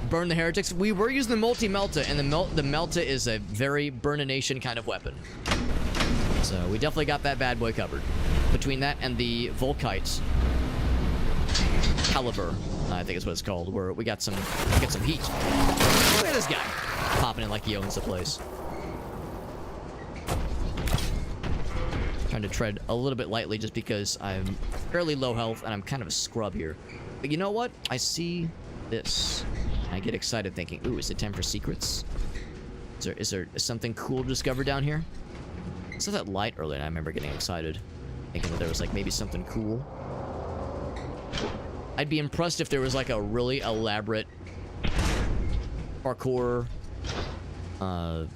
Burn the heretics. We were using the multi-melta, and the melta is a very burnination kind of weapon. So we definitely got that bad boy covered. Between that and the Volkite caliber, I think is what it's called, where we got some heat. Look at this guy popping in like he owns the place. Trying to tread a little bit lightly just because I'm fairly low health and I'm kind of a scrub here. But you know what? I see this. I get excited thinking, ooh, is it time for secrets? Is there something cool to discover down here? I saw that light earlier and I remember getting excited. Thinking that there was like maybe something cool. I'd be impressed if there was like a really elaborate parkour, like,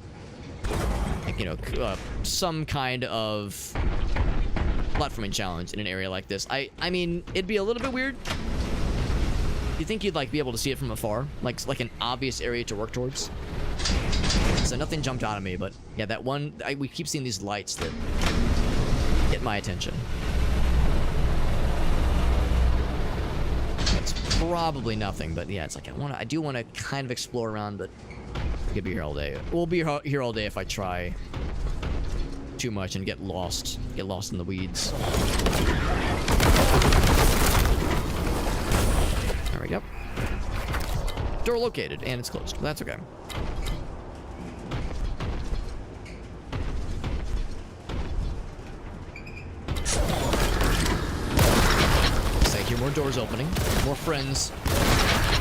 you know, some kind of platforming challenge in an area like this. I mean, it'd be a little bit weird. You think you'd like be able to see it from afar, like an obvious area to work towards? So nothing jumped out at me, but yeah, that one we keep seeing these lights that get my attention. It's probably nothing, but yeah, it's like I do want to kind of explore around, but we could be here all day. We'll be here all day if I try too much and get lost in the weeds. There we go. Door located, and it's closed. That's okay. So I hear more doors opening, more friends,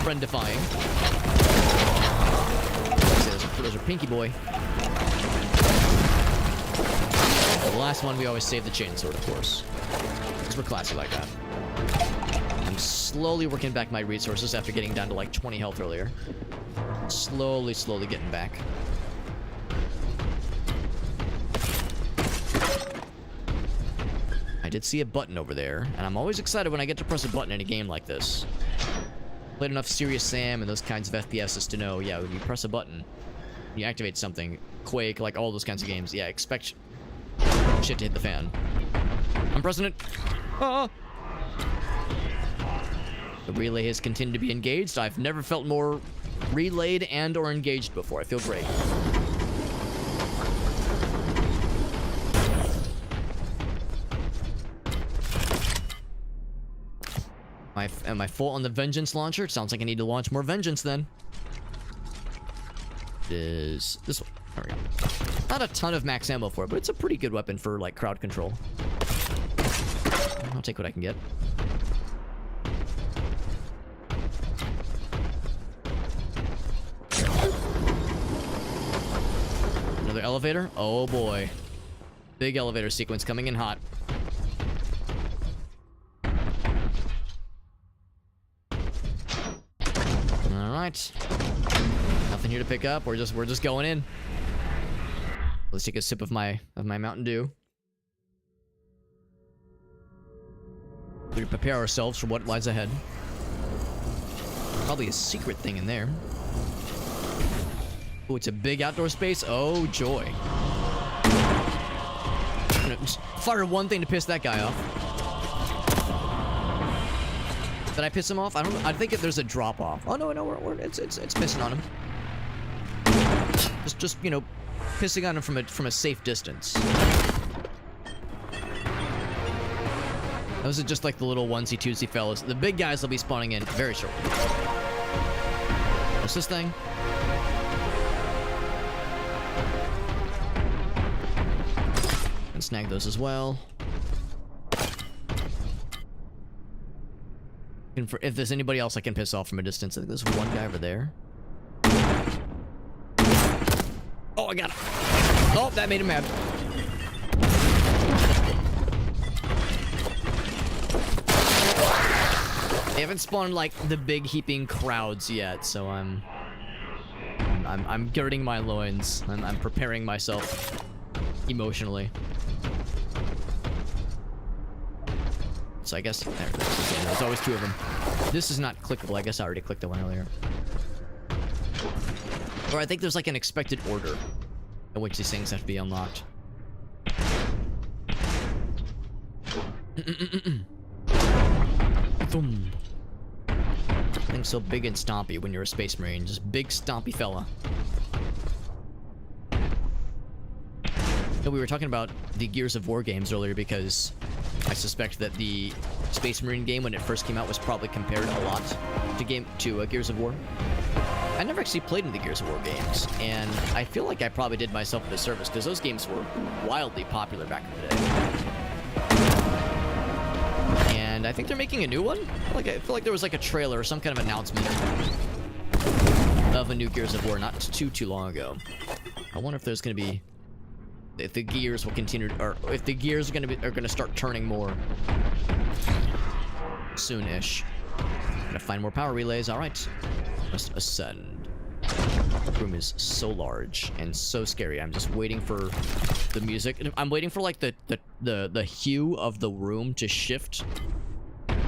friend-defying. There's a Pinky Boy. The last one, we always save the chainsword, of course, because we're classy like that. I'm slowly working back my resources after getting down to like 20 health earlier. Slowly getting back. I did see a button over there, and I'm always excited when I get to press a button in a game like this. Played enough Serious Sam and those kinds of FPSs to know, yeah, when you press a button, you activate something, Quake, like all those kinds of games, yeah, expect shit to hit the fan. I'm pressing it. Ah! The relay has continued to be engaged. I've never felt more relayed and or engaged before. I feel great. Am I full on the Vengeance launcher? It sounds like I need to launch more Vengeance then. Is this one? There we go. Not a ton of max ammo for it, but it's a pretty good weapon for like crowd control. I'll take what I can get. Another elevator? Oh boy. Big elevator sequence coming in hot. Alright. Nothing here to pick up. We're just going in. Let's take a sip of my Mountain Dew. We prepare ourselves for what lies ahead. Probably a secret thing in there. Oh, it's a big outdoor space. Oh, joy. I'm gonna fire one thing to piss that guy off. Did I piss him off? I think there's a drop off. Oh no, it's missing on him. Just you know, pissing on him from a safe distance. Those are just like the little onesie-twosie fellas. The big guys will be spawning in very shortly. What's this thing? And snag those as well. And if there's anybody else I can piss off from a distance, I think there's one guy over there. Oh, I got him. Oh, that made him mad. They haven't spawned like the big heaping crowds yet, so I'm girding my loins. I'm preparing myself emotionally. So I guess there's always two of them. This is not clickable. I guess I already clicked the one earlier. Or I think there's like an expected order in which these things have to be unlocked. Boom. Thing's so big and stompy when you're a space marine. Just big stompy fella. No, we were talking about the Gears of War games earlier because I suspect that the Space Marine game when it first came out was probably compared a lot to Gears of War. I never actually played in the Gears of War games, and I feel like I probably did myself a disservice because those games were wildly popular back in the day. And I think they're making a new one. I feel like there was like a trailer or some kind of announcement of a new Gears of War not too long ago. I wonder if there's going to be, if the gears will continue, or if the gears are going to start turning more soon-ish. Gotta find more power relays. All right, must ascend. The room is so large and so scary. I'm just waiting for the music. I'm waiting for like the hue of the room to shift.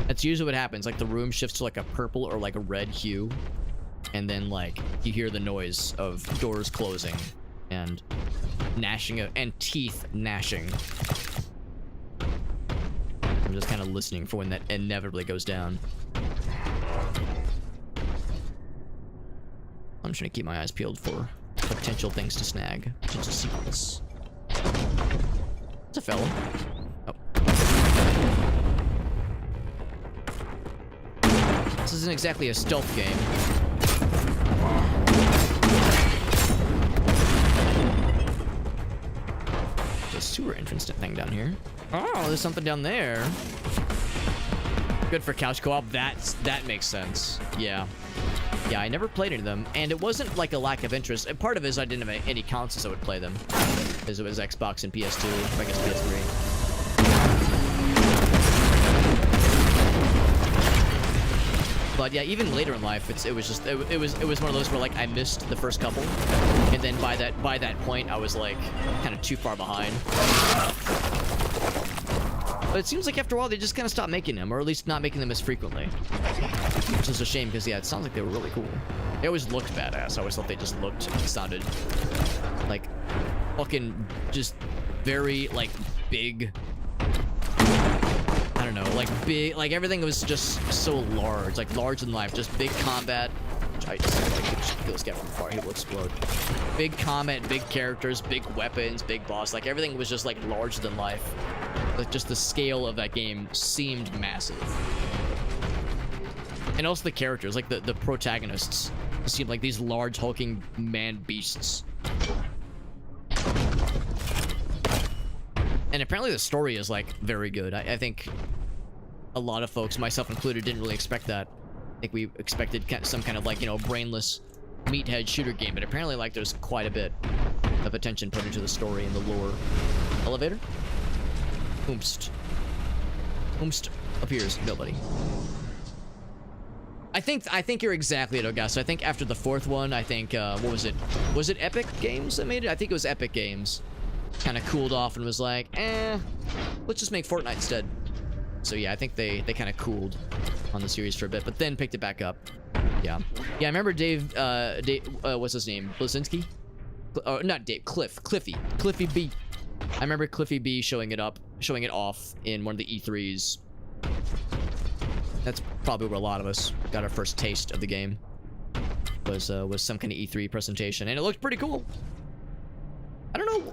That's usually what happens. Like the room shifts to like a purple or like a red hue, and then like you hear the noise of doors closing and gnashing and teeth gnashing. I'm just kind of listening for when that inevitably goes down. I'm just gonna keep my eyes peeled for potential things to snag. Potential secrets. It's a fella. Oh. This isn't exactly a stealth game. There's a sewer entrance thing down here. Oh, there's something down there. Good for couch co-op. That makes sense. Yeah. Yeah, I never played any of them, and it wasn't like a lack of interest. And part of it is I didn't have any consoles I would play them, because it was Xbox and PS2, I guess PS3. But yeah, even later in life, it was one of those where like I missed the first couple, and then by that point I was like kind of too far behind. But it seems like after a while they just kind of stopped making them, or at least not making them as frequently. Which is a shame, because yeah, it sounds like they were really cool. They always looked badass. I always thought they just looked and sounded like fucking just very like big. I don't know, like big, like everything was just so large, like large in life, just big combat. Which I just like kill this guy from far, he will explode. Big combat, big characters, big weapons, big boss, like everything was just like larger than life. Like just the scale of that game seemed massive. And also the characters, like the protagonists, seemed like these large hulking man beasts. And apparently the story is like very good. I think a lot of folks, myself included, didn't really expect that. I think we expected some kind of like, you know, brainless meathead shooter game, but apparently like there's quite a bit of attention put into the story and the lore. Elevator? Oomst. Oomst appears. Nobody. I think you're exactly it, Augusta. I think after the fourth one, I think, what was it? Was it Epic Games that made it? I think it was Epic Games. Kind of cooled off and was like, let's just make Fortnite instead. So yeah, I think they kind of cooled on the series for a bit, but then picked it back up. Yeah. Yeah, I remember Dave, what's his name? Blazinski? Not Dave, Cliffy B. I remember Cliffy B showing it off in one of the E3s. That's probably where a lot of us got our first taste of the game. Was some kind of E3 presentation, and it looked pretty cool.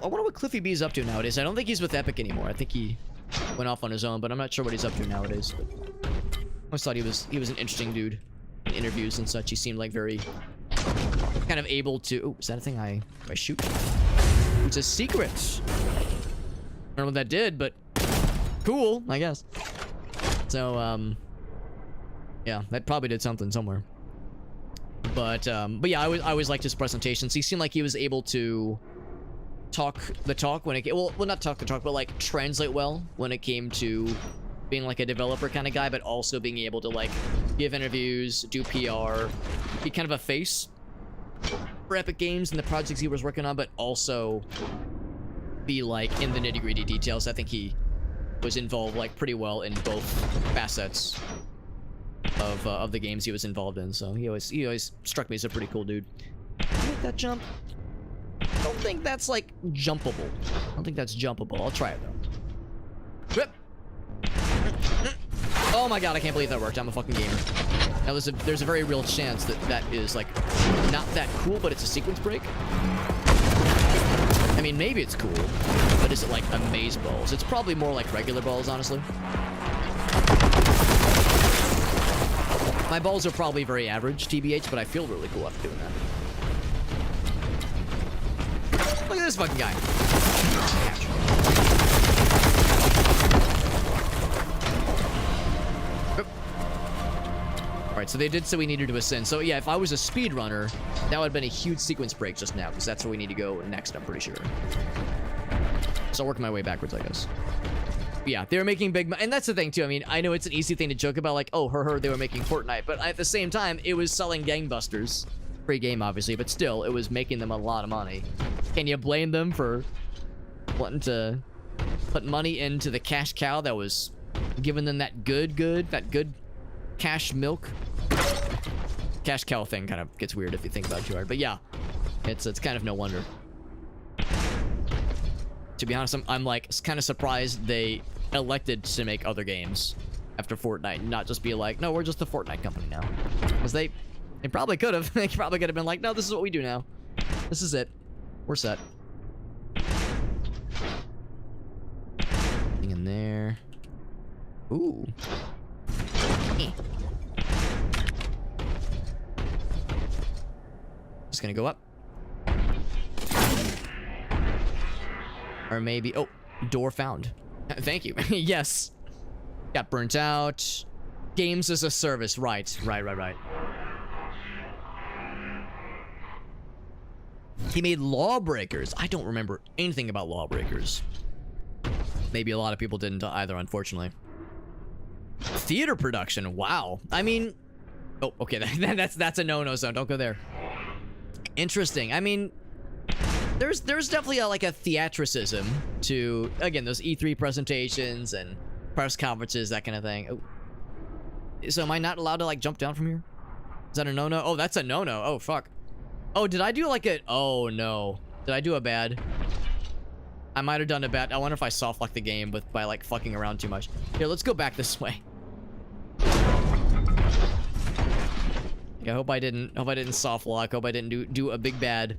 wonder what Cliffy B's up to nowadays. I don't think he's with Epic anymore. I think he went off on his own, but I'm not sure what he's up to nowadays. But I always thought he was an interesting dude in interviews and such. He seemed like very kind of able to. Oh, is that a thing I shoot? It's a secret. I don't know what that did, but cool, I guess. So yeah, that probably did something somewhere. But yeah, I always liked his presentations. He seemed like he was able to talk the talk when it well not talk the talk, but like translate well when it came to being like a developer kind of guy, but also being able to like give interviews, do PR, be kind of a face for Epic Games and the projects he was working on, but also be like in the nitty-gritty details. I think he was involved like pretty well in both facets of the games he was involved in. So he always struck me as a pretty cool dude. Can you make that jump? I don't think that's like jumpable. I don't think that's jumpable. I'll try it though. Whip. Oh my god, I can't believe that worked. I'm a fucking gamer. Now there's a very real chance that that is like not that cool, but it's a sequence break. I mean, maybe it's cool, but is it like amaze balls? It's probably more like regular balls, honestly. My balls are probably very average, TBH, but I feel really cool after doing that. Look at this fucking guy. Alright, so they did say we needed to ascend. So yeah, if I was a speedrunner, that would have been a huge sequence break just now, because that's where we need to go next, I'm pretty sure. So I'll work my way backwards, I guess. But yeah, they were making big... And that's the thing, too. I mean, I know it's an easy thing to joke about, like, oh, they were making Fortnite. But at the same time, it was selling gangbusters. Free game, obviously, but still, it was making them a lot of money. Can you blame them for wanting to put money into the cash cow that was giving them that good cash milk? Cash cow thing kind of gets weird if you think about it too hard. But yeah, it's kind of no wonder. To be honest, I'm like kind of surprised they elected to make other games after Fortnite, not just be like, no, we're just the Fortnite company now. Because they probably could have. They probably could have been like, no, this is what we do now. This is it. We're set. Thing in there. Ooh. Just gonna go up. Or maybe... Oh, door found. Thank you. Yes. Got burnt out. Games as a service. Right. He made Lawbreakers. I don't remember anything about Lawbreakers. Maybe a lot of people didn't either, unfortunately. Theater production. Wow. I mean... Oh, okay. That's a no-no zone. Don't go there. Interesting. I mean... There's definitely like a theatricism to, again, those E3 presentations and press conferences, that kind of thing. Oh. So am I not allowed to like jump down from here? Is that a no-no? Oh, that's a no-no. Oh, fuck. Oh, did I do like a... Oh, no. Did I do a bad? I might have done a bad. I wonder if I soft-locked the game by like fucking around too much. Here, let's go back this way. I hope I didn't soft-lock. Hope I didn't do a big bad.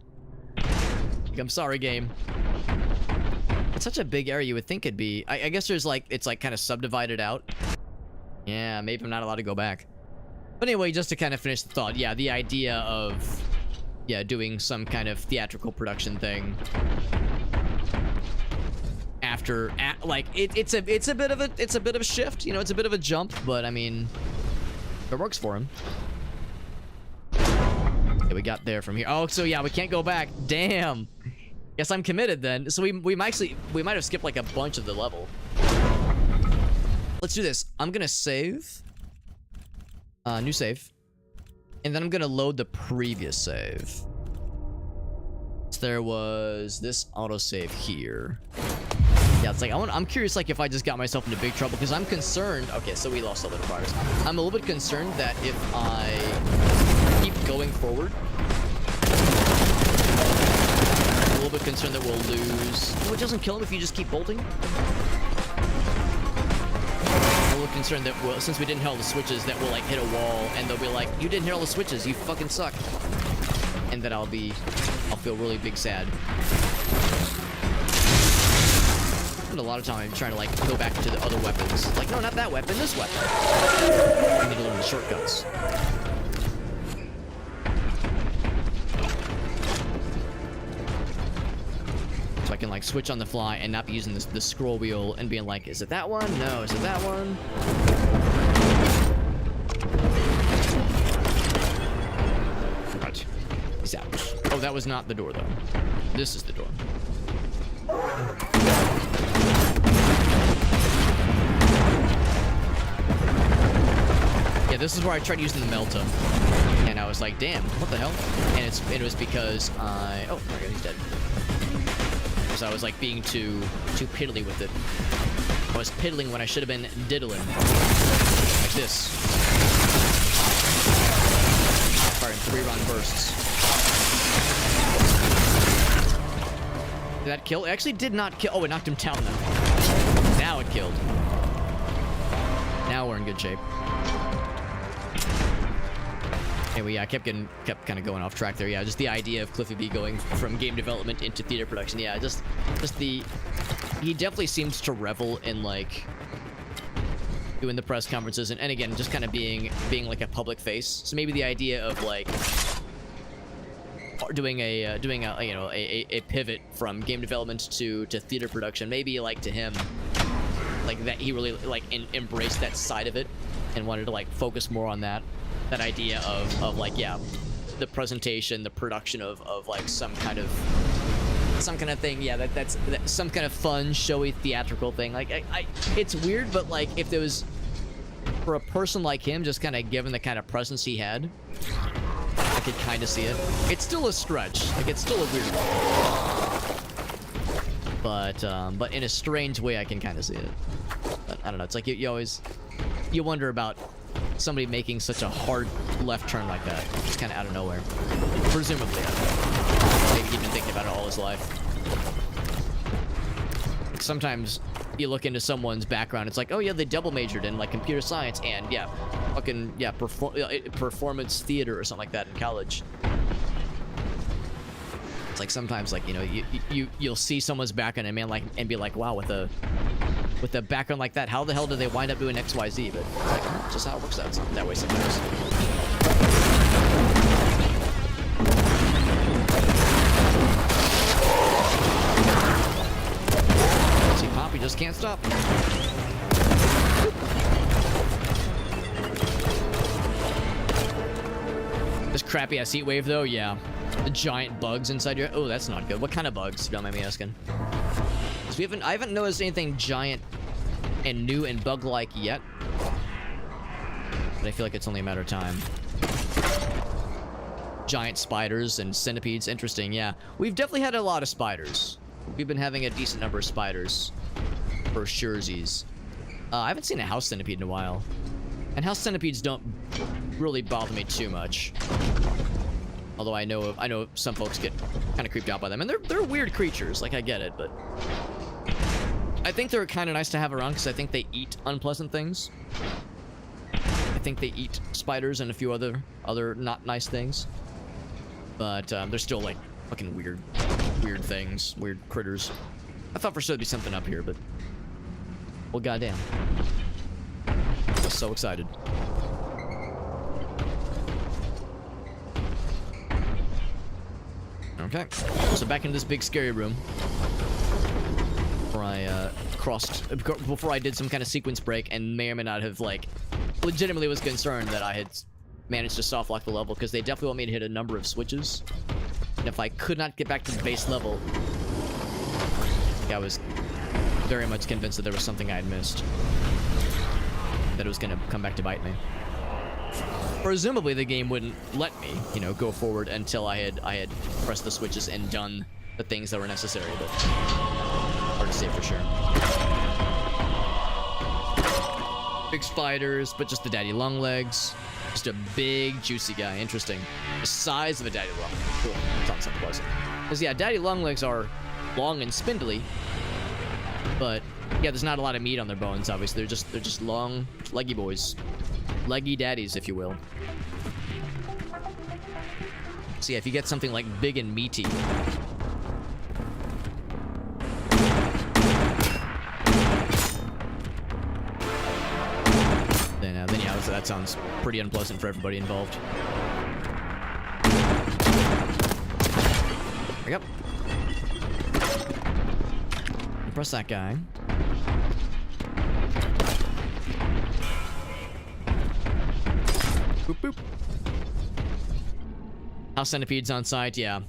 I'm sorry, game. It's such a big area. You would think it'd be... I guess there's like... It's like kind of subdivided out. Yeah, maybe I'm not allowed to go back. But anyway, just to kind of finish the thought. Yeah, the idea of... Yeah, doing some kind of theatrical production thing. After... like, it's a bit of a shift. You know, it's a bit of a jump. But, I mean... It works for him. We got there from here. Oh, so yeah, we can't go back. Damn. Guess I'm committed then. So we might have skipped like a bunch of the level. Let's do this. I'm gonna save. New save. And then I'm gonna load the previous save. So there was this autosave here. Yeah, it's like I'm curious, like if I just got myself into big trouble, because I'm concerned. Okay, so we lost a little progress. I'm a little bit concerned that if I keep going forward, I'm a little bit concerned that we'll lose. Oh, it doesn't kill him if you just keep bolting. I'm a little concerned that since we didn't hit all the switches, that we'll like hit a wall and they'll be like, you didn't hit all the switches, you fucking suck. And that I'll feel really big sad. spend a lot of time trying to like go back to the other weapons. Like, no, not that weapon, this weapon. I need to learn the shortcuts. So I can like switch on the fly and not be using the scroll wheel and being like, is it that one? No, is it that one? Right. He's out. Oh, that was not the door though. This is the door. Yeah, this is where I tried using the Melta. And I was like, damn, what the hell? And it was because I... Oh, my god, he's dead. Because I was like being too piddly with it. I was piddling when I should have been diddling. Like this. Firing 3-round bursts. Did that kill? It actually did not kill. Oh, it knocked him down then. Now it killed. Now we're in good shape. Anyway, yeah, I kept kind of going off track there. Yeah, just the idea of Cliffy B going from game development into theater production. Yeah, just the... He definitely seems to revel in, like, doing the press conferences and again, just kind of being like a public face. So maybe the idea of, like, doing a you know, a pivot from game development to theater production, maybe, like, to him, like, that he really, like, embraced that side of it and wanted to, like, focus more on that idea of like, yeah, the presentation, the production of like some kind of thing. Yeah, that's some kind of fun, showy, theatrical thing. Like, it's weird, but like, if there was, for a person like him, just kind of given the kind of presence he had, I could kind of see it. It's still a stretch. Like, it's still a weird one. But in a strange way, I can kind of see it. But I don't know. It's like you wonder about somebody making such a hard left turn like that, just kind of out of nowhere. Presumably, maybe he'd been thinking about it all his life. Like, sometimes you look into someone's background, it's like, oh yeah, they double majored in like computer science and yeah, fucking yeah, performance theater or something like that in college. It's like sometimes, like, you know, you'll see someone's background and be like, wow, with a background like that, how the hell did they wind up doing XYZ? But it's like, oh, just how it works out that way sometimes. See, Poppy just can't stop. This crappy ass heat wave though, yeah. The giant bugs inside your... Oh, that's not good. What kind of bugs, if you don't mind me asking? I haven't noticed anything giant and new and bug-like yet. But I feel like it's only a matter of time. Giant spiders and centipedes. Interesting, yeah. We've definitely had a lot of spiders. We've been having a decent number of spiders. For surezies. I haven't seen a house centipede in a while. And house centipedes don't really bother me too much. Although I know some folks get kind of creeped out by them. And they're weird creatures. Like, I get it, but... I think they're kind of nice to have around because I think they eat unpleasant things. I think they eat spiders and a few other not nice things. But they're still like fucking weird things, weird critters. I thought for sure there'd be something up here, but well, goddamn, I was so excited. Okay, so back into this big scary room. Before I did some kind of sequence break and may or may not have, like, legitimately was concerned that I had managed to soft lock the level because they definitely want me to hit a number of switches. And if I could not get back to the base level, I was very much convinced that there was something I had missed. That it was gonna come back to bite me. Presumably the game wouldn't let me, you know, go forward until I had pressed the switches and done the things that were necessary, but hard to say for sure. Big spiders, but just the daddy long legs. Just a big, juicy guy. Interesting. The size of a daddy long leg. Cool. Sounds unpleasant. Because, yeah, daddy long legs are long and spindly, but, yeah, there's not a lot of meat on their bones, obviously. They're just long, leggy boys. Leggy daddies, if you will. So, yeah, if you get something, like, big and meaty... that sounds pretty unpleasant for everybody involved. There we go. Press that guy. Boop, boop. House centipedes on site, yeah.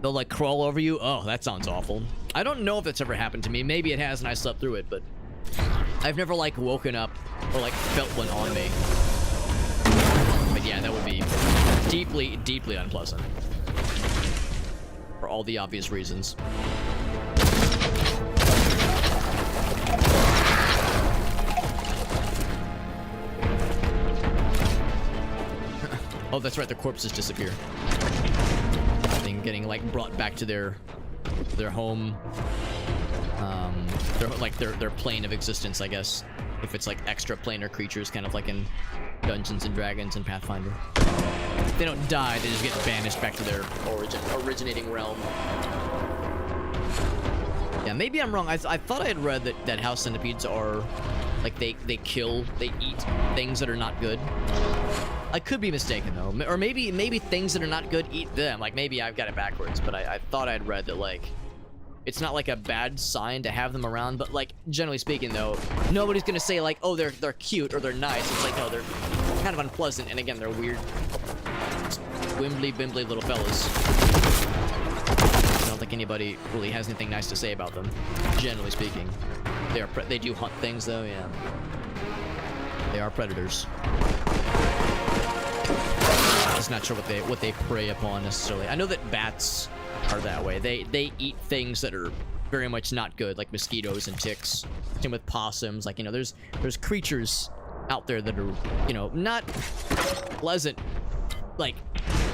They'll like crawl over you. Oh, that sounds awful. I don't know if it's ever happened to me. Maybe it has and I slept through it, but I've never like woken up or like felt one on me. But yeah, that would be deeply, deeply unpleasant. For all the obvious reasons. Oh, that's right, their corpses disappear. Getting like brought back to their home, their plane of existence, I guess. If it's like extra planar creatures, kind of like in Dungeons and Dragons and Pathfinder. If they don't die, they just get banished back to their originating realm. Yeah, maybe I'm wrong. I thought I had read that house centipedes are like they eat things that are not good. I could be mistaken though, or maybe things that are not good eat them. Like maybe I've got it backwards, but I thought I'd read that like it's not like a bad sign to have them around, but like generally speaking though, nobody's gonna say like, oh, they're cute or they're nice. It's like, no, they're kind of unpleasant, and again, they're weird, wimbly little fellas. I don't think anybody really has anything nice to say about them, generally speaking. They do hunt things though, yeah. They are predators. Just not sure what they prey upon necessarily. I know that bats are that way. They eat things that are very much not good, like mosquitoes and ticks. Same with possums. Like, you know, there's creatures out there that are, you know, not pleasant, like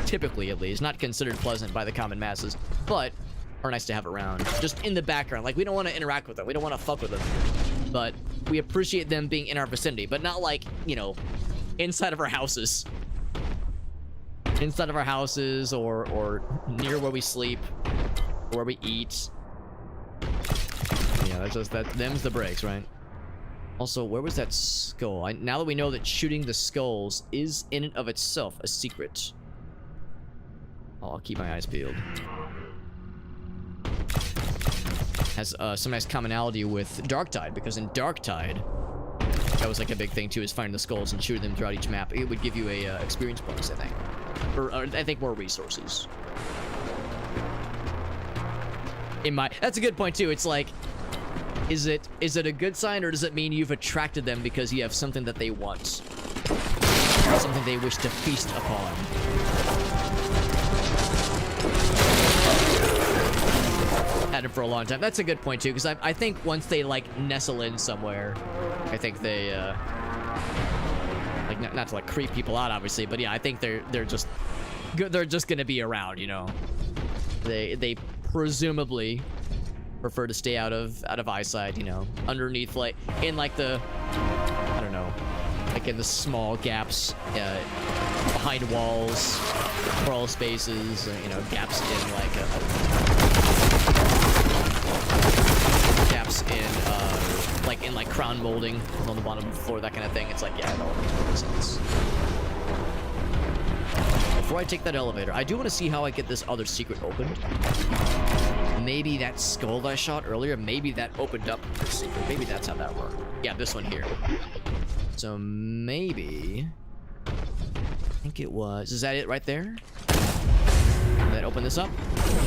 typically at least, not considered pleasant by the common masses, but are nice to have around, just in the background. Like, we don't want to interact with them, we don't want to fuck with them, but we appreciate them being in our vicinity, but not like, you know, inside of our houses. Inside of our houses or near where we sleep, or where we eat. Yeah, that's just them's the breaks, right? Also, where was that skull? Now that we know that shooting the skulls is in and of itself a secret. Oh, I'll keep my eyes peeled. Has some nice commonality with Darktide, because in Darktide, that was like a big thing too, is finding the skulls and shooting them throughout each map. It would give you a experience bonus, I think. Or I think more resources. That's a good point too. It's like, is it a good sign, or does it mean you've attracted them because you have something that they want? Something they wish to feast upon? Had it for a long time. That's a good point too, because I think once they like nestle in somewhere, I think they like not to like creep people out, obviously, but yeah, I think they're just gonna be around, you know. They presumably prefer to stay out of eyesight, you know, underneath, like in like the, I don't know, like in the small gaps behind walls, crawl spaces, you know, gaps in like gaps in like crown molding on the bottom of the floor, that kind of thing. It's like, yeah, it all makes perfect sense. Before I take that elevator, I do want to see how I get this other secret opened. Maybe that skull that I shot earlier, maybe that opened up the secret. Maybe that's how that worked. Yeah, this one here. So maybe, I think it was, is that it right there? Did that open this up?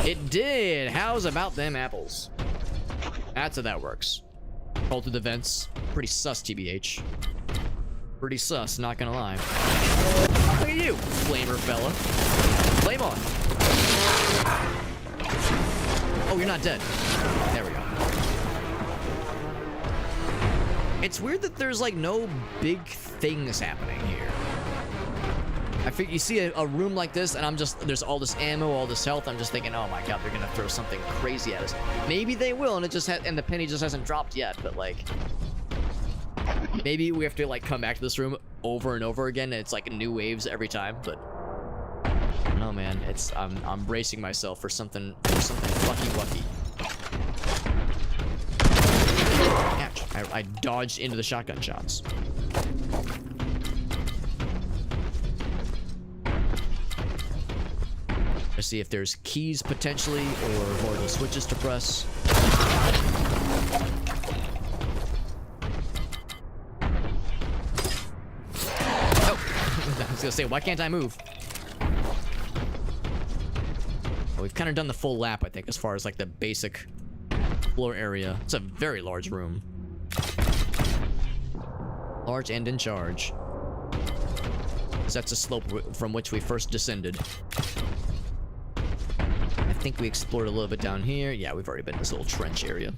It did. How's about them apples? That's how that works. Roll through the vents. Pretty sus, TBH. Pretty sus, not gonna lie. Look at you, flamer fella. Flame on. Oh, you're not dead. There we go. It's weird that there's like no big things happening here. I figure you see a room like this, and there's all this ammo, all this health. I'm just thinking, oh my god, they're gonna throw something crazy at us. Maybe they will, and and the penny just hasn't dropped yet. But like, maybe we have to like come back to this room over and over again, and it's like new waves every time. But no, man, I'm bracing myself for something fucky wucky. Ouch! I I dodged into the shotgun shots. Let's see if there's keys potentially or horizontal switches to press. Oh, I was gonna say, why can't I move? Well, we've kind of done the full lap, I think, as far as like the basic floor area. It's a very large room. Large and in charge. Because that's a slope from which we first descended. I think we explored a little bit down here. Yeah, we've already been in this little trench area.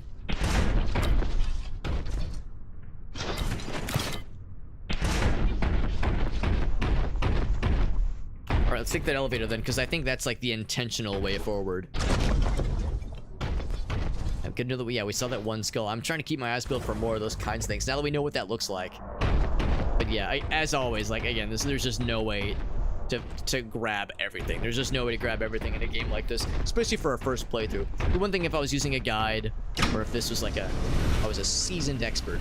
Alright, let's take that elevator then, because I think that's like the intentional way forward. Good to know that we saw that one skull. I'm trying to keep my eyes peeled for more of those kinds of things now that we know what that looks like. But yeah, as always, like again, there's just no way to grab everything. There's just no way to grab everything in a game like this, especially for a first playthrough. The one thing if I was using a guide, or if this was like I was a seasoned expert.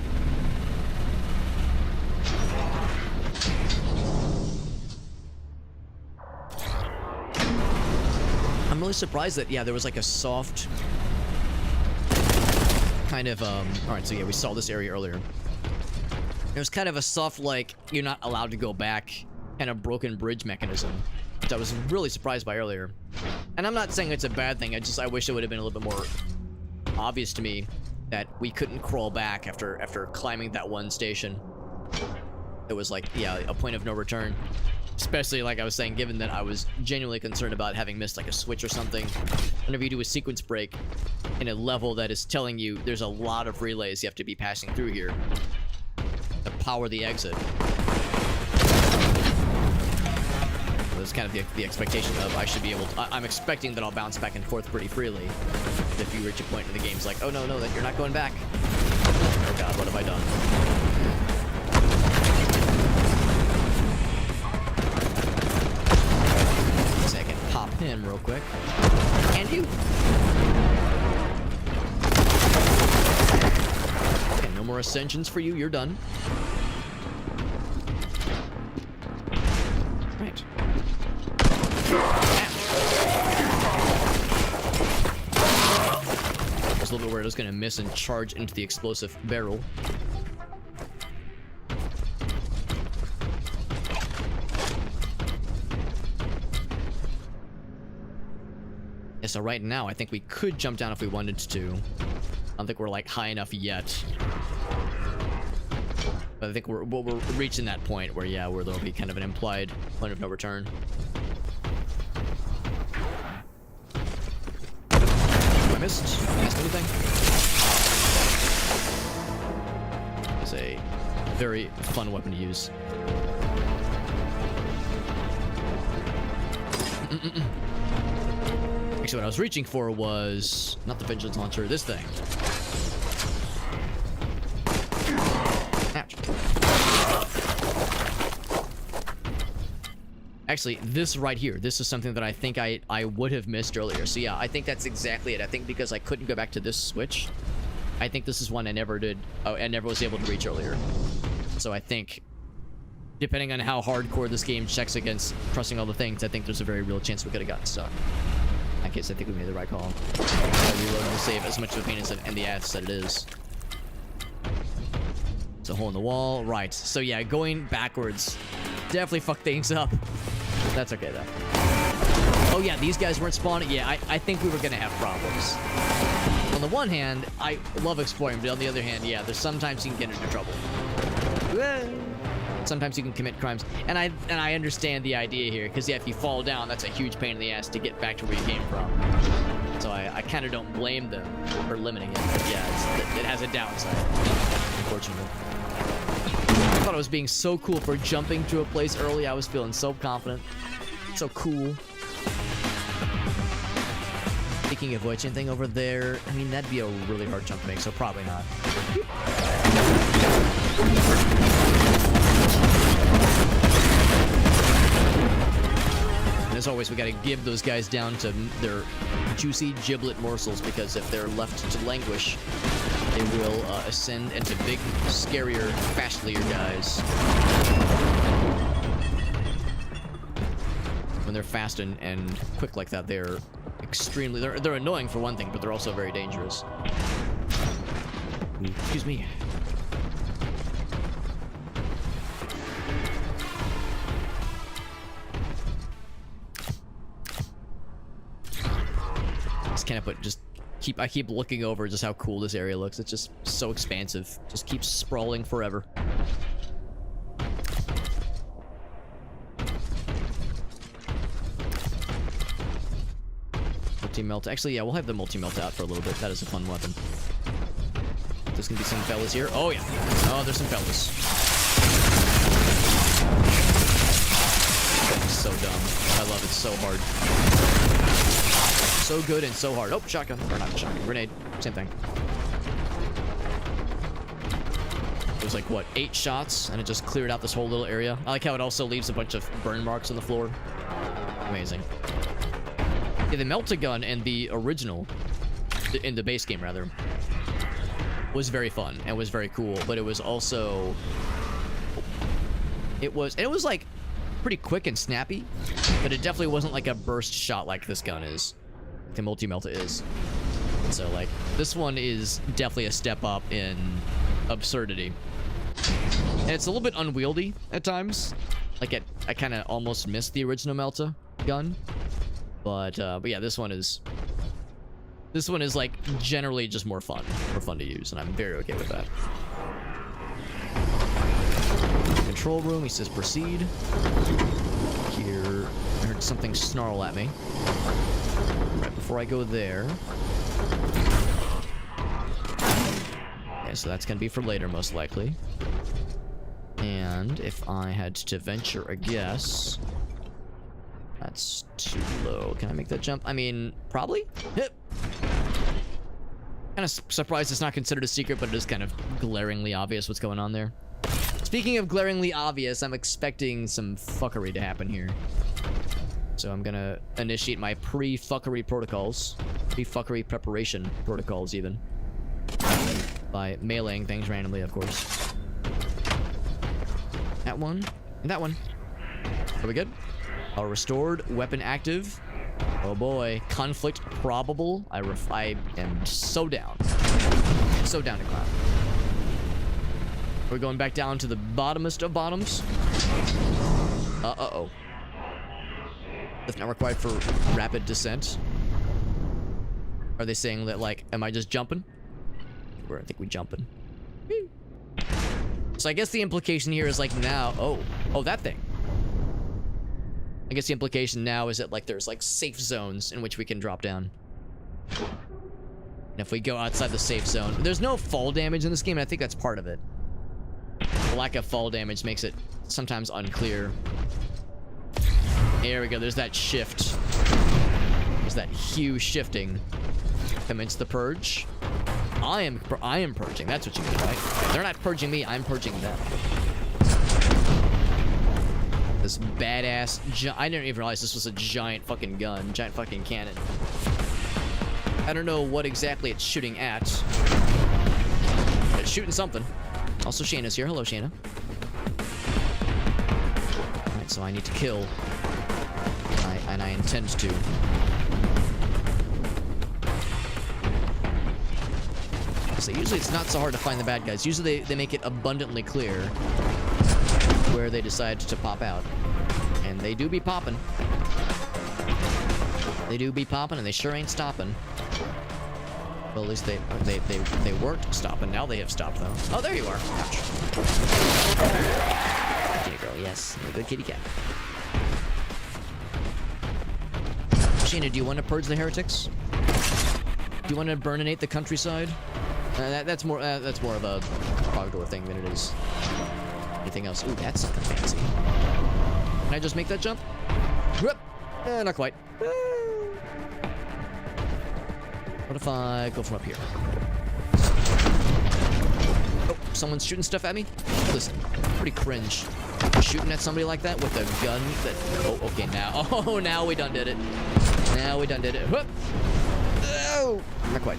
I'm really surprised that, yeah, there was like a soft kind of, alright, so yeah, we saw this area earlier. There's kind of a soft, like, you're not allowed to go back, kind of broken bridge mechanism, which I was really surprised by earlier. And I'm not saying it's a bad thing, I wish it would have been a little bit more obvious to me that we couldn't crawl back after climbing that one station. It was like, yeah, a point of no return. Especially, like I was saying, given that I was genuinely concerned about having missed like a switch or something. Whenever you do a sequence break in a level that is telling you there's a lot of relays you have to be passing through here to power the exit. So it's kind of the expectation of I should be able to, I'm expecting that I'll bounce back and forth pretty freely. If you reach a point in the game, it's like, oh no, that you're not going back. Oh god, what have I done? Him real quick. And you. Okay, no more ascensions for you. You're done. Right. I was a little bit worried I was going to miss and charge into the explosive barrel. Yeah, so right now, I think we could jump down if we wanted to. I don't think we're, like, high enough yet. But I think we're reaching that point where, yeah, where there'll be kind of an implied point of no return. I missed anything? It's a very fun weapon to use. Actually, what I was reaching for was not the Vengeance Launcher, this thing. Ouch. Actually, this right here, this is something that I think I would have missed earlier. So yeah, I think that's exactly it. I think because I couldn't go back to this switch, I think this is one I never did. Oh, I never was able to reach earlier. So I think, depending on how hardcore this game checks against pressing all the things, I think there's a very real chance we could have gotten stuck. In that case, I think we made the right call. Reloading the save as much of a pain in the ass that it is. It's a hole in the wall. Right. So yeah, going backwards definitely fucked things up. That's okay though. Oh yeah, these guys weren't spawning. Yeah, I think we were gonna have problems. On the one hand, I love exploring, but on the other hand, yeah, there's sometimes you can get into trouble. Sometimes you can commit crimes, and I understand the idea here, because yeah, if you fall down, that's a huge pain in the ass to get back to where you came from. So I kind of don't blame them for limiting it. But yeah, it has a downside, unfortunately. I thought I was being so cool for jumping to a place early. I was feeling so confident, so cool. Speaking of which, anything over there? I mean, that'd be a really hard jump to make, so probably not. And as always, we gotta give those guys down to their juicy giblet morsels, because if they're left to languish, they will ascend into big, scarier, fastlier guys. When they're fast and quick like that, they're extremely... They're annoying for one thing, but they're also very dangerous. Excuse me. Just can't put... I keep looking over just how cool this area looks. It's just so expansive. Just keeps sprawling forever. Multi-melt. Actually, yeah, we'll have the multi-melt out for a little bit. That is a fun weapon. There's gonna be some fellas here. Oh, yeah. Oh, there's some fellas. That is so dumb. I love it so hard. So good and so hard. Oh, shotgun. Or not shotgun. Grenade. Same thing. It was like, what, 8 shots? And it just cleared out this whole little area. I like how it also leaves a bunch of burn marks on the floor. Amazing. Yeah, the Melta-gun and the original, in the base game, rather, was very fun and was very cool. But it was also... It was like, pretty quick and snappy. But it definitely wasn't like a burst shot like this gun is. The multi-melta is. So, like, this one is definitely a step up in absurdity. And it's a little bit unwieldy at times. Like, I kind of almost missed the original Melta gun. But yeah, this one is like generally just more fun to use, and I'm very okay with that. Control room, he says proceed. Here, I heard something snarl at me. Right before I go there. Okay, so that's gonna be for later, most likely. And if I had to venture a guess, that's too low. Can I make that jump? I mean, probably? Kind of surprised it's not considered a secret, but it is kind of glaringly obvious what's going on there. Speaking of glaringly obvious, I'm expecting some fuckery to happen here. So I'm gonna initiate my pre-fuckery protocols. Pre-fuckery preparation protocols, even. By meleeing things randomly, of course. That one. And that one. Are we good? A restored weapon active. Oh boy. Conflict probable. I am so down. So down to clown. We're going back down to the bottomest of bottoms. Uh-oh. That's not required for rapid descent. Are they saying that, like, am I just jumping? I think we jumping. So I guess the implication here is, like, now... Oh, that thing. I guess the implication now is that, like, there's, like, safe zones in which we can drop down. And if we go outside the safe zone... There's no fall damage in this game, and I think that's part of it. The lack of fall damage makes it sometimes unclear. There we go, there's that shift. There's that hue shifting. Commence the purge. I am purging, that's what you mean, right? They're not purging me, I'm purging them. This badass I didn't even realize this was a giant fucking gun, giant fucking cannon. I don't know what exactly it's shooting at. But it's shooting something. Also, Shayna's here. Hello, Shayna. Alright, so I need to kill. And I intend to. So usually it's not so hard to find the bad guys. Usually they make it abundantly clear where they decide to pop out. And they do be popping. They do be popping, and they sure ain't stopping. Well, at least they weren't stopping. Now they have stopped, though. Oh, there you are. Ouch. Kitty girl, yes. You're a good kitty cat. Sheena, do you want to purge the heretics? Do you want to burninate the countryside? That's more of a Progdor thing than it is anything else. Ooh, that's something fancy. Can I just make that jump? Whoop! Not quite. What if I go from up here? Oh, someone's shooting stuff at me? Listen, pretty cringe. Shooting at somebody like that with a gun that... Oh, okay, now. Oh, now we done did it. Now we done did it. Whoop! Oh! Not quite.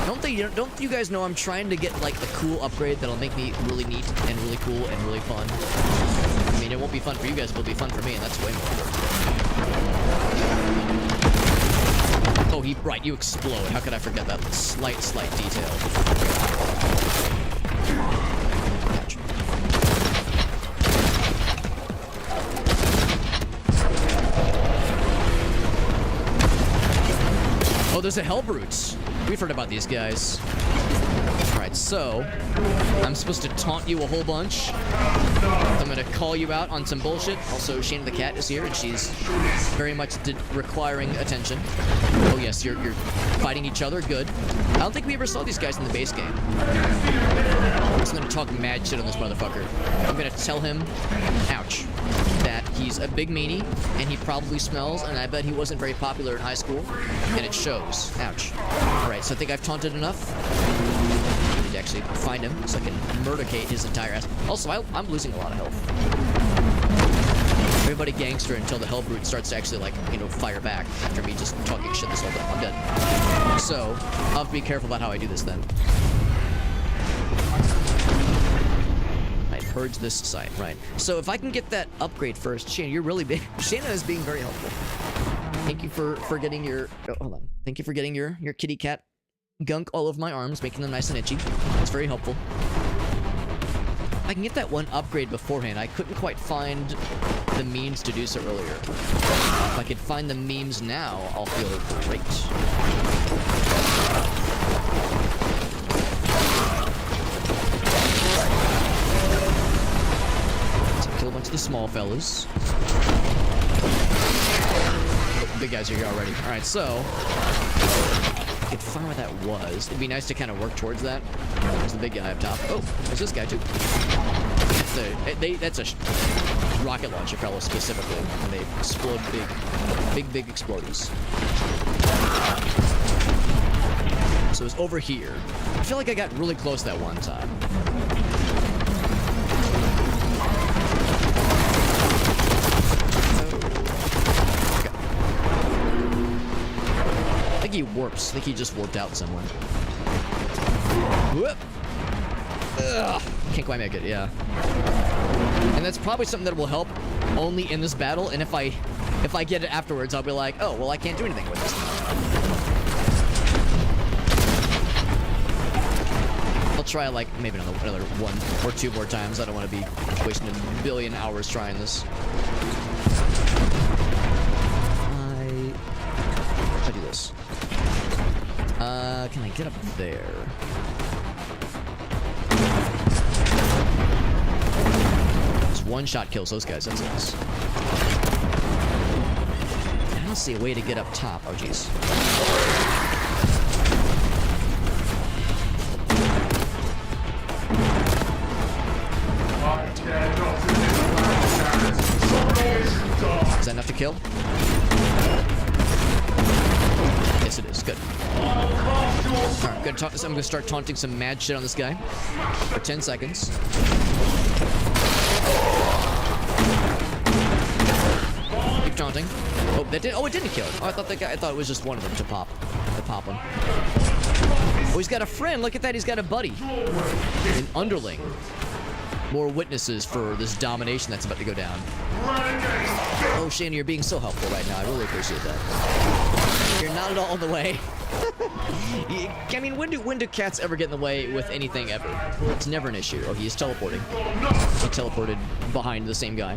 Don't you guys know I'm trying to get like a cool upgrade that'll make me really neat and really cool and really fun? I mean, it won't be fun for you guys, but it'll be fun for me, and that's way more. Oh, right, you explode. How could I forget that slight detail? Ouch. Oh, there's a Hellbrute. We've heard about these guys. Alright, so I'm supposed to taunt you a whole bunch. I'm gonna call you out on some bullshit. Also, Shana the cat is here, and she's very much requiring attention. Oh yes, you're fighting each other. Good. I don't think we ever saw these guys in the base game. I'm just gonna talk mad shit on this motherfucker. I'm gonna tell him, ouch, that he's a big meanie, and he probably smells, and I bet he wasn't very popular in high school, and it shows. Ouch. Alright, so I think I've taunted enough. I need to actually find him so I can murdercate his entire ass. Also, I'm losing a lot of health. Everybody gangster until the Hellbrute starts to actually, like, you know, fire back after me just talking shit this whole time. I'm dead. So, I'll have to be careful about how I do this then. Purge this site, right? So if I can get that upgrade first, Shana, you're really big. Shana is being very helpful. Thank you for getting your. Oh, hold on. Thank you for getting your kitty cat gunk all over my arms, making them nice and itchy. It's very helpful. I can get that one upgrade beforehand. I couldn't quite find the means to do so earlier. If I could find the memes now, I'll feel great. Kill a bunch of the small fellas. Oh, big guys are here already. Alright, so I could find where that was. It'd be nice to kind of work towards that. There's the big guy up top. Oh, there's this guy too. That's a rocket launcher fellow specifically. And they explode big explodies. So it's over here. I feel like I got really close that one time. I think he warps. I think he just warped out somewhere. Whoop. Ugh. Can't quite make it, yeah. And that's probably something that will help only in this battle, and if I get it afterwards, I'll be like, oh, well, I can't do anything with this. I'll try, like, maybe another one or two more times. I don't want to be wasting a billion hours trying this. If I do this. Can I get up there? Just one-shot kills those guys, that's nice. I don't see a way to get up top. Oh, jeez. Is that enough to kill? Yes, it is. Good. Alright, I'm gonna start taunting some mad shit on this guy for 10 seconds. Keep taunting. Oh, that did. Oh, it didn't kill him. Oh, I thought it was just one of them to pop one. Oh, he's got a friend. Look at that. He's got a buddy, an underling. More witnesses for this domination that's about to go down. Oh, Shana, you're being so helpful right now. I really appreciate that. You're not at all in the way. I mean, when do cats ever get in the way with anything ever? It's never an issue. Oh, he's teleporting. He teleported behind the same guy.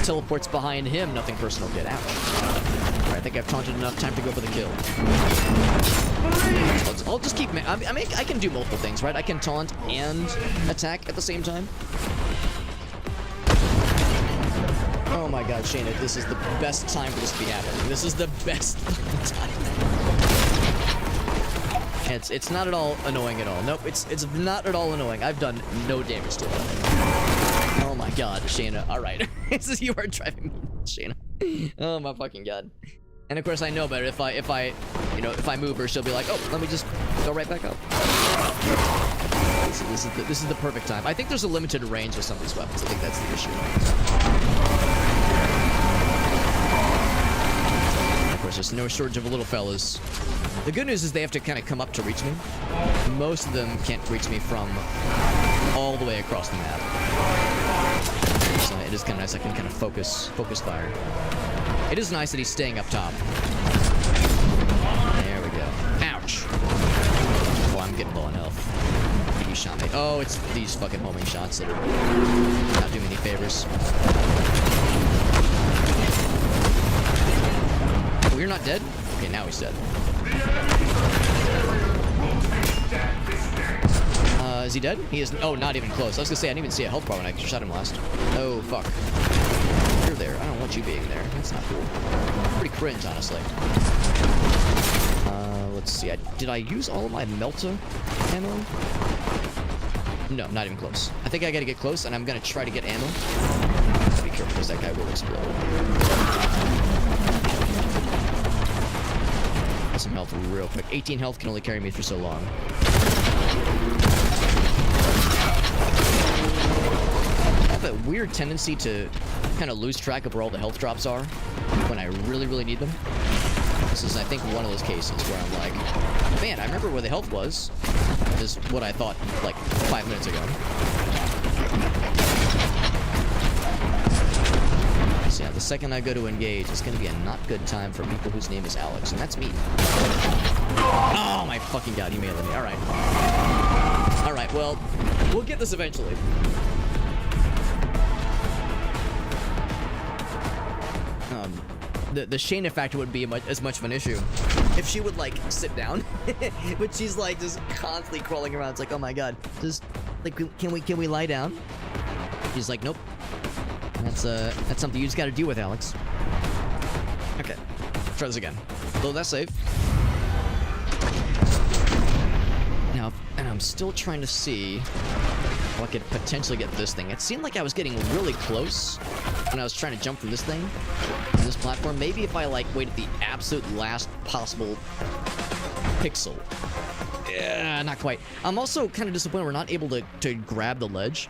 Teleports behind him. Nothing personal. Get out. Alright, I think I've taunted enough. Time to go for the kill. I'll just keep... I can do multiple things, right? I can taunt and attack at the same time. Oh my god, Shana, this is the best time for this to be happening. This is the best time. It's not at all annoying at all. Nope, it's not at all annoying. I've done no damage to it. Oh my god, Shana. Alright. You are driving me, Shana. Oh my fucking god. And of course I know better. If I move her, she'll be like, oh, let me just go right back up. This is the perfect time. I think there's a limited range with some of these weapons. I think that's the issue. Of course, there's no shortage of little fellas The good news is they have to kind of come up to reach me. Most of them can't reach me from all the way across the map. So it is kind of nice. I can kind of focus fire. It is nice that he's staying up top. There we go. Ouch. Oh, I'm getting low on health. He shot me. Oh, it's these fucking homing shots that are not doing me any favors. Oh, you're not dead? Okay, now he's dead. Is he dead? He is. Oh, not even close. I was gonna say I didn't even see a health bar when I shot him last. Oh, fuck. You're there. I don't want you being there. That's not cool. Pretty cringe, honestly. Let's see. Did I use all of my Melta ammo? No, not even close. I think I gotta get close, and I'm gonna try to get ammo. Be careful, because that guy will explode. Get some health real quick. 18 health can only carry me through so long. I have a weird tendency to kind of lose track of where all the health drops are when I really, really need them. This is, I think, one of those cases where I'm like, man, I remember where the health was. Is what I thought like 5 minutes ago. So yeah, the second I go to engage, it's gonna be a not good time for people whose name is Alex, and that's me. Oh my fucking god, he melee me. Alright. Alright, well, we'll get this eventually. The Shayna factor would be as much of an issue if she would like sit down, but she's like just constantly crawling around. It's like, oh my god, just like can we lie down? She's like, nope. That's something you just got to deal with, Alex. Okay, try this again. Though that's safe. Now, and I'm still trying to see if I could potentially get this thing. It seemed like I was getting really close when I was trying to jump from this thing, on this platform. Maybe if I like waited the absolute last possible pixel. Yeah, not quite. I'm also kind of disappointed we're not able to grab the ledge.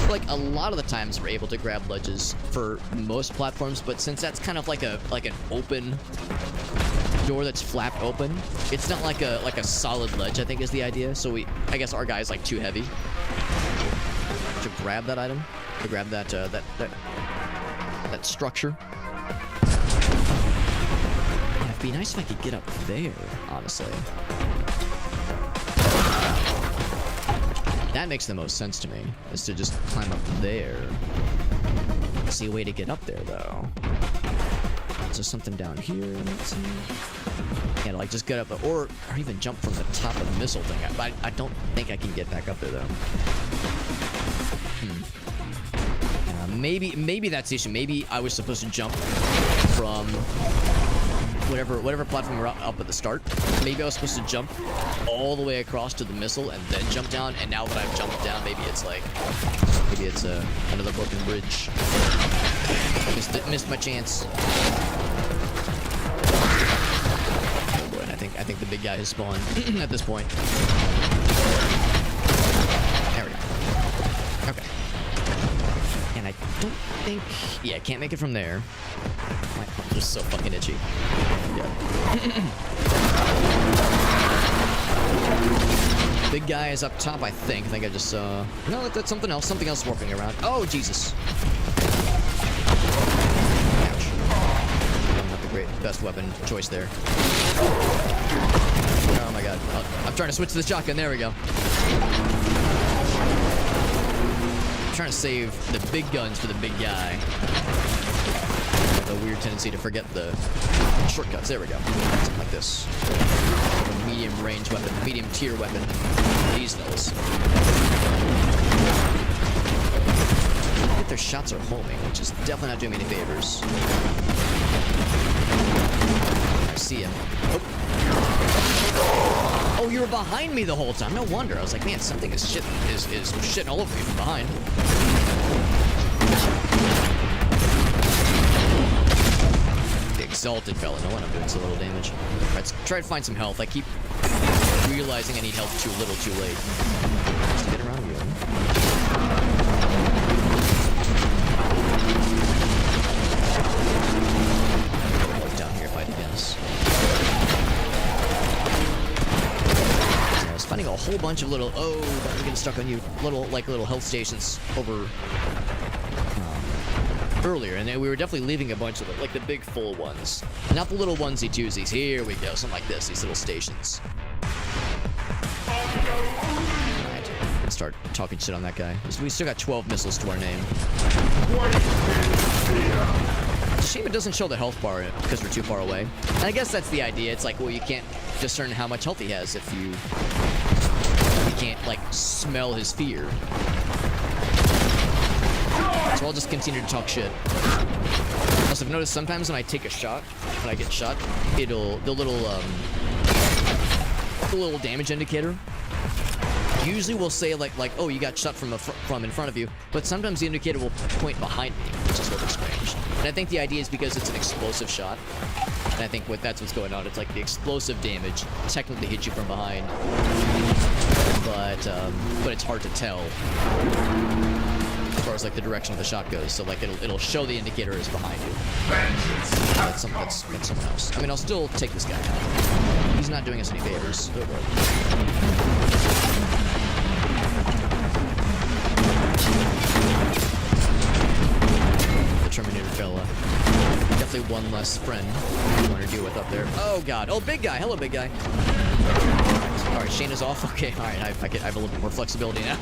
Like a lot of the times we're able to grab ledges for most platforms, but since that's kind of like an open door that's flapped open, it's not like a solid ledge, I think is the idea. So I guess our guy's like too heavy to grab that item, to grab that that structure. Yeah, it'd be nice if I could get up there, honestly. That makes the most sense to me, is to just climb up there. I see a way to get up there, though. Is there something down here? Let's see. Yeah, like just get up, or even jump from the top of the missile thing. I don't think I can get back up there, though. Maybe that's the issue. Maybe I was supposed to jump from whatever platform we're up at the start. Maybe I was supposed to jump all the way across to the missile and then jump down. And now that I've jumped down, maybe it's another broken bridge. Missed my chance. Oh boy, and I think the big guy has spawned at this point. There we go. Okay. And I don't think... Yeah, I can't make it from there. My arms are so fucking itchy. Yeah. Big guy is up top, I think. I think I just saw... No, that's something else. Something else warping around. Oh, Jesus. Ouch. Not the best weapon choice there. Oh my god. I'm trying to switch to the shotgun. There we go. Trying to save the big guns for the big guy. I have a weird tendency to forget the shortcuts. There we go. Something like this. A medium range weapon, medium tier weapon. These fellas. I think their shots are homing, which is definitely not doing me any favors. I see him. Oh, you were behind me the whole time. No wonder. I was like, man, something is shitting all over me from behind. The exalted fella. No wonder I'm doing so little damage. Let's try to find some health. I keep realizing I need health too little, too late. Just get around you. Down here fighting against. bunch of little, oh, I'm getting stuck on you, little health stations over earlier, and then we were definitely leaving a bunch of them, like the big full ones, not the little onesie-twosies. Here we go, something like this, these little stations. Alright, let's start talking shit on that guy. We still got 12 missiles to our name. Shame it doesn't show the health bar because we're too far away. And I guess that's the idea. It's like, well, you can't discern how much health he has if you can't, like, smell his fear. So I'll just continue to talk shit. Also, I've noticed sometimes when I take a shot, when I get shot, the little damage indicator usually will say like, oh, you got shot from in front of you, but sometimes the indicator will point behind me, which is really strange. And I think the idea is because it's an explosive shot, and I think that's what's going on. It's like the explosive damage technically hits you from behind, but it's hard to tell as far as like the direction of the shot goes. So like it'll show the indicator is behind you. That's someone else. I mean, I'll still take this guy out. He's not doing us any favors. The Terminator fella. Definitely one less friend you want to deal with up there. Oh god. Oh, big guy. Hello, big guy. Alright, Shane is off. Okay, alright, I have a little bit more flexibility now.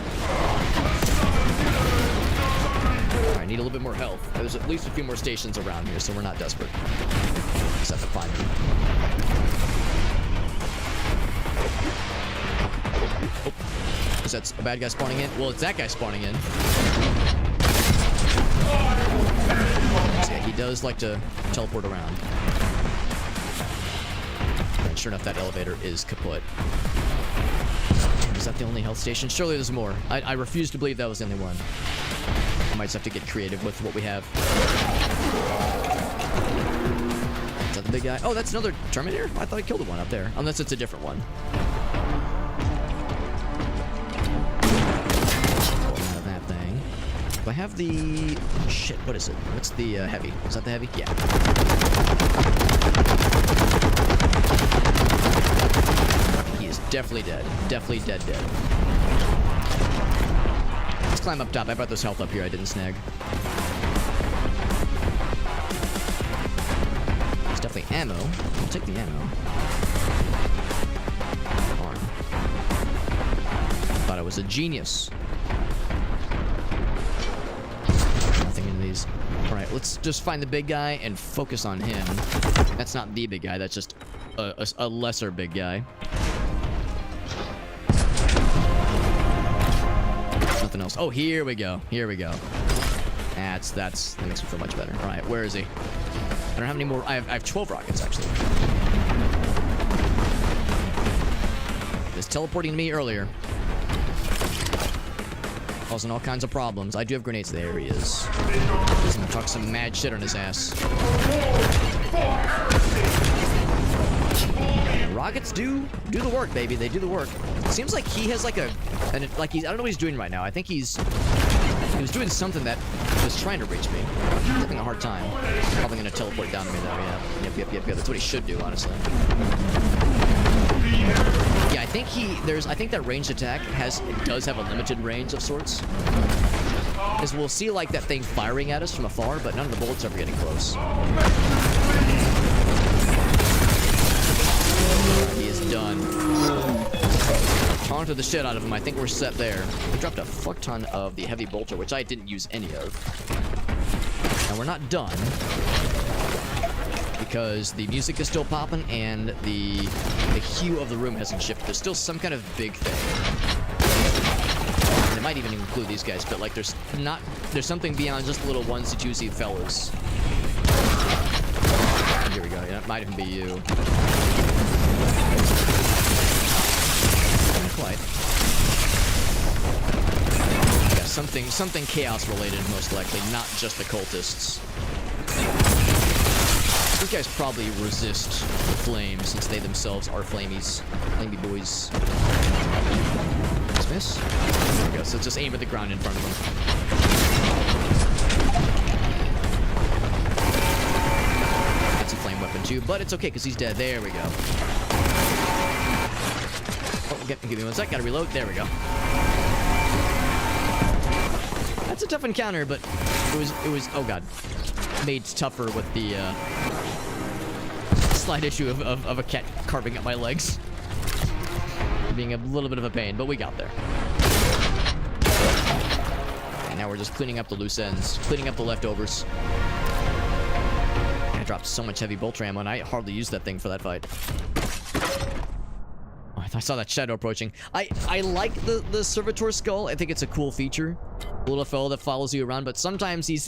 Alright, need a little bit more health. There's at least a few more stations around here, so we're not desperate. Just have to find them. Oh. Is that a bad guy spawning in? Well, it's that guy spawning in. So yeah, he does like to teleport around. And sure enough, that elevator is kaput. Is that the only health station? Surely there's more. I refuse to believe that was the only one. I might just have to get creative with what we have. Is that the big guy? Oh, that's another Terminator? I thought I killed the one up there. Unless it's a different one. That thing. Do I have the... Shit, what is it? What's the heavy? Is that the heavy? Yeah. He is definitely dead. Definitely dead. Let's climb up top. I brought this health up here I didn't snag. There's definitely ammo. I'll take the ammo. Arm. Thought I was a genius. Nothing in these. Alright, let's just find the big guy and focus on him. That's not the big guy, that's just a lesser big guy. Nothing else. Oh, here we go. Here we go. That makes me feel much better. All right, where is he? I don't have any more. I have 12 rockets, actually. He was teleporting to me earlier. Causing all kinds of problems. I do have grenades. There he is. He's gonna talk some mad shit on his ass. Rockets do the work, baby. They do the work. It seems like he has like I don't know what he's doing right now. I think he was doing something that was trying to reach me. He's having a hard time. Probably gonna teleport down to me though. Yeah. Yep. That's what he should do, honestly. Yeah, I think I think that ranged attack does have a limited range of sorts. Because we'll see like that thing firing at us from afar, but none of the bullets ever getting close. He is done. Taunted the shit out of him. I think we're set there. We dropped a fuck ton of the heavy bolter, which I didn't use any of. And we're not done. Because the music is still popping and the hue of the room hasn't shifted. There's still some kind of big thing. And it might even include these guys, but like there's something beyond just little onesie-twosie fellas. Here we go. Yeah, it might even be you. Not quite. Yeah, something chaos related, most likely, not just the cultists. These guys probably resist the flames since they themselves are flamey boys. Miss? There we go. So just aim at the ground in front of them. Flame weapon too, but it's okay because he's dead. There we go. Oh, Give me 1 sec. Gotta reload. There we go. That's a tough encounter, but it was. Oh god, made tougher with the slight issue of a cat carving up my legs, being a little bit of a pain. But we got there. And now we're just cleaning up the loose ends, cleaning up the leftovers. I dropped so much heavy bolter ammo, and I hardly used that thing for that fight. Oh, I saw that shadow approaching. I like the servitor skull. I think it's a cool feature. A little fellow that follows you around, but sometimes he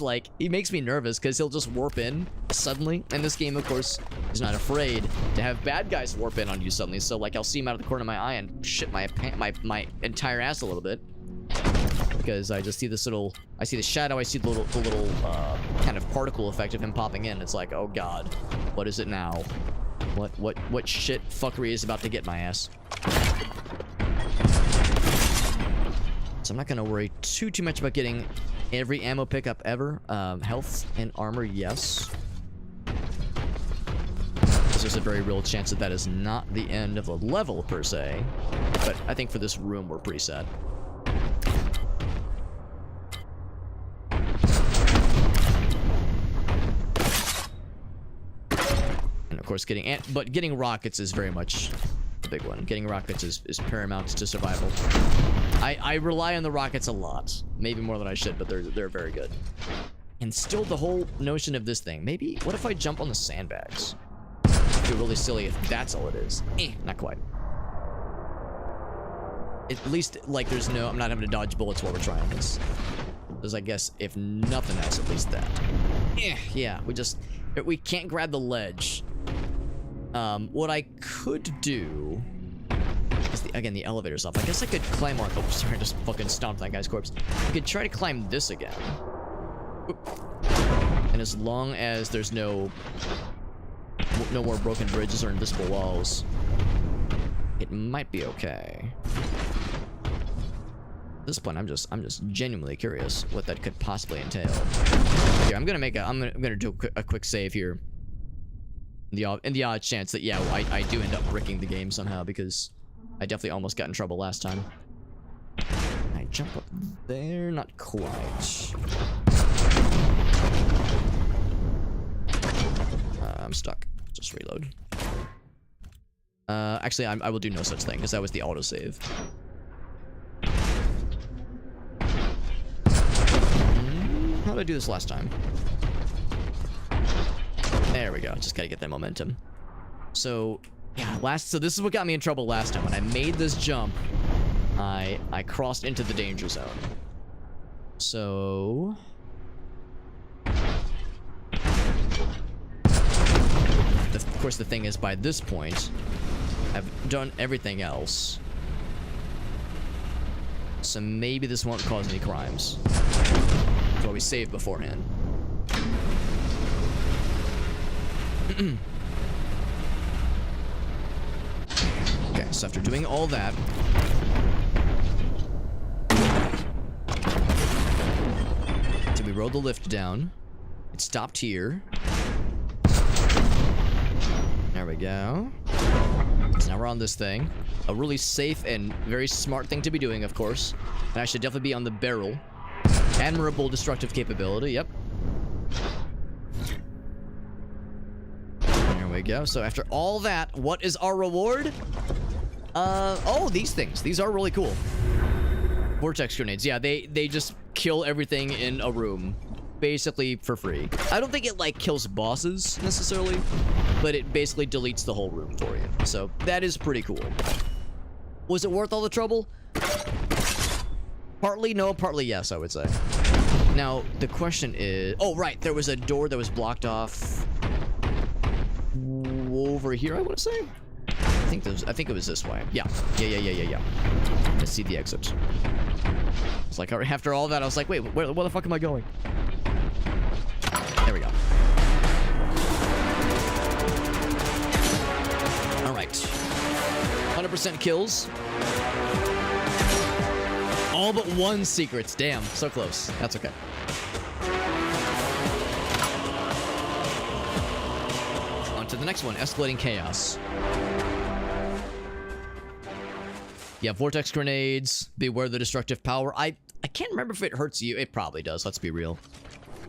makes me nervous because he'll just warp in suddenly. And this game, of course, is not afraid to have bad guys warp in on you suddenly. So like I'll see him out of the corner of my eye and shit my entire ass a little bit. Because I just see this little, I see the shadow, I see the little kind of particle effect of him popping in. It's like, oh god, what is it now? What shit fuckery is about to get my ass? So I'm not gonna worry too much about getting every ammo pickup ever. Health and armor, yes. There's a very real chance that is not the end of the level per se, but I think for this room we're pretty set. And of course getting rockets is very much the big one. Getting rockets is paramount to survival. I rely on the rockets a lot. Maybe more than I should, but they're very good. And still the whole notion of this thing. Maybe, what if I jump on the sandbags? It'd be really silly if that's all it is. Not quite. At least, like, I'm not having to dodge bullets while we're trying this. There's, I guess, if nothing else, at least that. Yeah, we can't grab the ledge. What I could do is again, the elevator's up. I guess I could climb on. Oh, sorry, I just fucking stomped that guy's corpse. I could try to climb this again. And as long as there's no more broken bridges or invisible walls, it might be okay. At this point, I'm just genuinely curious what that could possibly entail. Here, I'm gonna do a quick save here. In the odd chance that, yeah, I do end up bricking the game somehow, because I definitely almost got in trouble last time. I jump up there? Not quite. I'm stuck. Just reload. Actually, I will do no such thing, because that was the autosave. How did I do this last time? There we go. Just gotta get that momentum. So, yeah, so this is what got me in trouble last time. When I made this jump, I crossed into the danger zone. So... of course, the thing is, by this point, I've done everything else. So maybe this won't cause any crimes. That's why we saved beforehand. Okay, so after doing all that, so we rode the lift down. It stopped here. There we go. So now we're on this thing. A really safe and very smart thing to be doing, of course. And I should definitely be on the barrel. Admirable destructive capability, yep. There we go. So after all that, what is our reward? Oh, these things. These are really cool. Vortex grenades. Yeah, they just kill everything in a room. Basically for free. I don't think it, like, kills bosses, necessarily. But it basically deletes the whole room for you. So, that is pretty cool. Was it worth all the trouble? Partly no, partly yes, I would say. Now, the question is... oh, right. There was a door that was blocked off... over here, I want to say? I think it was this way. Yeah. Let's see the exit. It's like, after all that, I was like, wait, where the fuck am I going? There we go. Alright. 100% kills. All but one secrets. Damn, so close. That's okay. On to the next one. Escalating chaos. Yeah, vortex grenades. Beware the destructive power. I can't remember if it hurts you. It probably does. Let's be real.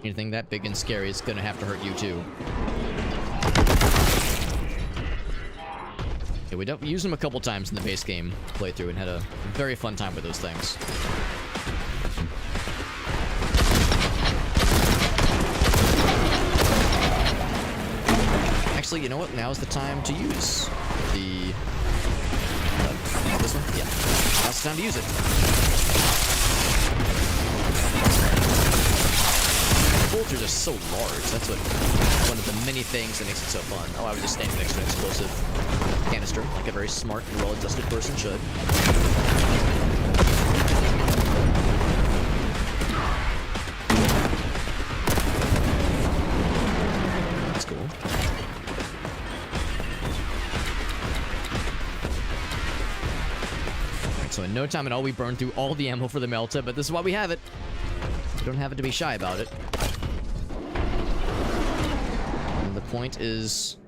Anything that big and scary is gonna have to hurt you too. Yeah, we used them a couple times in the base game playthrough and had a very fun time with those things. Actually, you know what? Now's the time to use the... this one? Yeah. Now's the time to use it. The bullets are just so large. That's one of the many things that makes it so fun. Oh, I was just standing next to an explosive canister, like a very smart and well-adjusted person should. That's cool. So in no time at all, we burned through all the ammo for the Melta, but this is why we have it. We don't have it to be shy about it. And the point is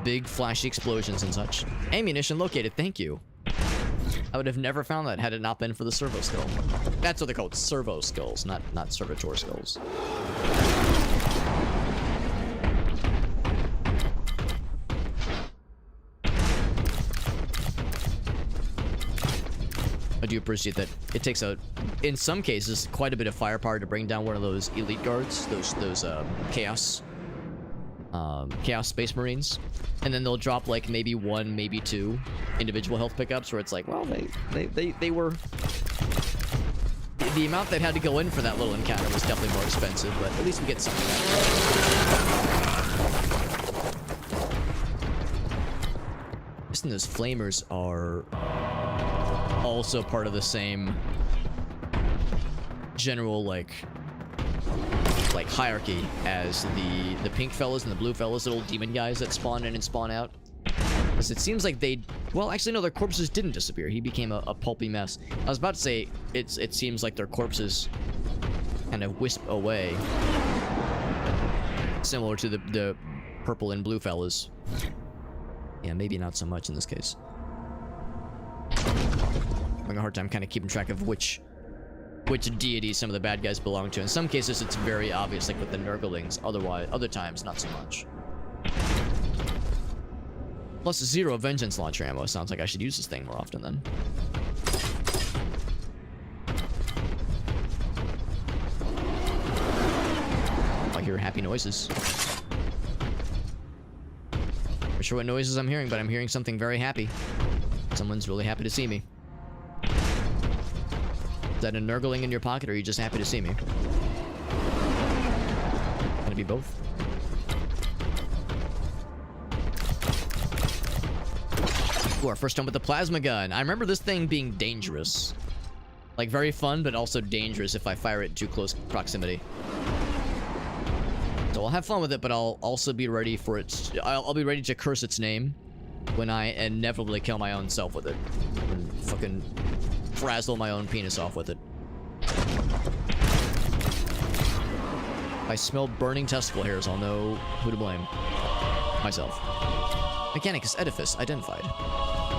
big, flashy explosions and such. Ammunition located, thank you. I would have never found that had it not been for the servo skull. That's what they're called, servo skulls, not servitor skulls. I do appreciate that it takes in some cases, quite a bit of firepower to bring down one of those elite guards, those chaos space marines, and then they'll drop like maybe one, maybe two individual health pickups where it's like, well, they were the amount that had to go in for that little encounter was definitely more expensive, but at least we get something out of it. Just those flamers are also part of the same general like hierarchy as the pink fellas and the blue fellas, little demon guys that spawn in and spawn out. Because it seems like well, actually no, their corpses didn't disappear. He became a pulpy mess. I was about to say it seems like their corpses kind of wisp away, similar to the purple and blue fellas. Yeah, maybe not so much in this case. I'm having a hard time kind of keeping track of which deity some of the bad guys belong to. In some cases, it's very obvious, like with the Nurglings. Other times, not so much. Plus 0 vengeance launcher ammo. Sounds like I should use this thing more often then. I hear happy noises. Not sure what noises I'm hearing, but I'm hearing something very happy. Someone's really happy to see me. Is that a Nurgling in your pocket, or are you just happy to see me? Can it be both? Ooh, our first time with the plasma gun. I remember this thing being dangerous. Like, very fun, but also dangerous if I fire it in too close proximity. So I'll have fun with it, but I'll also be ready for it. I'll be ready to curse its name when I inevitably kill my own self with it. And fucking frazzle my own penis off with it. If I smell burning testicle hairs, I'll know who to blame. Myself. Mechanicus edifice identified.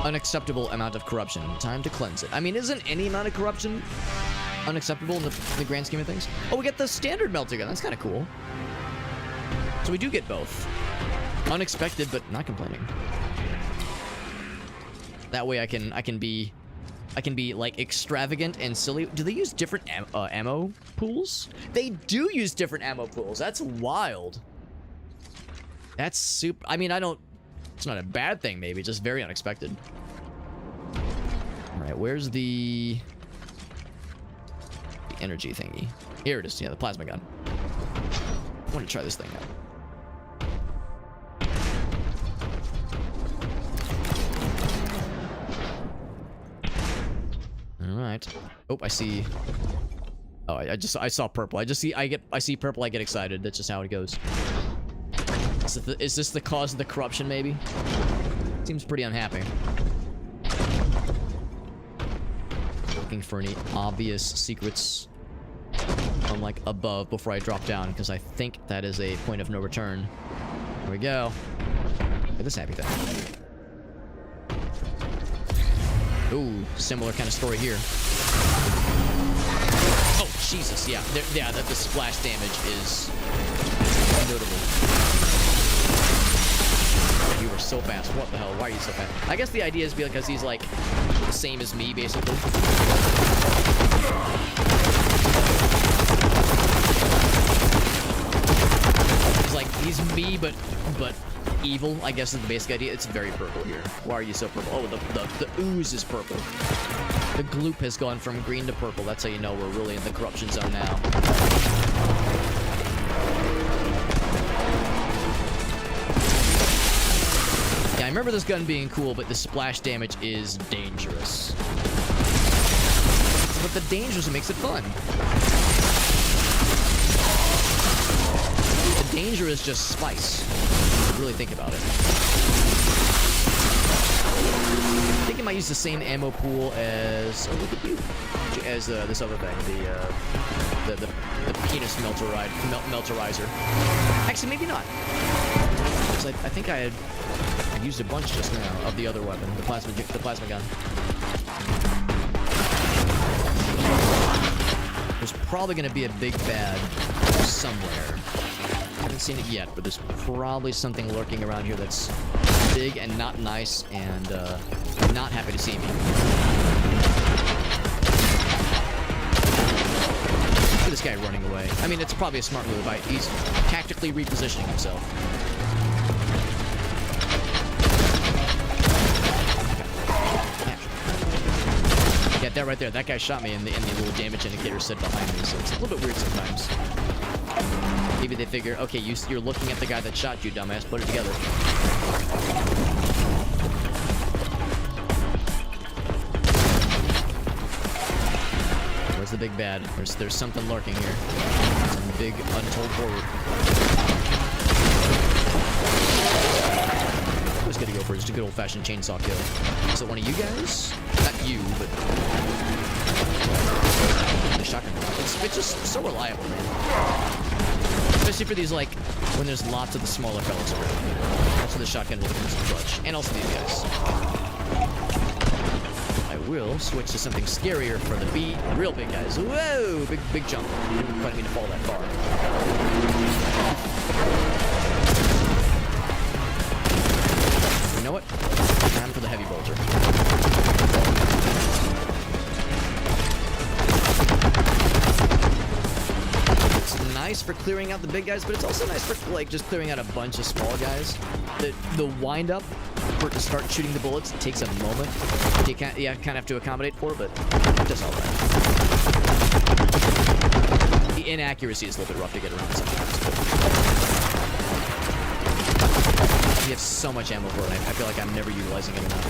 Unacceptable amount of corruption. Time to cleanse it. I mean, isn't any amount of corruption unacceptable in the grand scheme of things? Oh, we get the standard melter gun. That's kind of cool. So we do get both. Unexpected, but not complaining. That way I can be like extravagant and silly. Do they use different ammo pools? They do use different ammo pools. That's wild. That's super. I mean, it's not a bad thing, maybe, just very unexpected. All right, where's the energy thingy? Here it is. Yeah, the plasma gun. I want to try this thing out. All right. Oh, I see. Oh, I saw purple. I see purple. I get excited. That's just how it goes. Is this the cause of the corruption? Maybe. Seems pretty unhappy. Looking for any obvious secrets from like above before I drop down, because I think that is a point of no return. Here we go. Look at this happy thing. Ooh, similar kind of story here. Oh, Jesus, yeah. Yeah, the splash damage is notable. You were so fast. What the hell? Why are you so fast? I guess the idea is because he's, like, the same as me, basically. He's like, he's me, but evil, I guess, is the basic idea. It's very purple here. Why are you so purple? Oh, the ooze is purple. The gloop has gone from green to purple. That's how you know we're really in the corruption zone now. Yeah, I remember this gun being cool, but the splash damage is dangerous. But the danger is what makes it fun. The danger is just spice. Really think about it. I think I might use the same ammo pool as look at you, as this other thing, the penis melterizer. Actually, maybe not. Because I think I had used a bunch just now of the other weapon, the plasma gun. There's probably going to be a big bad somewhere. I haven't seen it yet, but there's probably something lurking around here that's big and not nice and not happy to see me. Look at this guy running away. I mean, it's probably a smart move. He's tactically repositioning himself. Yeah, that right there. That guy shot me, and the little damage indicator said behind me, so it's a little bit weird sometimes. Maybe they figure, okay, you're looking at the guy that shot you, dumbass. Put it together. Where's the big bad? There's something lurking here. Some big untold horror. I was gonna go for just a good old-fashioned chainsaw kill. Is it one of you guys? Not you, but the shotgun. It's just so reliable, man. Especially for these, like, when there's lots of the smaller fellas around. Also, the shotgun will come some clutch. And also these guys. I will switch to something scarier for the real big guys. Whoa! Big jump. Didn't quite mean to fall that far. You know what? Time for the heavy bolter. Nice for clearing out the big guys, but it's also nice for, like, just clearing out a bunch of small guys. The wind up for it to start shooting the bullets takes a moment. You kind of have to accommodate for, but just all right. The inaccuracy is a little bit rough to get around sometimes. But you have so much ammo for it. I feel like I'm never utilizing it enough.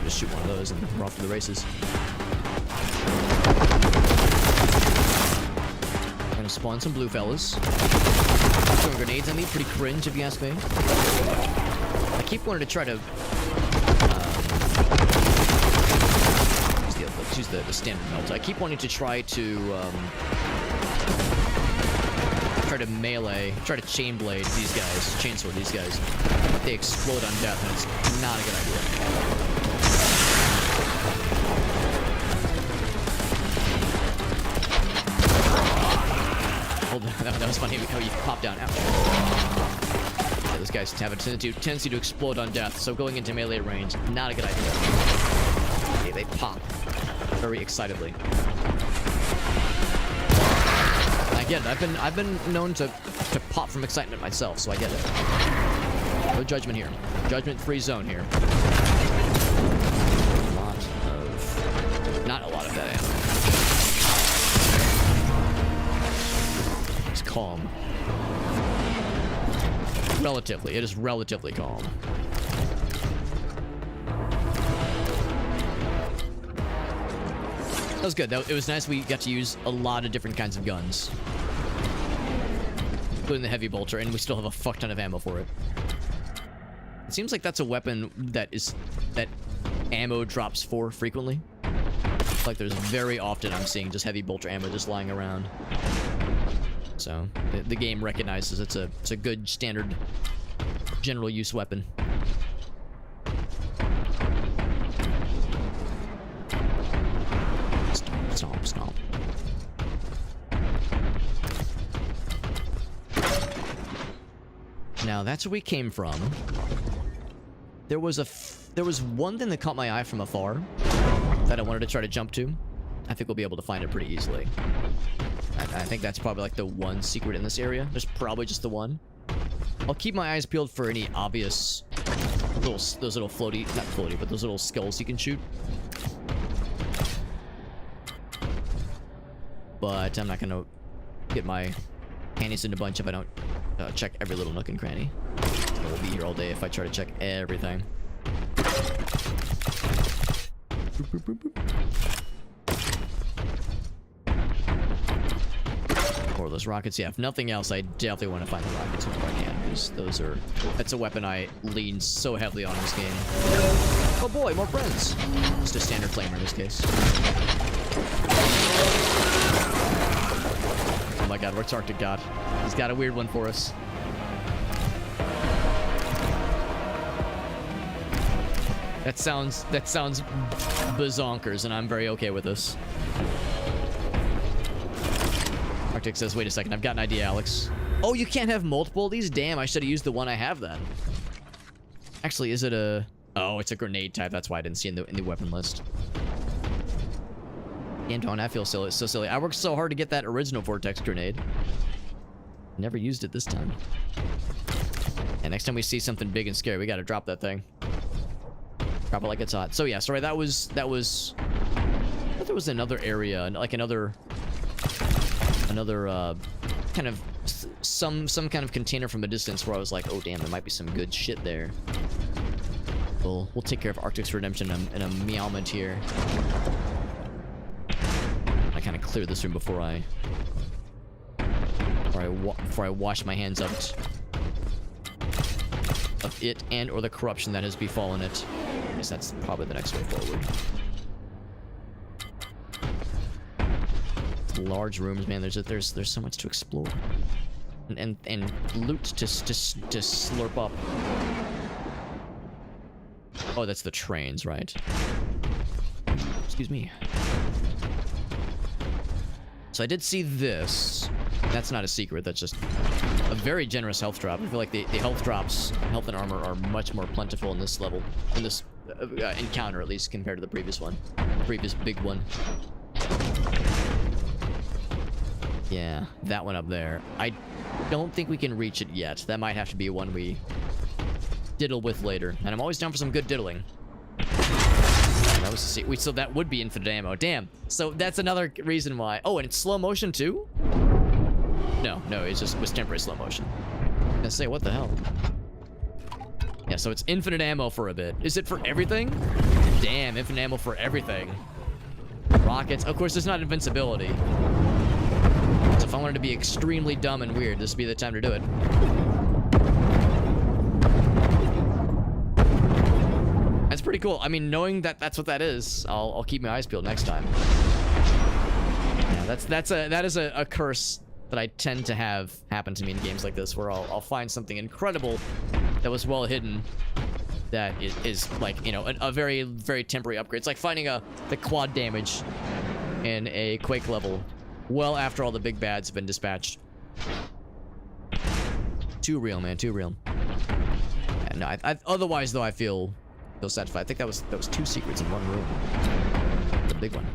Just shoot one of those and we're off to the races. I'm gonna spawn some blue fellas. Throwing grenades at me, pretty cringe if you ask me. I keep wanting to try to use the standard melt. I keep wanting to try to melee, try to chain blade these guys, chainsword these guys. They explode on death, and it's not a good idea. That was funny how you pop down. Ouch. Yeah, those guys have a tendency to explode on death, so going into melee range, not a good idea. Okay, they pop very excitably. I get it. I've been known to pop from excitement myself, so I get it. No judgment here. Judgment-free zone here. Not a lot of that ammo. Calm. Relatively. It is relatively calm. That was good. It was nice we got to use a lot of different kinds of guns. Including the heavy bolter, and we still have a fuck ton of ammo for it. It seems like that's a weapon that ammo drops for frequently. Like there's very often I'm seeing just heavy bolter ammo just lying around. So the game recognizes it's a good standard general use weapon. Stomp, stomp. Now that's where we came from. There was one thing that caught my eye from afar that I wanted to try to jump to. I think we'll be able to find it pretty easily. I think that's probably like the one secret in this area. There's probably just the one. I'll keep my eyes peeled for any obvious those little floaty, not floaty, but those little skulls you can shoot. But I'm not gonna get my panties in a bunch if I don't check every little nook and cranny. I will be here all day if I try to check everything. Boop, boop, boop, boop. Or those rockets, yeah. If nothing else, I definitely want to find the rockets whenever I can, because that's a weapon I lean so heavily on in this game. Oh boy, more friends. Just a standard flamer in this case. Oh my god, where's Arctic God? He's got a weird one for us. That sounds bazonkers, and I'm very okay with this. Arctic says, wait a second, I've got an idea, Alex. Oh, you can't have multiple of these? Damn, I should have used the one I have then. Actually, is it a... Oh, it's a grenade type. That's why I didn't see it in the weapon list. Damn, don't I feel silly, so silly. I worked so hard to get that original Vortex grenade. Never used it this time. And next time we see something big and scary, we gotta drop that thing. Drop it like it's hot. So yeah, sorry, that was... I thought there was another area, like another kind of some kind of container from a distance where I was like, oh damn, there might be some good shit there. We'll take care of Arctic's redemption in a meowment here. I kind of clear this room before I wash my hands of it and or the corruption that has befallen it. I guess that's probably the next way forward. Large rooms, man. There's so much to explore and loot to slurp up. Oh, that's the trains, right? Excuse me. So I did see this. That's not a secret. That's just a very generous health drop. I feel like the health drops, health and armor, are much more plentiful in this level, in this encounter at least, compared to the previous one, the previous big one. Yeah, that one up there. I don't think we can reach it yet. That might have to be one we diddle with later. And I'm always down for some good diddling. That was so that would be infinite ammo. Damn. So that's another reason why. Oh, and it's slow motion too? No, it was temporary slow motion. I was gonna say, what the hell? Yeah, so it's infinite ammo for a bit. Is it for everything? Damn, infinite ammo for everything. Rockets. Of course, there's not invincibility. So if I wanted to be extremely dumb and weird, this would be the time to do it. That's pretty cool. I mean, knowing that that's what that is, I'll keep my eyes peeled next time. Yeah, that is a curse that I tend to have happen to me in games like this, where I'll find something incredible that was well hidden that is like, you know, a very, very temporary upgrade. It's like finding the quad damage in a Quake level well after all the big bads have been dispatched. Too real, man. Too real. Yeah, no, otherwise, though, I feel satisfied. I think that was 2 secrets in one room. The big one.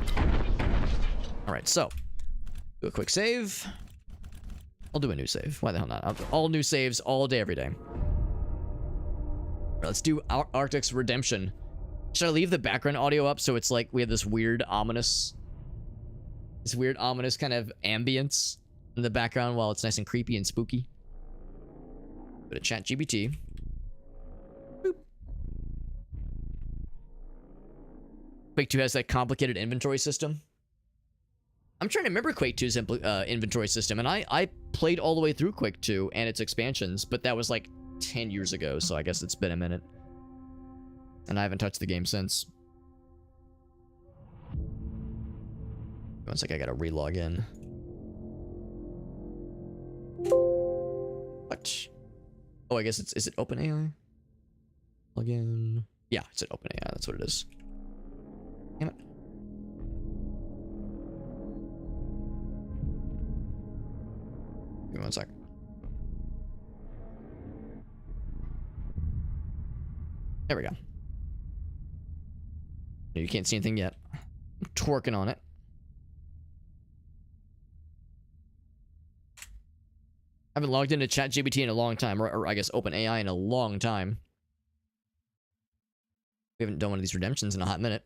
All right, so do a quick save. I'll do a new save. Why the hell not? All new saves all day, every day. All right, let's do Arctic's redemption. Should I leave the background audio up so it's like we have this weird ominous kind of ambience in the background while it's nice and creepy and spooky? Go to ChatGPT. Boop. Quake 2 has that complicated inventory system. I'm trying to remember Quake 2's inventory system, and I played all the way through Quake 2 and its expansions, but that was like 10 years ago, so I guess it's been a minute. And I haven't touched the game since. One sec, I gotta re-log in. got... Oh, I guess is it OpenAI? Plugin. Yeah, it's at OpenAI. That's what it is. Damn it. Give me one sec. There we go. You can't see anything yet. I'm twerking on it. I haven't logged into ChatGPT in a long time, or I guess OpenAI in a long time. We haven't done one of these redemptions in a hot minute.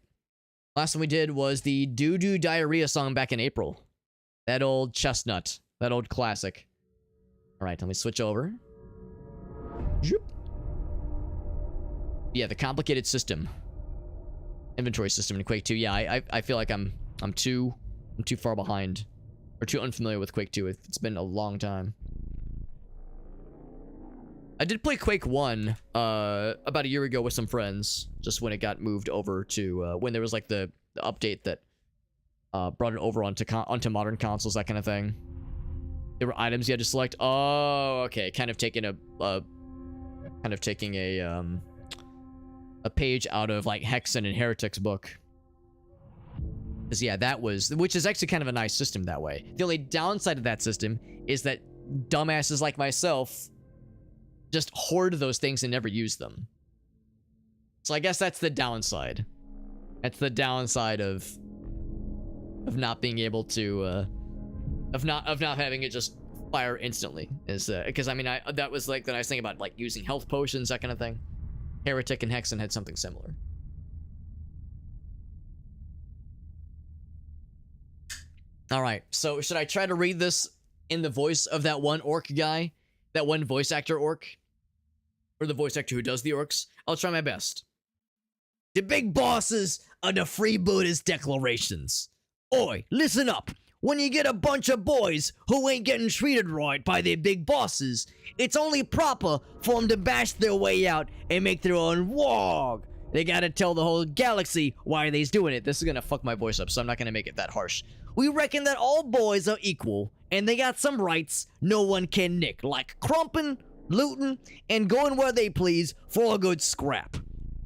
Last one we did was the Doo-Doo Diarrhea song back in April. That old chestnut. That old classic. Alright, let me switch over. Yeah, the complicated system. Inventory system in Quake 2. Yeah, I feel like I'm too far behind. Or too unfamiliar with Quake 2. It's been a long time. I did play Quake 1 about a year ago with some friends, just when it got moved over to when there was like the update that brought it over onto modern consoles, that kind of thing. There were items you had to select. Oh, okay, kind of taking a page out of like Hexen and Heretic's book. Because yeah, which is actually kind of a nice system that way. The only downside of that system is that dumbasses like myself just hoard those things and never use them. So I guess that's the downside. That's the downside of not being able to of not having it just fire instantly, is because I mean that was like the nice thing about like using health potions, that kind of thing. Heretic and Hexen had something similar. All right, so should I try to read this in the voice of that one orc guy, that one voice actor orc? Or the voice actor who does the orcs? I'll try my best. The big bosses are the freebooters declarations. Oi, listen up. When you get a bunch of boys who ain't getting treated right by their big bosses, it's only proper for them to bash their way out and make their own warg. They gotta tell the whole galaxy why they's doing it. This is gonna fuck my voice up, so I'm not gonna make it that harsh. We reckon that all boys are equal, and they got some rights no one can nick, like crumping, looting, and going where they please for a good scrap.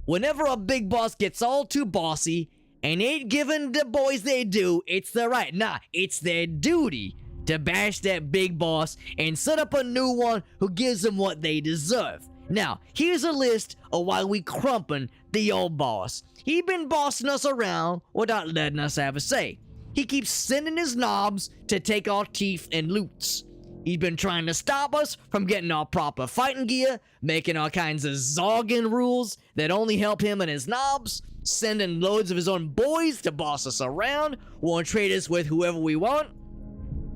Whenever a big boss gets all too bossy and ain't giving the boys they do, it's their right, it's their duty to bash that big boss and set up a new one who gives them what they deserve. Now, here's a list of why we crumpin' the old boss. He been bossing us around without letting us have a say. He keeps sending his knobs to take our teeth and loots. He's been trying to stop us from getting our proper fighting gear, making all kinds of zogging rules that only help him and his knobs, sending loads of his own boys to boss us around, won't trade us with whoever we want.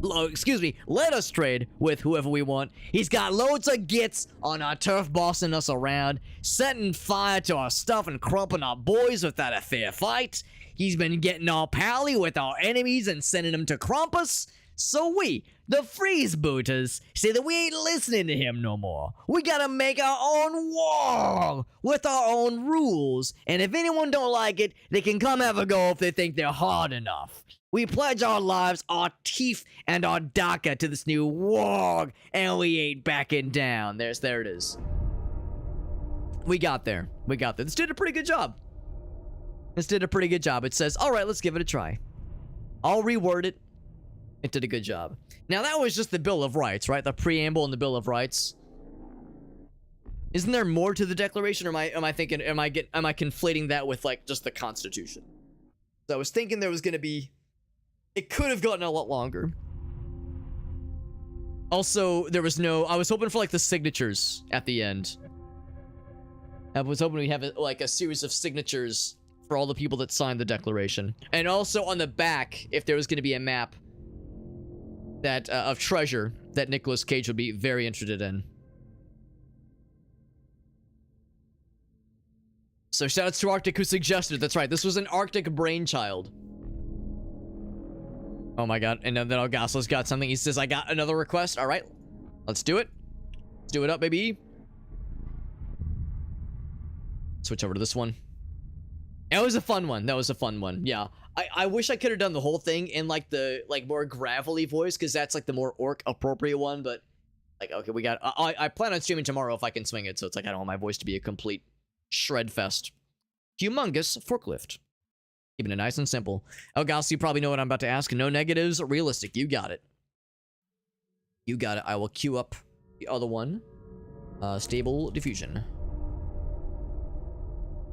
Let us trade with whoever we want. He's got loads of gits on our turf bossing us around, setting fire to our stuff and crumping our boys without a fair fight. He's been getting all pally with our enemies and sending them to crump us. So we, the freebooters, say that we ain't listening to him no more. We gotta make our own war with our own rules, and if anyone don't like it, they can come have a go if they think they're hard enough. We pledge our lives, our teeth, and our DACA to this new warg, and we ain't backing down. There it is. We got there. This did a pretty good job. It says, all right, let's give it a try. I'll reword it. It did a good job. Now that was just the Bill of Rights, right? The preamble and the Bill of Rights. Isn't there more to the Declaration, or am I conflating that with like just the Constitution? So I was thinking there was gonna be. It could have gotten a lot longer. Also, there was no. I was hoping for like the signatures at the end. I was hoping we'd have like a series of signatures for all the people that signed the Declaration, and also on the back, if there was gonna be a map that of treasure that Nicolas Cage would be very interested in. So shoutouts to Arctic who suggested. That's right, this was an Arctic brainchild. Oh my god, and then Algaslo's got something. He says, I got another request. All right, let's do it. Let's do it up, baby. Switch over to this one. That was a fun one. Yeah. I wish I could have done the whole thing in like the more gravelly voice, because that's like the more orc appropriate one, but Like, okay, we got... I plan on streaming tomorrow if I can swing it, so it's like I don't want my voice to be a complete shred fest. Humongous forklift. Keeping it nice and simple. Oh, Gauss, you probably know what I'm about to ask. No negatives, realistic. You got it. You got it. I will queue up the other one. Stable diffusion.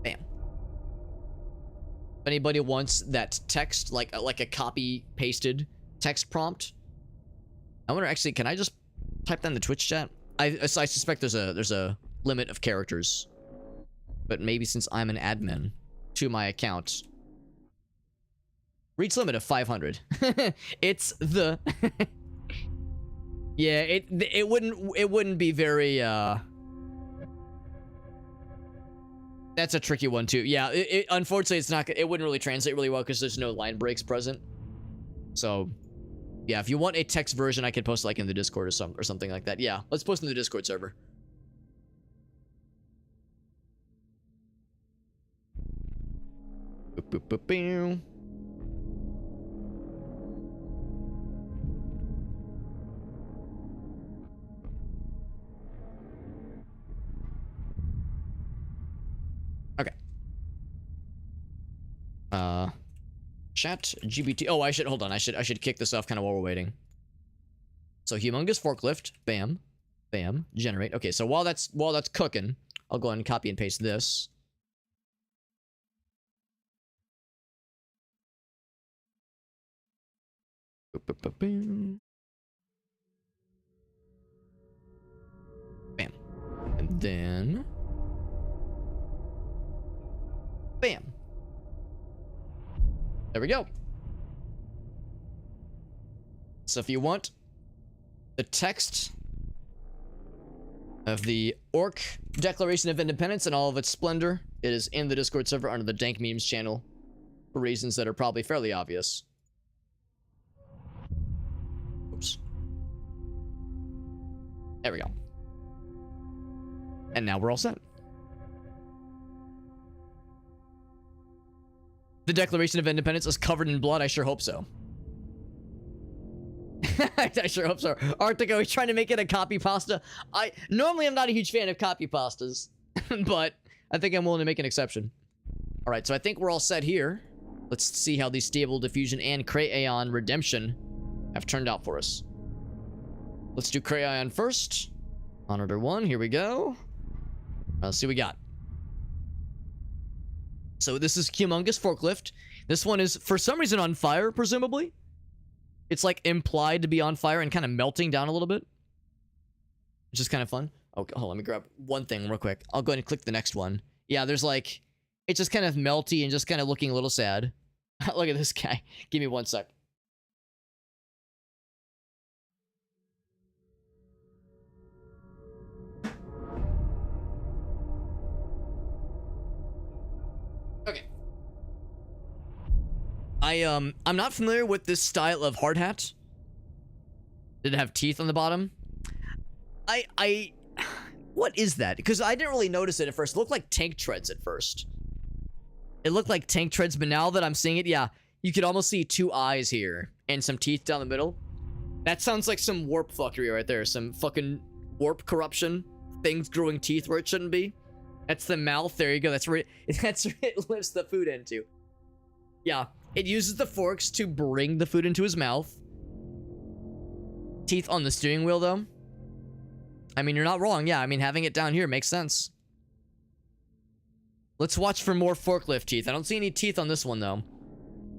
Bam. If anybody wants that text, like a copy-pasted text prompt, I wonder, actually, can I just type that in the Twitch chat? I suspect there's a limit of characters. But maybe since I'm an admin to my account... Reach limit of 500. It's the... Yeah, it wouldn't be very, That's a tricky one, too. Yeah, unfortunately, it's not... It wouldn't really translate really well because there's no line breaks present. So... Yeah, if you want a text version, I could post like in the Discord or something like that. Yeah, let's post in the Discord server. Boop, boop, boop, boop. Okay. Chat GPT. Oh, I should hold on. I should kick this off kind of while we're waiting. So humongous forklift. Bam, bam. Generate. Okay. So while that's cooking, I'll go ahead and copy and paste this. Bam. And then bam. There we go. So if you want the text of the Orc Declaration of Independence and all of its splendor, it is in the Discord server under the Dank Memes channel for reasons that are probably fairly obvious. Oops. There we go. And now we're all set. The Declaration of Independence is covered in blood? I sure hope so. I sure hope so. Arctic, are we trying to make it a copy pasta? Normally I'm not a huge fan of copy pastas, but I think I'm willing to make an exception. All right, so I think we're all set here. Let's see how the Stable Diffusion and Crayon Redemption have turned out for us. Let's do Crayon first. Monitor 1, here we go. Let's see what we got. So this is Humongous Forklift. This one is, for some reason, on fire, presumably. It's, like, implied to be on fire and kind of melting down a little bit. Which is kind of fun. Okay, hold on, let me grab one thing real quick. I'll go ahead and click the next one. Yeah, there's, like... It's just kind of melty and just kind of looking a little sad. Look at this guy. Give me one sec. Okay. I'm not familiar with this style of hard hat. Did it have teeth on the bottom? What is that? Because I didn't really notice it at first. It looked like tank treads at first. It looked like tank treads, but now that I'm seeing it, yeah, you could almost see two eyes here and some teeth down the middle. That sounds like some warp fuckery right there. Some fucking warp corruption. Things growing teeth where it shouldn't be. That's the mouth. There you go. That's where it lifts the food into. Yeah, it uses the forks to bring the food into his mouth. Teeth on the steering wheel, though. I mean, you're not wrong. Yeah, I mean, having it down here makes sense. Let's watch for more forklift teeth. I don't see any teeth on this one, though.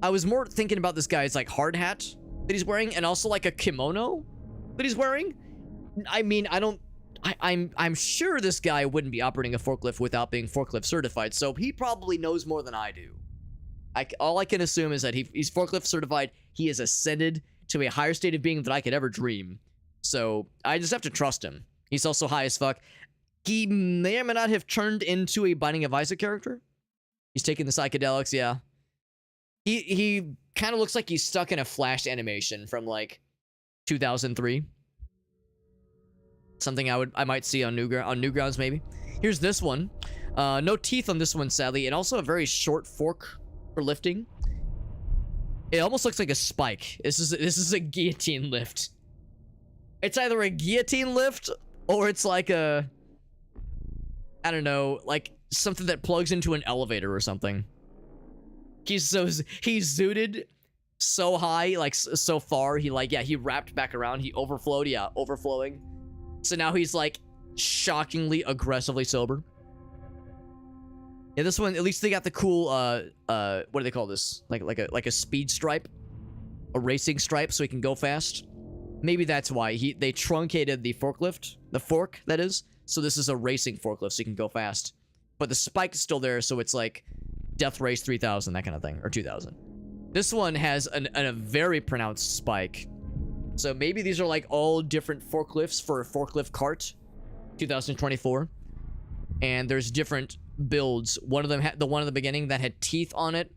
I was more thinking about this guy's, like, hard hat that he's wearing, and also, like, a kimono that he's wearing. I mean, I'm sure this guy wouldn't be operating a forklift without being forklift certified, so he probably knows more than I do. All I can assume is that he's forklift certified. He has ascended to a higher state of being than I could ever dream. So I just have to trust him. He's also high as fuck. He may or may not have turned into a Binding of Isaac character. He's taking the psychedelics, yeah. He kind of looks like he's stuck in a Flash animation from, like, 2003. Something I might see on Newgrounds, maybe. Here's this one. No teeth on this one, sadly, and also a very short fork for lifting. It almost looks like a spike. This is a guillotine lift. It's either a guillotine lift or it's like a, I don't know, like something that plugs into an elevator or something. He's zooted so high, like so far. He wrapped back around. He overflowed. Yeah, overflowing. So now he's like shockingly aggressively sober. Yeah, this one, at least they got the cool, what do they call this? Like a speed stripe, a racing stripe, so he can go fast. Maybe that's why they truncated the forklift, the fork that is. So this is a racing forklift, so you can go fast. But the spike is still there, so it's like Death Race 3000, that kind of thing, or 2000. This one has a very pronounced spike. So maybe these are like all different forklifts for a forklift cart, 2024. And there's different builds. One of them had the one at the beginning that had teeth on it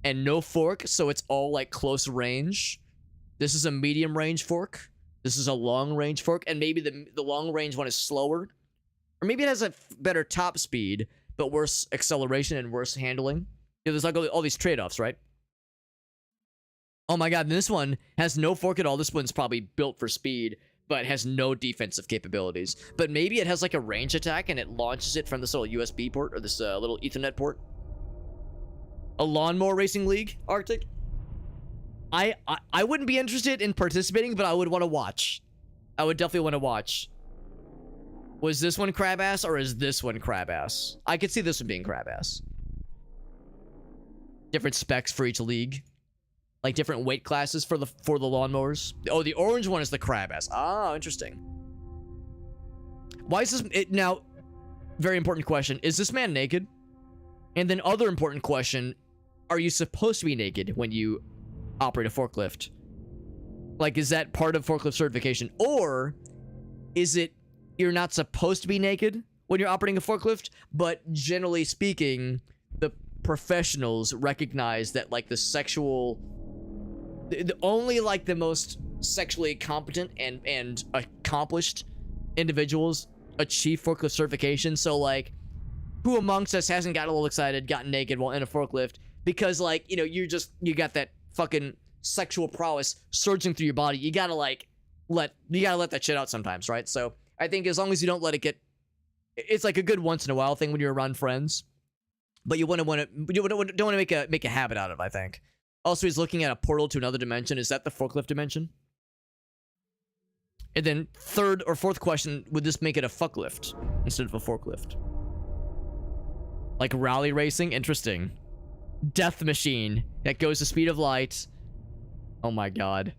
and no fork, so it's all like close range. This is a medium range fork. This is a long range fork, and maybe the long range one is slower, or maybe it has a better top speed but worse acceleration and worse handling. Yeah, there's like all these trade-offs, right? Oh my god, this one has no fork at all. This one's probably built for speed, but has no defensive capabilities. But maybe it has like a range attack and it launches it from this little USB port or this little Ethernet port. A lawnmower racing league, Arctic? I wouldn't be interested in participating, but I would want to watch. I would definitely want to watch. Was this one crab ass or is this one crab ass? I could see this one being crab ass. Different specs for each league. Like different weight classes for the lawnmowers. Oh, the orange one is the crab ass. Ah, interesting. Why is this now? Very important question. Is this man naked? And then other important question, are you supposed to be naked when you operate a forklift? Like, is that part of forklift certification? Or is it you're not supposed to be naked when you're operating a forklift, but generally speaking, the professionals recognize that like only like the most sexually competent and accomplished individuals achieve forklift certification. So like, who amongst us hasn't gotten a little excited, gotten naked while in a forklift? Because like, you know, you got that fucking sexual prowess surging through your body. You gotta let that shit out sometimes, right? So I think as long as you don't let it get, it's like a good once in a while thing when you're around friends, but you don't want to make a habit out of it, I think. Also, he's looking at a portal to another dimension. Is that the forklift dimension? And then third or fourth question, would this make it a fucklift instead of a forklift? Like rally racing? Interesting. Death machine that goes the speed of light. Oh my god.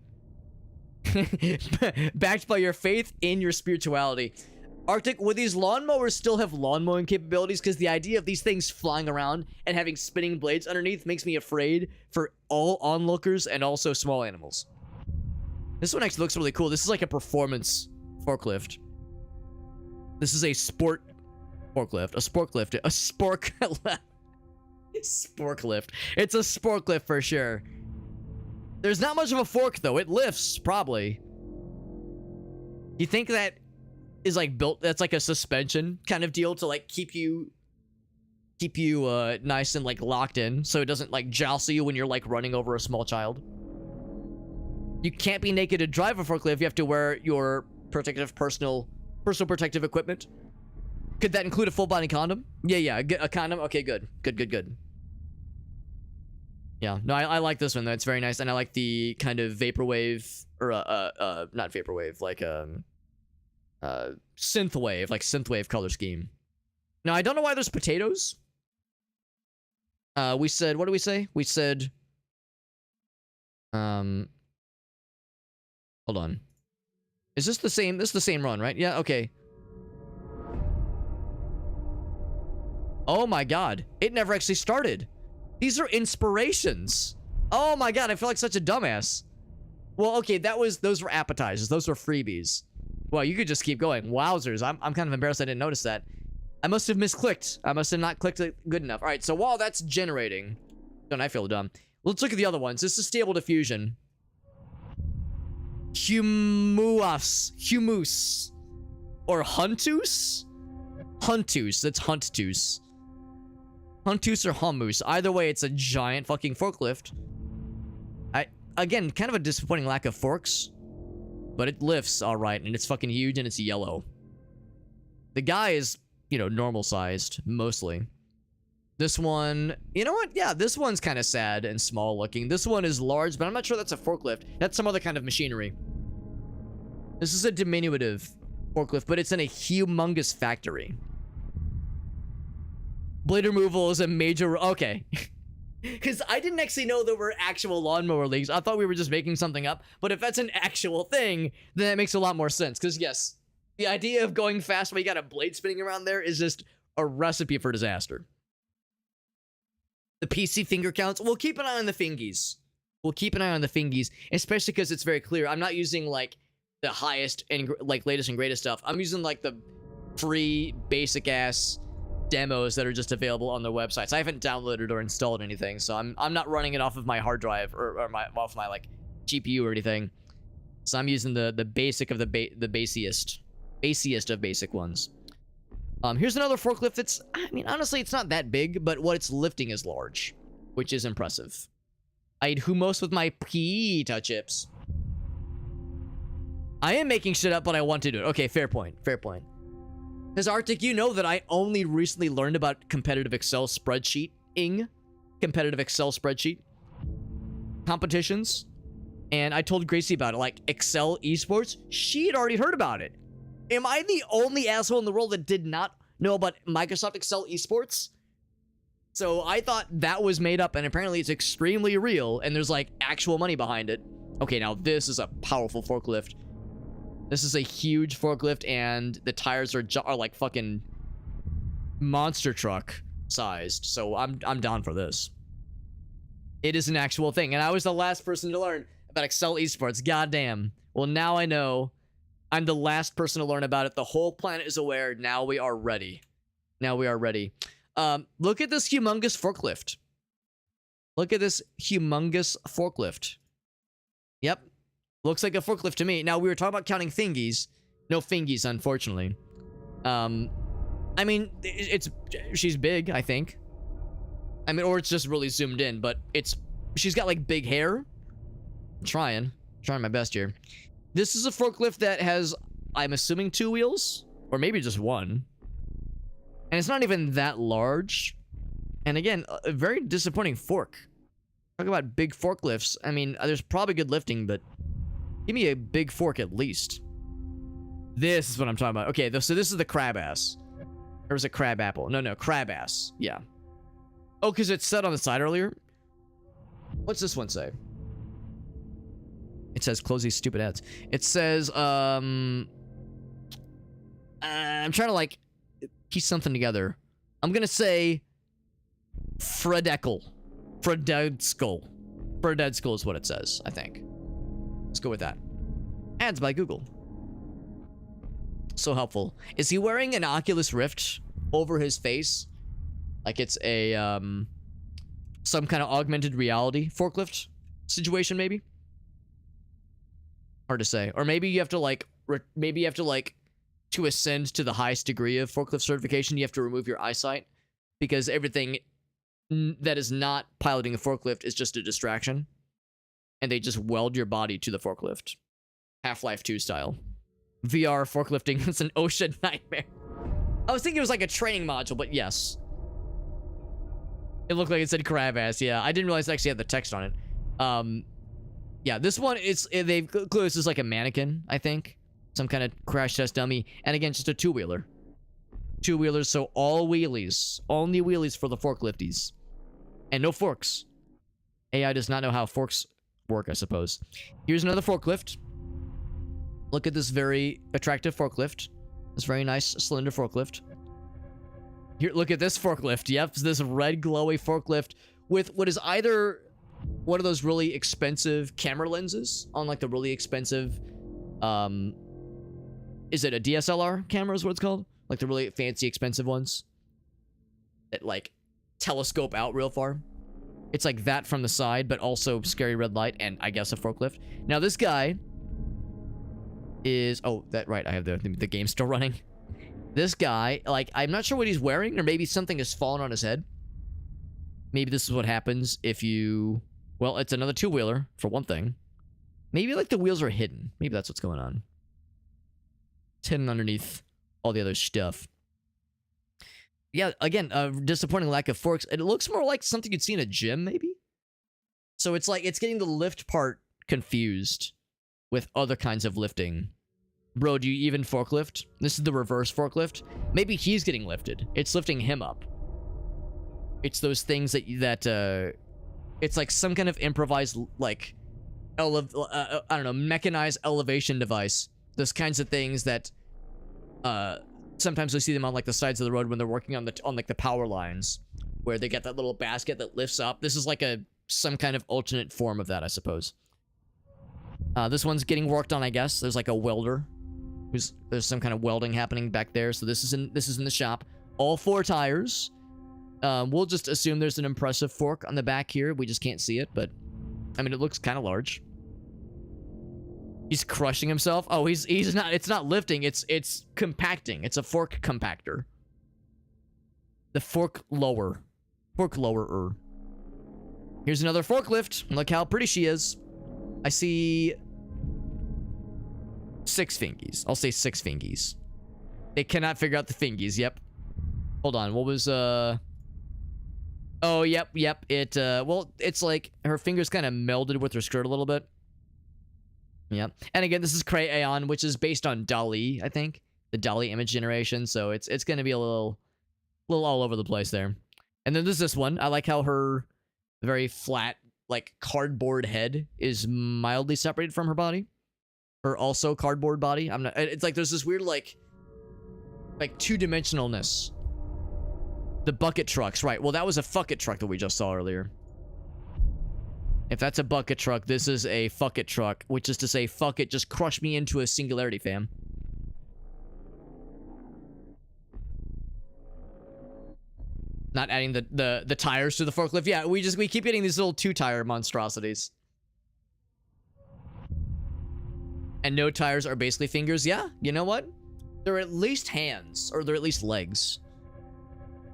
Backed by your faith in your spirituality. Arctic, would these lawnmowers still have lawn mowing capabilities? Because the idea of these things flying around and having spinning blades underneath makes me afraid for all onlookers and also small animals. This one actually looks really cool. This is like a performance forklift. This is a sport forklift. A sporklift. A sporklift. Sporklift. It's a sporklift for sure. There's not much of a fork though. It lifts, probably. You think that is like built, that's like a suspension kind of deal to like keep you nice and like locked in so it doesn't like jostle you when you're like running over a small child. You can't be naked to drive a forklift. You have to wear your personal protective equipment. Could that include a full body condom? Yeah, a condom. Okay, good. Yeah, no, I like this one though. It's very nice, and I like the kind of vaporwave or not vaporwave, like synthwave color scheme. Now I don't know why there's potatoes. We said, what did we say? We said, hold on. Is this the same? This is the same run, right? Yeah. Okay. Oh my god, it never actually started. These are inspirations. Oh my god, I feel like such a dumbass. Well, okay, those were appetizers. Those were freebies. Well, you could just keep going. Wowzers, I'm kind of embarrassed I didn't notice that. I must have misclicked. I must have not clicked it good enough. All right, so while that's generating, don't I feel dumb? Let's look at the other ones. This is stable diffusion. Humus. Or Huntus? Huntus, that's Huntus. Huntus or Hummus. Either way, it's a giant fucking forklift. Again, kind of a disappointing lack of forks. but it lifts all right, and it's fucking huge, and it's yellow. The guy is, you know, normal sized, mostly. This one, you know what? Yeah, this one's kind of sad and small looking. This one is large, but I'm not sure that's a forklift. That's some other kind of machinery. This is a diminutive forklift, but it's in a humongous factory. Blade removal is a major... Okay. Because I didn't actually know there were actual lawnmower leagues. I thought we were just making something up. But if that's an actual thing, then that makes a lot more sense. Because, yes, the idea of going fast while you got a blade spinning around there is just a recipe for disaster. The PC finger counts. We'll keep an eye on the fingies. We'll keep an eye on the fingies, especially because it's very clear. I'm not using, like, the highest and, like, latest and greatest stuff. I'm using, like, the free, basic-ass demos that are just available on their websites. I haven't downloaded or installed anything, so I'm not running it off of my hard drive or off my like GPU or anything. So I'm using the basic of the basiest of basic ones. Here's another forklift that's, I mean, honestly, it's not that big, but what it's lifting is large, which is impressive. I'd humos with my pita chips. I am making shit up, but I want to do it. Okay, fair point. Fair point. Because, Arctic, you know that I only recently learned about competitive Excel spreadsheeting. Competitive Excel spreadsheet competitions. And I told Gracie about it. Like, Excel esports. She had already heard about it. Am I the only asshole in the world that did not know about Microsoft Excel esports? So I thought that was made up, and apparently it's extremely real, and there's, like, actual money behind it. Okay, now this is a powerful forklift. This is a huge forklift, and the tires are like fucking monster truck sized. So I'm down for this. It is an actual thing, and I was the last person to learn about Excel esports. Goddamn. Well, now I know. I'm the last person to learn about it. The whole planet is aware. Now we are ready. Now we are ready. Look at this humongous forklift. Look at this humongous forklift. Yep. Looks like a forklift to me. Now, we were talking about counting thingies. No fingies, unfortunately. I mean, she's big, I think. I mean, or it's just really zoomed in, but she's got, like, big hair. I'm trying my best here. This is a forklift that has, I'm assuming, 2 wheels, or maybe just 1. And it's not even that large. And again, a very disappointing fork. Talk about big forklifts. I mean, there's probably good lifting, but give me a big fork at least. This is what I'm talking about. Okay, so this is the crab ass. Or was it crab apple? No, crab ass. Yeah. Oh, because it's set on the side earlier? What's this one say? It says, close these stupid ads. It says, I'm trying to, like, piece something together. I'm gonna say Fredekel. Frededskul. Frededskul is what it says, I think. Let's go with that. Ads by Google. So helpful. Is he wearing an Oculus Rift over his face? Like it's a, some kind of augmented reality forklift situation, maybe? Hard to say. Or maybe you have to, like, to ascend to the highest degree of forklift certification, you have to remove your eyesight. Because everything that is not piloting a forklift is just a distraction. And they just weld your body to the forklift. Half-Life 2 style. VR forklifting, it's an ocean nightmare. I was thinking it was like a training module, but yes. It looked like it said crab ass, yeah. I didn't realize it actually had the text on it. Yeah, this one, they've clearly this is like a mannequin, I think. Some kind of crash test dummy. And again, just a 2-wheeler. 2-wheelers, so all wheelies. Only wheelies for the forklifties. And no forks. AI does not know how forks work, I suppose. Here's another forklift. Look at this very attractive forklift. This very nice, slender forklift. Here, look at this forklift. Yep, this red glowy forklift with what is either one of those really expensive camera lenses on like the really expensive, is it a DSLR camera is what it's called? Like the really fancy expensive ones that like telescope out real far. It's like that from the side, but also scary red light and I guess a forklift. Now this guy is, oh, that right, I have the game still running. This guy, like, I'm not sure what he's wearing, or maybe something has fallen on his head. Maybe this is what happens if you, well, it's another 2-wheeler, for one thing. Maybe like the wheels are hidden. Maybe that's what's going on. It's hidden underneath all the other stuff. Yeah, again, disappointing lack of forks. It looks more like something you'd see in a gym, maybe? So it's like, it's getting the lift part confused with other kinds of lifting. Bro, do you even forklift? This is the reverse forklift. Maybe he's getting lifted. It's lifting him up. It's those things that it's like some kind of improvised, like, I don't know, mechanized elevation device. Those kinds of things that, sometimes we see them on like the sides of the road when they're working on like the power lines, where they get that little basket that lifts up. This is like some kind of alternate form of that, I suppose. This one's getting worked on, I guess. There's like a welder. There's some kind of welding happening back there. So this is in the shop. All 4 tires. We'll just assume there's an impressive fork on the back here. We just can't see it, but I mean, it looks kind of large. He's crushing himself. Oh, he's not. It's not lifting. It's compacting. It's a fork compactor. The fork lower. Fork lowerer. Here's another forklift. Look how pretty she is. I see 6 fingies. I'll say 6 fingies. They cannot figure out the fingies. Yep. Hold on. What was Oh, yep. It well, it's like her fingers kind of melded with her skirt a little bit. Yeah. And again, this is Cray Aeon, which is based on DALL-E, I think. The DALL-E image generation, so it's going to be a little all over the place there. And then there's this one. I like how her very flat, like, cardboard head is mildly separated from her body. Her also cardboard body. It's like there's this weird, like two-dimensionalness. The bucket trucks, right. Well, that was a fuck it truck that we just saw earlier. If that's a bucket truck, this is a fuck it truck, which is to say, fuck it, just crush me into a singularity, fam. Not adding the tires to the forklift. Yeah, we keep getting these little 2-tire monstrosities. And no tires are basically fingers. Yeah, you know what? They're at least hands, or they're at least legs.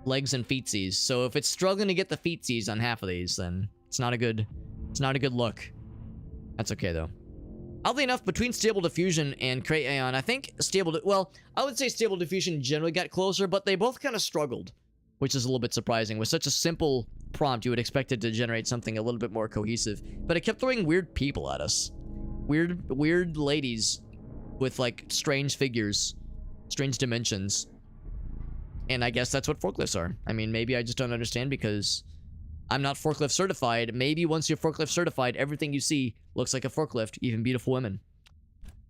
Legs and feetsies. So if it's struggling to get the feetsies on half of these, then it's not a good look. That's okay though. Oddly enough, between Stable Diffusion and Cray Aeon, I think well, I would say Stable Diffusion generally got closer, but they both kind of struggled, which is a little bit surprising. With such a simple prompt, you would expect it to generate something a little bit more cohesive, but it kept throwing weird people at us. Weird ladies with like strange figures, strange dimensions. And I guess that's what forklifts are. I mean, maybe I just don't understand because I'm not forklift certified. Maybe once you're forklift certified, everything you see looks like a forklift, even beautiful women.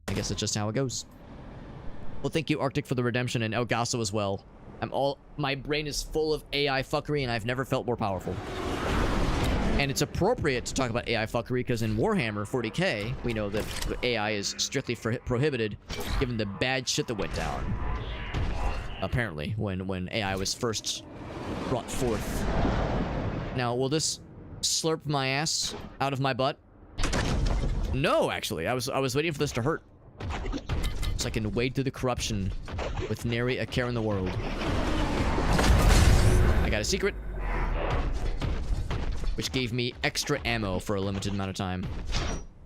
I guess that's just how it goes. Well, thank you, Arctic, for the redemption, and Elgaso as well. My brain is full of AI fuckery, and I've never felt more powerful. And it's appropriate to talk about AI fuckery, because in Warhammer 40k, we know that AI is strictly prohibited, given the bad shit that went down. Apparently, when AI was first brought forth. Now, will this slurp my ass out of my butt? No, actually. I was waiting for this to hurt. So I can wade through the corruption with nary a care in the world. I got a secret, which gave me extra ammo for a limited amount of time.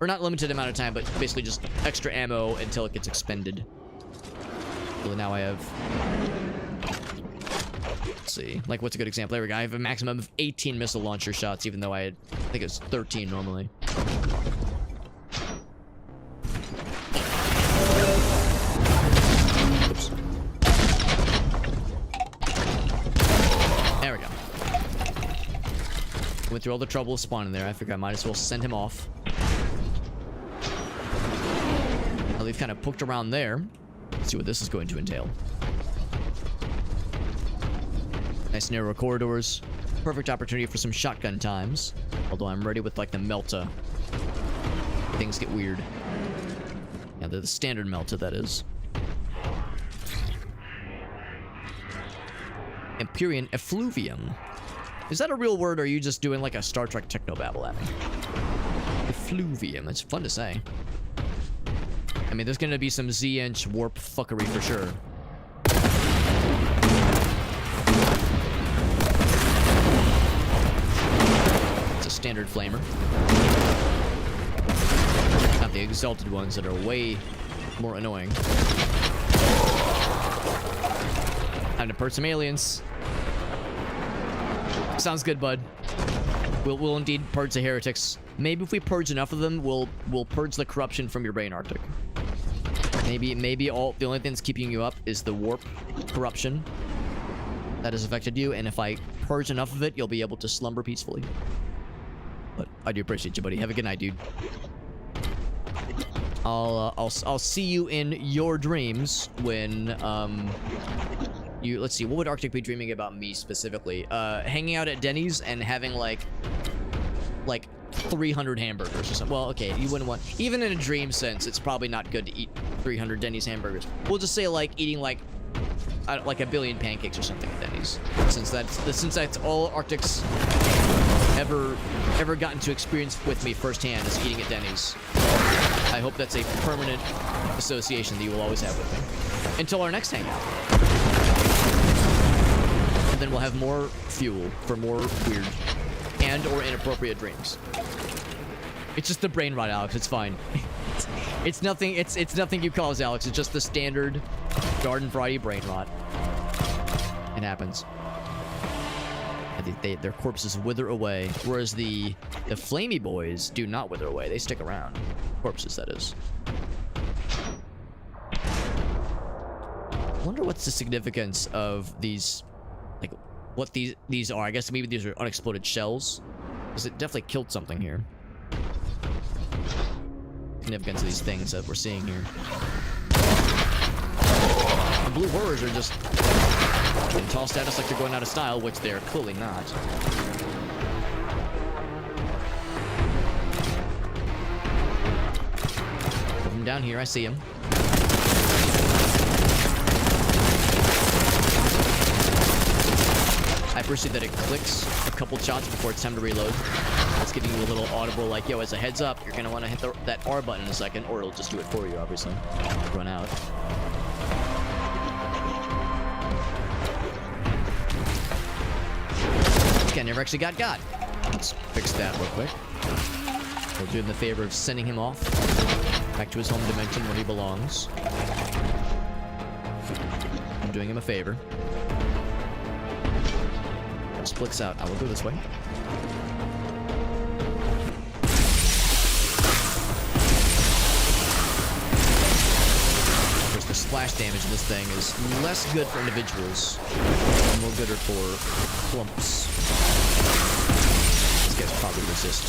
Or not limited amount of time, but basically just extra ammo until it gets expended. So now I have... Let's see. Like, what's a good example? There we go. I have a maximum of 18 missile launcher shots, even though I think it was 13 normally. Oops. There we go. Went through all the trouble of spawning there. I figured I might as well send him off. Now we've kind of poked around there. Let's see what this is going to entail. Nice narrow corridors. Perfect opportunity for some shotgun times. Although I'm ready with, like, the Melta. Things get weird. Yeah, the standard Melta, that is. Empyrean effluvium. Is that a real word, or are you just doing, like, a Star Trek technobabble at me? Effluvium. It's fun to say. I mean, there's gonna be some Z-inch warp fuckery for sure. It's a standard flamer. the exalted ones that are way more annoying. Time to purge some aliens. Sounds good, bud. We'll indeed purge the heretics. Maybe if we purge enough of them, we'll purge the corruption from your brain, Arctic. Maybe the only thing that's keeping you up is the warp corruption that has affected you, and if I purge enough of it, you'll be able to slumber peacefully. But I do appreciate you, buddy. Have a good night, dude. I'll see you in your dreams when let's see, what would Arctic be dreaming about me specifically? Hanging out at Denny's and having like 300 hamburgers or something. Well, okay, you wouldn't want, even in a dream sense, it's probably not good to eat 300 Denny's hamburgers. We'll just say like eating like a billion pancakes or something at Denny's, since that's all Arctic's ever gotten to experience with me firsthand is eating at Denny's. I hope that's a permanent association that you will always have with me until our next hangout. And then we'll have more fuel for more weird and or inappropriate dreams. It's just the brain rot, Alex. It's fine. It's nothing. It's nothing you cause, Alex. It's just the standard garden variety brain rot. It happens. Their corpses wither away, whereas the flamey boys do not wither away. They stick around. Corpses, that is. I wonder what's the significance of these, like, what these are. I guess maybe these are unexploded shells, because it definitely killed something here. Significance of these things that we're seeing here. The blue horrors are just getting tossed at us like they're going out of style, which they're clearly not. From down here, I see him. I appreciate that it clicks a couple shots before it's time to reload. It's giving you a little audible, like, yo, as a heads up, you're gonna want to hit that R button in a second, or it'll just do it for you, obviously. Run out. This guy never actually got. Let's fix that real quick. We'll do him the favor of sending him off back to his home dimension where he belongs. I'm doing him a favor. Splits out. I will go this way. Of course, the splash damage in this thing is less good for individuals and more gooder for clumps. These guys probably resist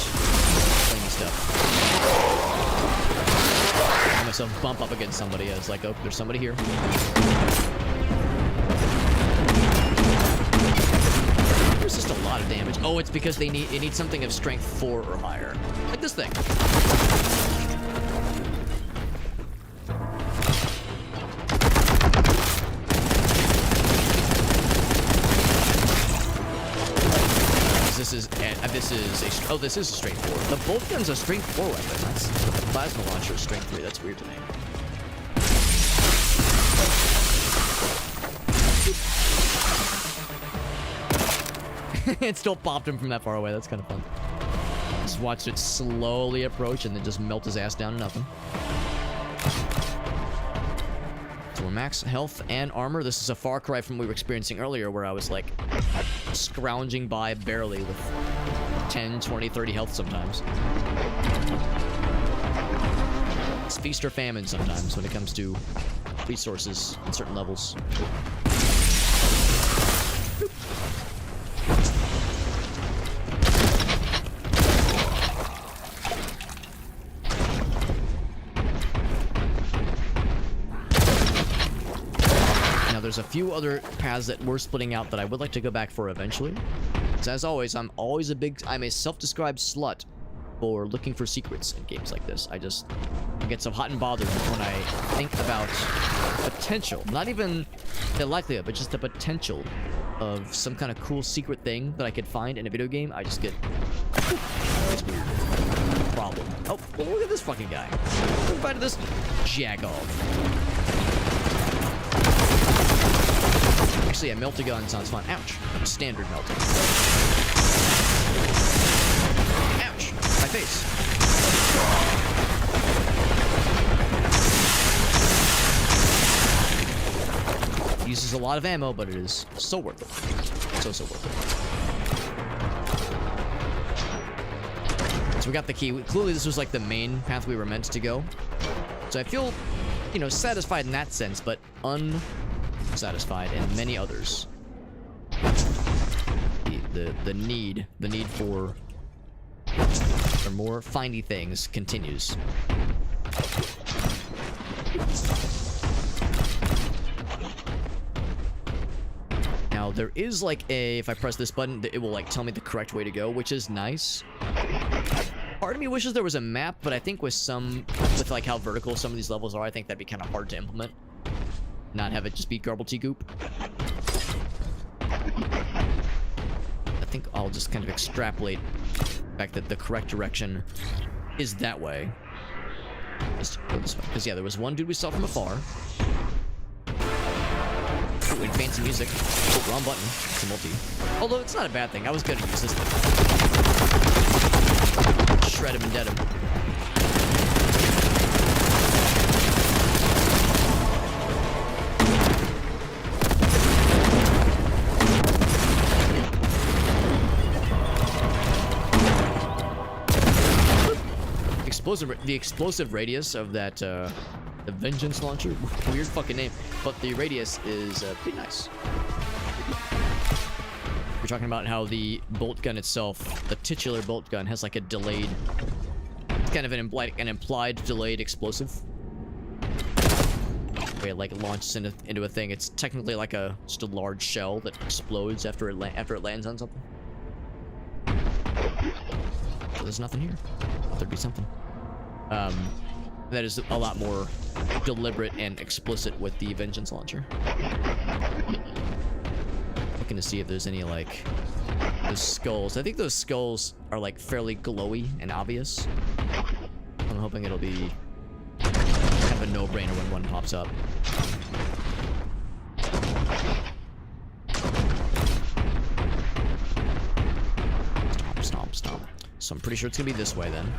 flaming stuff. I myself bump up against somebody. I was like, oh, there's somebody here. There's just a lot of damage. Oh, it's because it needs something of strength 4 or higher. Like this thing. This is a strength 4. The Boltgun's a strength 4 weapon. That's the plasma launcher is strength 3. That's weird to me. It still popped him from that far away. That's kind of fun. Just watched it slowly approach and then just melt his ass down to nothing. So we're max health and armor. This is a far cry from what we were experiencing earlier, where I was like scrounging by barely with 10, 20, 30 health sometimes. It's feast or famine sometimes when it comes to resources at certain levels. There's a few other paths that we're splitting out that I would like to go back for eventually. Because as always, I'm a self-described slut for looking for secrets in games like this. I get so hot and bothered when I think about the potential, not even the likelihood, but just the potential of some kind of cool secret thing that I could find in a video game. I just get, it's weird. Problem. Oh, well, look at this fucking guy. Look at this jag-off. Actually, a melta-gun sounds fun. Ouch. Standard melta. Ouch. My face. a lot of ammo, but it is so worth it. So worth it. So we got the key. Clearly, this was like the main path we were meant to go. So I feel, you know, satisfied in that sense, but unsatisfied in many others. The need for more findy things continues. Now there is like a, if I press this button, it will like tell me the correct way to go, which is nice. Part of me wishes there was a map, but I think with like how vertical some of these levels are, I think that'd be kind of hard to implement. Not have it just be goop. I think I'll just kind of extrapolate the fact that the correct direction is that way. Just go this way. Because, yeah, there was one dude we saw from afar. Ooh, and fancy music. Oh, wrong button. It's a multi. Although, it's not a bad thing. I was going to use this thing. Shred him and dead him. The explosive radius of that, the Vengeance Launcher, weird fucking name, but the radius is pretty nice. We're talking about how the Boltgun itself, the titular Boltgun, has like a delayed, kind of an implied delayed explosive. Where it like launches into a thing. It's technically like just a large shell that explodes after it lands on something. So there's nothing here. Thought there'd be something. That is a lot more deliberate and explicit with the Vengeance Launcher. Looking to see if there's any, like, those skulls. I think those skulls are, like, fairly glowy and obvious. I'm hoping it'll be kind of a no-brainer when one pops up. Stomp. So I'm pretty sure it's gonna be this way, then.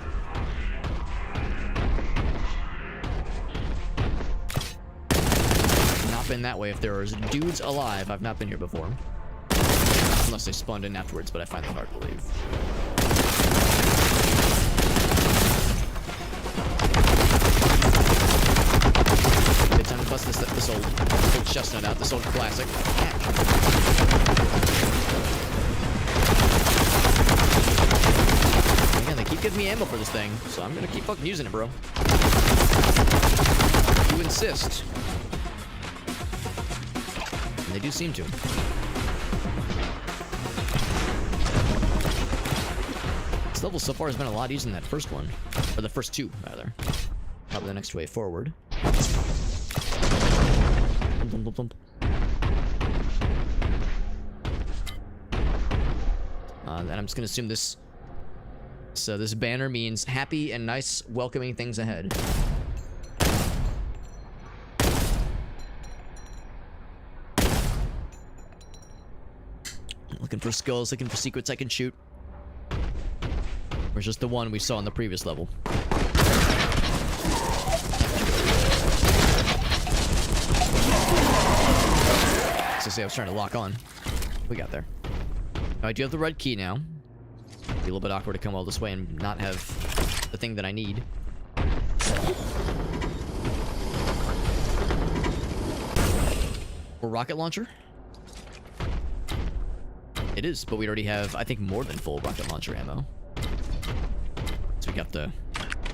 Been that way if there are dudes alive. I've not been here before. Unless they spawned in afterwards, but I find that hard to believe. Good time to bust this old chestnut out, this old classic. Again, they keep giving me ammo for this thing, so I'm gonna keep fucking using it, bro. You insist. They do seem to. This level so far has been a lot easier than that first one. Or the first two, rather. Probably the next way forward. And I'm just gonna assume this... So this banner means happy and nice, welcoming things ahead. Looking for skulls, looking for secrets I can shoot. Or just the one we saw in the previous level. So see, I was trying to lock on. We got there. I do have the red key now. Be a little bit awkward to come all this way and not have the thing that I need. Or rocket launcher? It is, but we already have, I think, more than full rocket launcher ammo. So we got the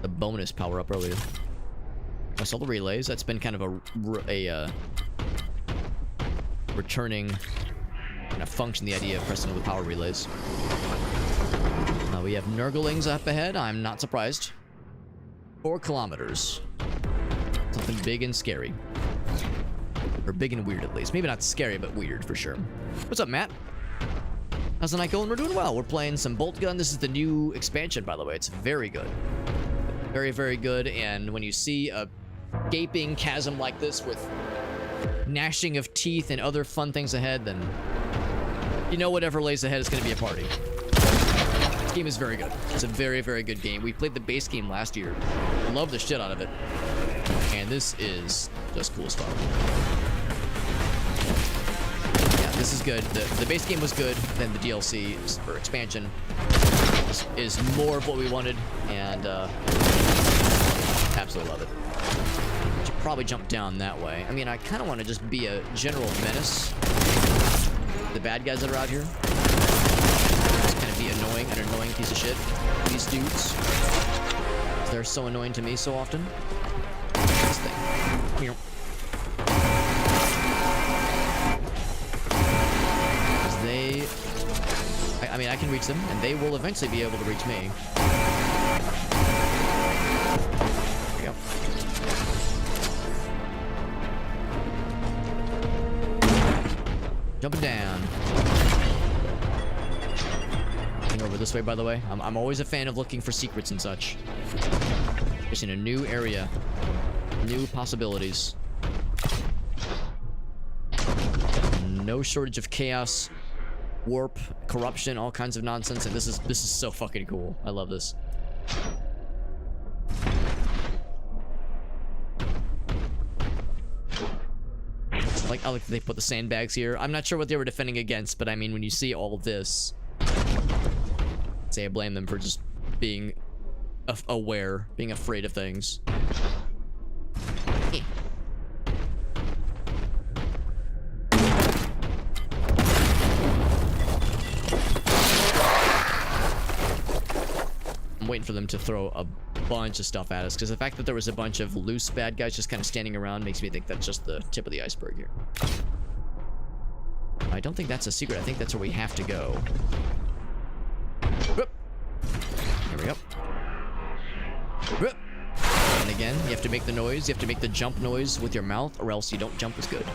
bonus power up earlier. I saw the relays. That's been kind of a returning kind of function, the idea of pressing the power relays. We have Nurglings up ahead. I'm not surprised. 4 kilometers. Something big and scary. Or big and weird, at least. Maybe not scary, but weird for sure. What's up, Matt? How's the night going? We're doing well. We're playing some Boltgun. This is the new expansion, by the way. It's very good. Very, very good. And when you see a gaping chasm like this with gnashing of teeth and other fun things ahead, then you know whatever lays ahead is going to be a party. This game is very good. It's a very, very good game. We played the base game last year. Love the shit out of it. And this is just cool stuff. This is good. The base game was good. Then the DLC or expansion is more of what we wanted, and absolutely love it. Should probably jump down that way. I mean, I kind of want to just be a general menace. The bad guys that are out here. Just kind of be annoying, an annoying piece of shit. These dudes. They're so annoying to me so often. This thing. Here. I mean, I can reach them, and they will eventually be able to reach me. There we go. Jumping down. Looking over this way, by the way. I'm always a fan of looking for secrets and such. Just in a new area. New possibilities. No shortage of chaos. Warp, corruption, all kinds of nonsense, and this is so fucking cool. I love this. I like that they put the sandbags here. I'm not sure what they were defending against, but I mean, when you see all of this, I'd say I blame them for just being aware, being afraid of things. I'm waiting for them to throw a bunch of stuff at us, because the fact that there was a bunch of loose bad guys just kind of standing around makes me think that's just the tip of the iceberg here. I don't think that's a secret. I think that's where we have to go. Whoop. There we go. Whoop. And again, you have to make the noise. You have to make the jump noise with your mouth, or else you don't jump as good.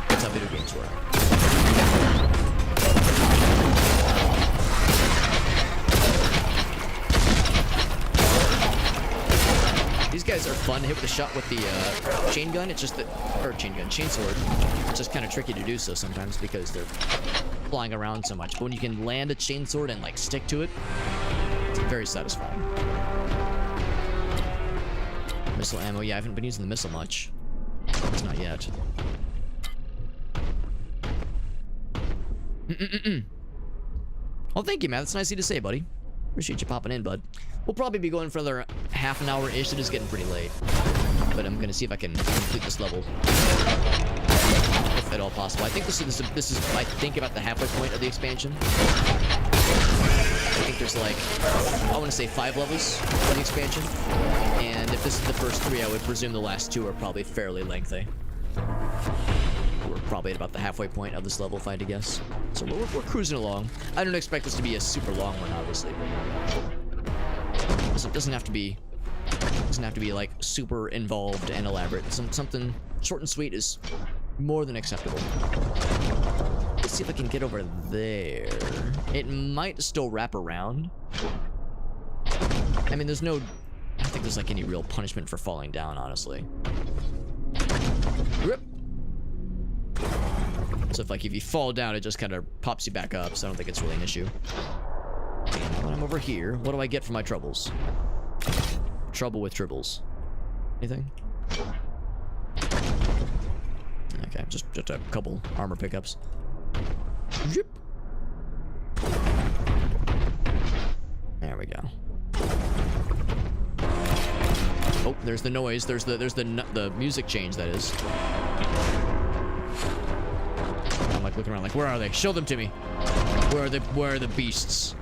That's how video games work. These guys are fun to hit with a shot with the chain gun. It's just that, or chainsword. It's just kind of tricky to do so sometimes because they're flying around so much. But when you can land a chainsword and like stick to it, it's very satisfying. Missile ammo. Yeah, I haven't been using the missile much. It's not yet. Well, thank you, man. That's nice of you to say, buddy. Appreciate you popping in, bud. We'll probably be going for another half an hour-ish. It is getting pretty late. But I'm gonna see if I can complete this level. If at all possible. I think this is I think about the halfway point of the expansion. I think there's like, I want to say 5 levels for the expansion. And if this is the first 3, I would presume the last 2 are probably fairly lengthy. We're probably at about the halfway point of this level, if I had to guess. So we're cruising along. I don't expect this to be a super long one, obviously. So it doesn't have to be like super involved and elaborate. Something short and sweet is more than acceptable. Let's see if I can get over there. It might still wrap around. I mean, I don't think there's like any real punishment for falling down, honestly. Rip. So if you fall down, it just kind of pops you back up, so I don't think it's really an issue. Now that I'm over here, what do I get for my troubles? Trouble with tribbles. Anything? Okay, just a couple armor pickups. Yep. There we go. Oh, there's the noise. There's the music change, that is. I'm like looking around like, where are they? Show them to me. Where are the beasts?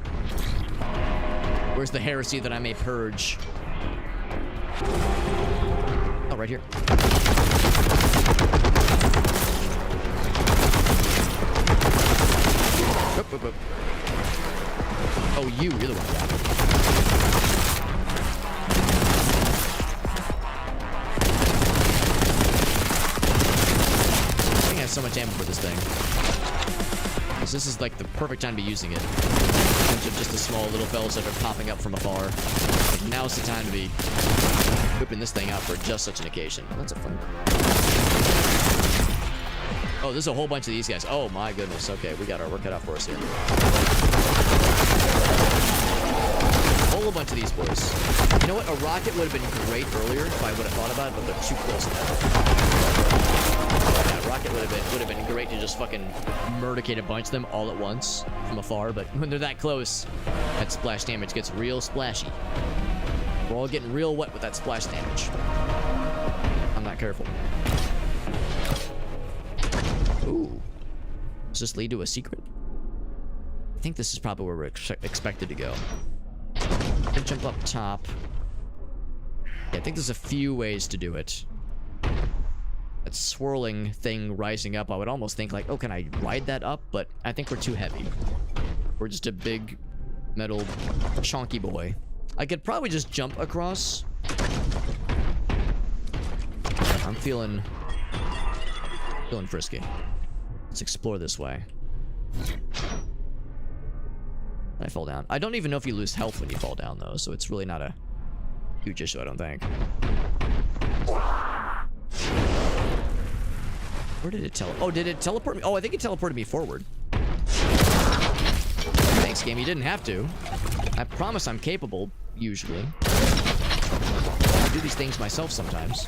Where's the heresy that I may purge? Oh, right here. Whoop, whoop, whoop. Oh, you're the one. I think I have so much ammo for this thing. This is like the perfect time to be using it. In terms of just the small little fellas that are popping up from afar. Like, now's the time to be whipping this thing out for just such an occasion. Oh, that's a fun. Oh, there's a whole bunch of these guys. Oh my goodness. Okay, we got our work cut out for us here. A whole bunch of these boys. You know what? A rocket would have been great earlier if I would have thought about it, but they're too close now. Yeah, rocket would have been great to just fucking murdicate a bunch of them all at once from afar, but when they're that close, that splash damage gets real splashy. We're all getting real wet with that splash damage. I'm not careful. Ooh. Does this lead to a secret? I think this is probably where we're expected to go. Jump up top. Yeah, I think there's a few ways to do it. That swirling thing rising up, I would almost think like, oh, can I ride that up? But I think we're too heavy. We're just a big metal chonky boy. I could probably just jump across. I'm feeling frisky. Let's explore this way. I fall down. I don't even know if you lose health when you fall down, though, so it's really not a huge issue, I don't think. Where did it teleport? Oh, did it teleport me? Oh, I think it teleported me forward. Thanks, game. You didn't have to. I promise I'm capable, usually. I do these things myself sometimes.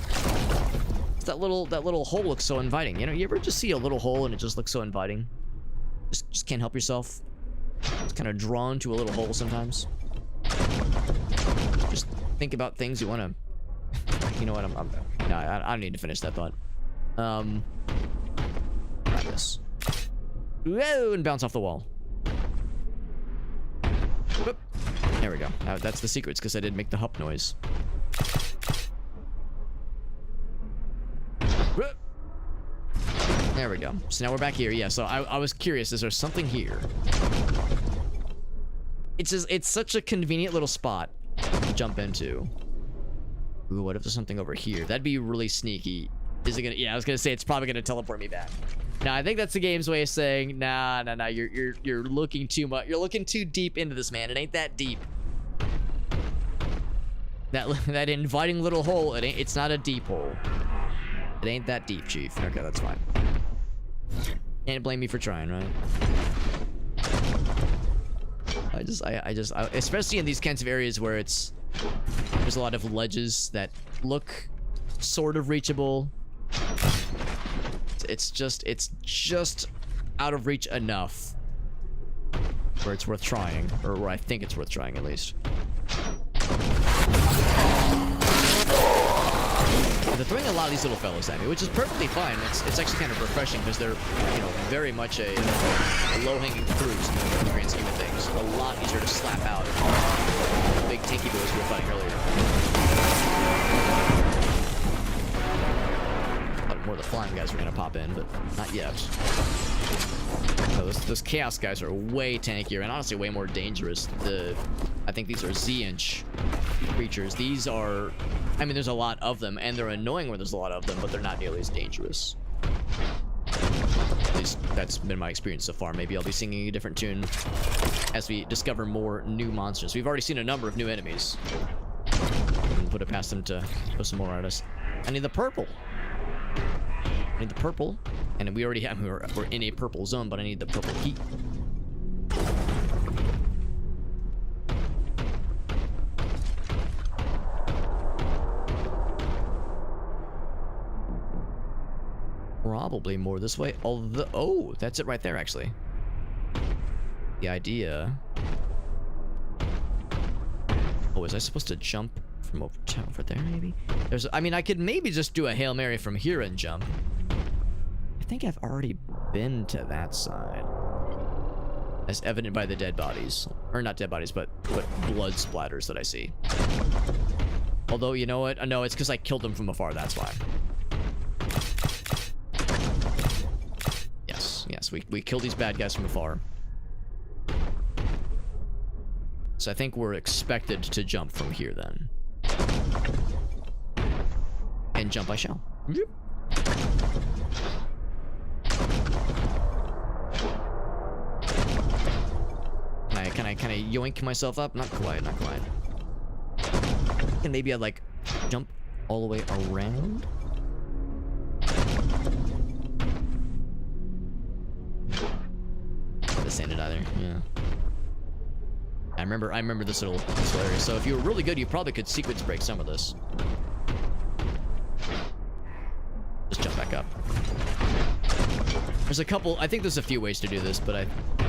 That little hole looks so inviting. You know, you ever just see a little hole and it just looks so inviting? Just can't help yourself. Just kind of drawn to a little hole sometimes. Just think about things you want to. You know what? No, I don't need to finish that thought. Try this. Whoa, and bounce off the wall. Whoop. There we go. That's the secrets because I did make the hup noise. Whoop. There we go. So now we're back here. Yeah, so I was curious. Is there something here? It's such a convenient little spot to jump into. Ooh, what if there's something over here? That'd be really sneaky. Is it gonna? Yeah, I was gonna say it's probably gonna teleport me back. Now I think that's the game's way of saying, nah. You're looking too much. You're looking too deep into this, man. It ain't that deep. That inviting little hole. It's not a deep hole. It ain't that deep, Chief. Okay, that's fine. Can't blame me for trying, right? I just, especially in these kinds of areas where there's a lot of ledges that look sort of reachable. It's just out of reach enough where it's worth trying, or where I think it's worth trying at least. They're throwing a lot of these little fellows at me, which is perfectly fine. It's actually kind of refreshing because they're, you know, very much a low-hanging fruit in the grand scheme of things. A lot easier to slap out than the big tanky boys we were fighting earlier. But more of the flying guys are gonna pop in, but not yet. Those chaos guys are way tankier and honestly way more dangerous. I think these are Z-inch creatures. These are, I mean, there's a lot of them, and they're annoying where there's a lot of them, but they're not nearly as dangerous. At least that's been my experience so far. Maybe I'll be singing a different tune as we discover more new monsters. We've already seen a number of new enemies. And put it past them to throw some more at us. I need the purple. I need the purple. And we already have, we're in a purple zone, but I need the purple heat. Probably more this way. Although, oh, that's it right there, actually. The idea. Oh, was I supposed to jump from over there, maybe? I mean, I could maybe just do a Hail Mary from here and jump. I think I've already been to that side. As evident by the dead bodies. Or not dead bodies, but blood splatters that I see. Although, you know what? No, it's because I killed them from afar, that's why. Yes, we kill these bad guys from afar. So I think we're expected to jump from here then. And jump I shall. Yep. Can I kind of yoink myself up? Not quite, not quite. And maybe I'd like jump all the way around. This ain't it either. Yeah. I remember this little area. So if you were really good, you probably could sequence break some of this. Just jump back back up. There's a couple, I think there's a few ways to do this, but I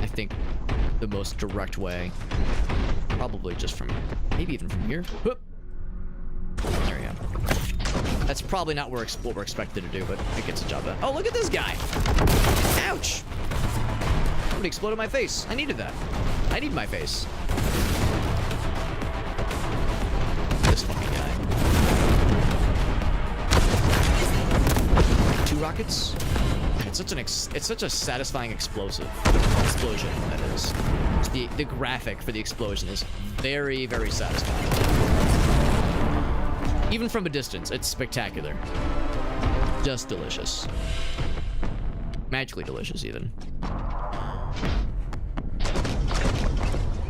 think the most direct way, probably just from, maybe even from here. Whoop. There we go. That's probably not what we're expected to do, but it gets the job done. Oh, look at this guy. Ouch. Somebody exploded my face. I needed that. I need my face. This fucking guy. 2 rockets. It's such a satisfying explosion. That is. The graphic for the explosion is very, very satisfying. Even from a distance, it's spectacular. Just delicious. Magically delicious, even.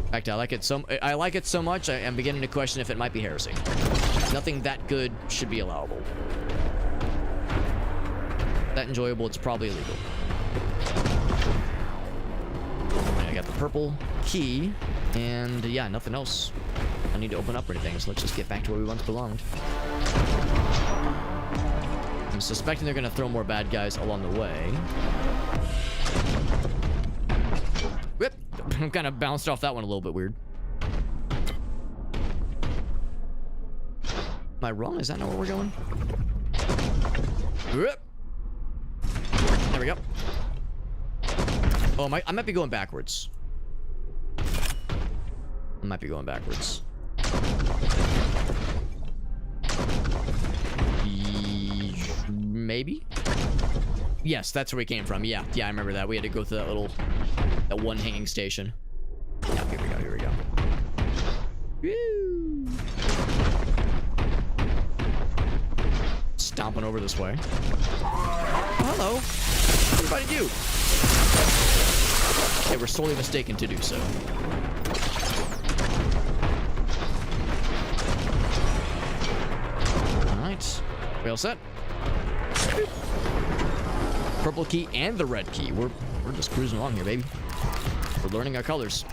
In fact, I like it so much, I am beginning to question if it might be heresy. Nothing that good should be allowable. That enjoyable, it's probably illegal. I got the purple key, and yeah, nothing else I need to open up or anything, so let's just get back to where we once belonged. I'm suspecting they're gonna throw more bad guys along the way. Whip! I'm kind of bounced off that one a little bit weird. Am I wrong? Is that not where we're going? Whip! There we go. Oh, I might be going backwards. I might be going backwards. Maybe? Yes, that's where we came from. Yeah, I remember that. We had to go through that one hanging station. Yeah, here we go. Woo! Stomping over this way. Oh, hello. What invited you? They were sorely mistaken to do so. Alright. We all set? Purple key and the red key. We're just cruising along here, baby. We're learning our colors.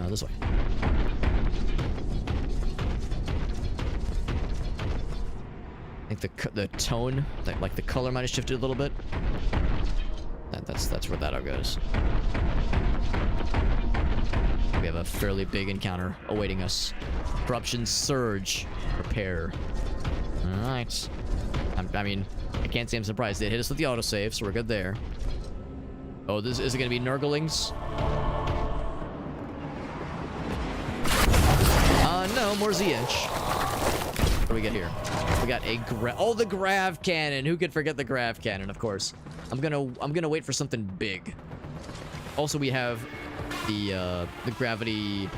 This way. I think the tone, like the color might have shifted a little bit. That's where that all goes. We have a fairly big encounter awaiting us. Corruption surge. Prepare. All right. I mean, I can't say I'm surprised. They hit us with the autosave, so we're good there. Oh, is it going to be Nurglings? No, more Z-Inch. What do we get here? We got a the grav cannon. Who could forget the grav cannon? Of course. I'm gonna wait for something big. Also, we have the gravity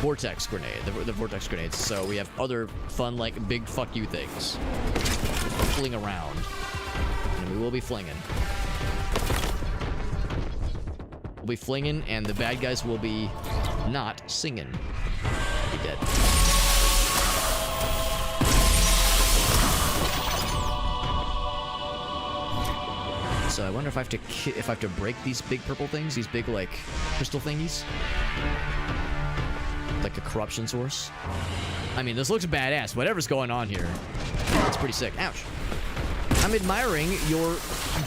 vortex grenade, the vortex grenades. So we have other fun, like, big fuck you things fling around, and we will be flinging. We'll be flinging, and the bad guys will be not singing. Be dead. So I wonder if I have to break these big purple things, these big, like, crystal thingies, like a corruption source. I mean, this looks badass. Whatever's going on here, it's pretty sick. Ouch. I'm admiring your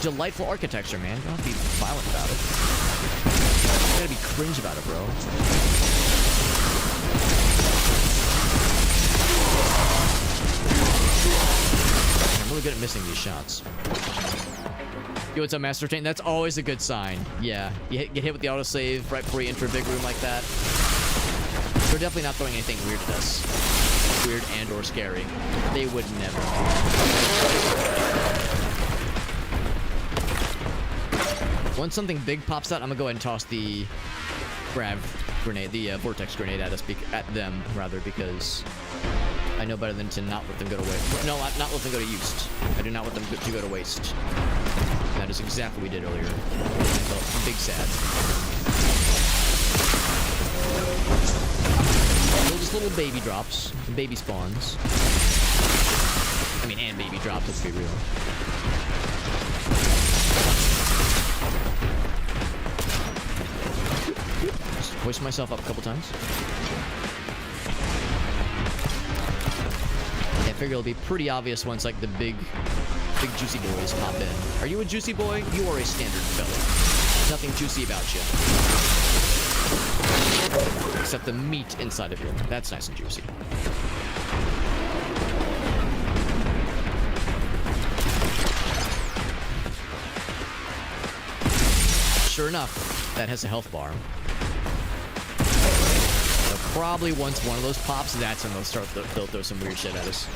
delightful architecture, man. Don't be violent about it. You gotta be cringe about it, bro. I'm really good at missing these shots. Yo, what's up, Master Tank? That's always a good sign. Yeah, you get hit with the autosave right before you enter a big room like that. They're definitely not throwing anything weird at us. Weird and or scary. They would never. Once something big pops out, I'm gonna go ahead and toss the grav grenade, the vortex grenade at us, at them rather, because I know better than to not let them go to waste. No, not let them go to use. I do not want them to go to waste. That is exactly what we did earlier. I felt big sad. They're just little baby drops, baby spawns. I mean, and baby drops, let's be real. Just hoist myself up a couple times. figure it'll be pretty obvious once like the big juicy boys pop in. Are you a juicy boy? You are a standard fella. Nothing juicy about you. Except the meat inside of you. That's nice and juicy. Sure enough, that has a health bar. So probably once one of those pops, that's when they'll throw some weird shit at us.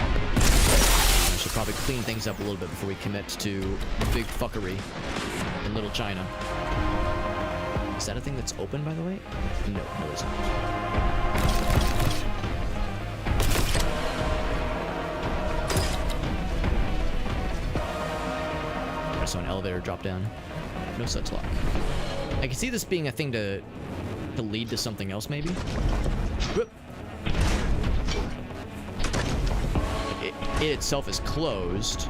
I should probably clean things up a little bit before we commit to big fuckery in Little China. Is that a thing that's open, by the way? No, it's not. I saw an elevator drop down. No such luck. I can see this being a thing to lead to something else, maybe. Whoop. It itself is closed.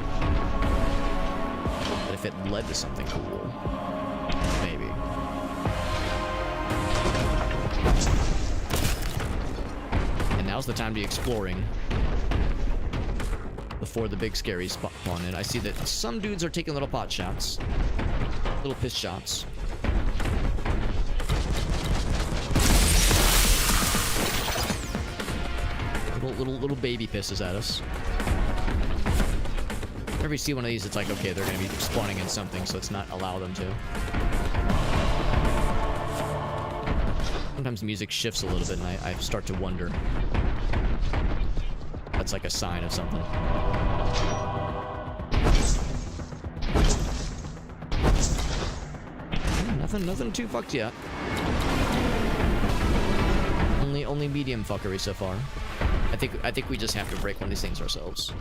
But if it led to something cool, maybe. And now's the time to be exploring before the big scary spawn in. I see that some dudes are taking little pot shots. Little piss shots. Little baby pisses at us. Whenever you see one of these, it's like, okay, they're gonna be spawning in something, so let's not allow them to. Sometimes music shifts a little bit, and I start to wonder. That's like a sign of something. Nothing too fucked yet. Only medium fuckery so far. I think we just have to break one of these things ourselves.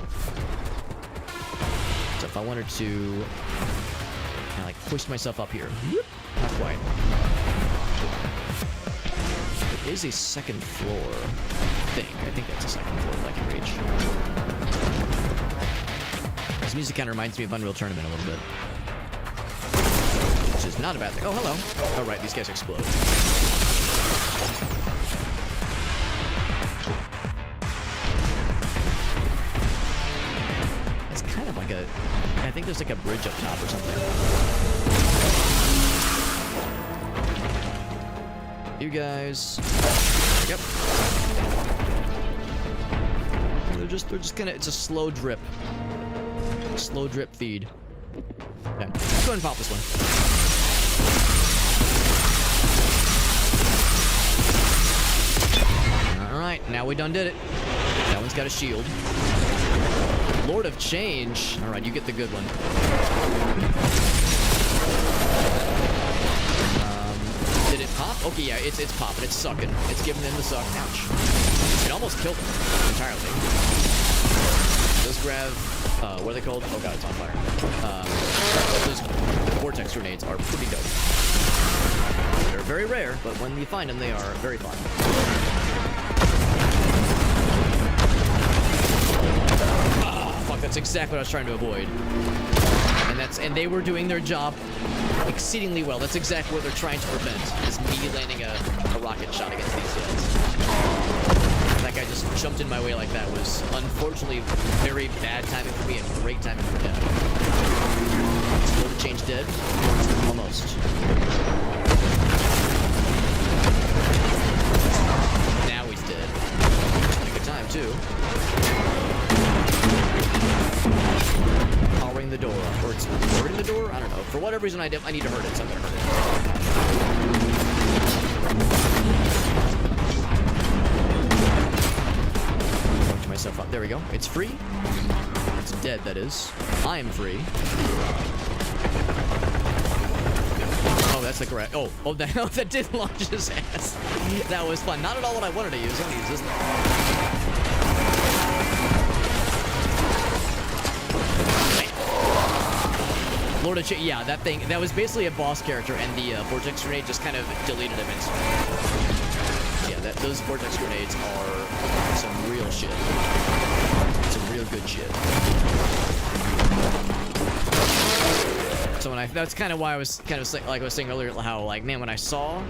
So if I wanted to kind of like push myself up here, not quite. There is a second floor. I think that's a second floor that I can reach. This music kind of reminds me of Unreal Tournament a little bit, which is not a bad thing. Oh, hello. Oh, right, these guys explode. I think there's like a bridge up top or something. You guys. Yep. They're just gonna, it's a slow drip. Slow drip feed. Okay, let's go ahead and pop this one. Alright, now we done did it. That one's got a shield. Lord of Change. All right, you get the good one. Did it pop? Okay, yeah, it's popping. It's sucking. It's giving them the suck. Ouch. It almost killed him entirely. Those grav... what are they called? Oh god, it's on fire. Those vortex grenades are pretty dope. They're very rare, but when you find them, they are very fun. That's exactly what I was trying to avoid. And they were doing their job exceedingly well. That's exactly what they're trying to prevent, is me landing a rocket shot against these guys. That guy just jumped in my way like that was unfortunately very bad timing for me and great timing for him. Will the change dead? Almost. Now he's dead. Just a good time too. Powering the door, or it's hurting the door? I don't know. For whatever reason, I need to hurt it, so I'm gonna hurt it. Going to myself up. There we go. It's free. It's dead, that is. I am free. Oh, that's the correct. Oh, that did launch his ass. That was fun. Not at all what I wanted to use. I'm gonna use this thing. Lord of Change, yeah, that thing, that was basically a boss character, and the vortex grenade just kind of deleted him instantly. Yeah, those vortex grenades are some real shit. Some real good shit. So that's kind of why I was kind of like I was saying earlier, how like, man, when I saw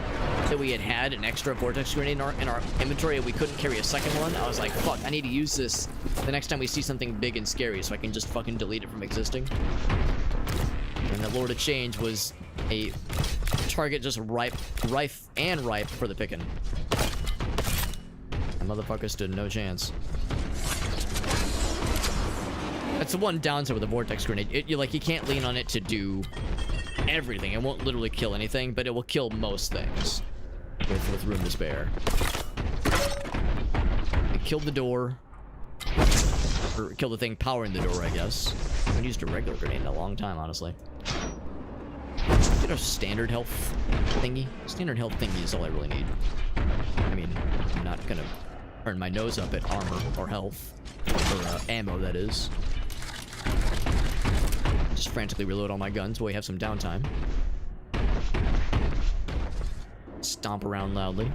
that we had an extra vortex grenade in our inventory and we couldn't carry a second one, I was like, fuck, I need to use this the next time we see something big and scary so I can just fucking delete it from existing. And the Lord of Change was a target just ripe for the picking. That motherfucker stood no chance. That's the one downside with the vortex grenade. You can't lean on it to do everything. It won't literally kill anything, but it will kill most things with room to spare. It killed the door, or killed the thing powering the door, I guess. I haven't used a regular grenade in a long time, honestly. Get a standard health thingy. Standard health thingy is all I really need. I mean, I'm not gonna turn my nose up at armor or health or ammo, that is. Just frantically reload all my guns while we have some downtime. Stomp around loudly.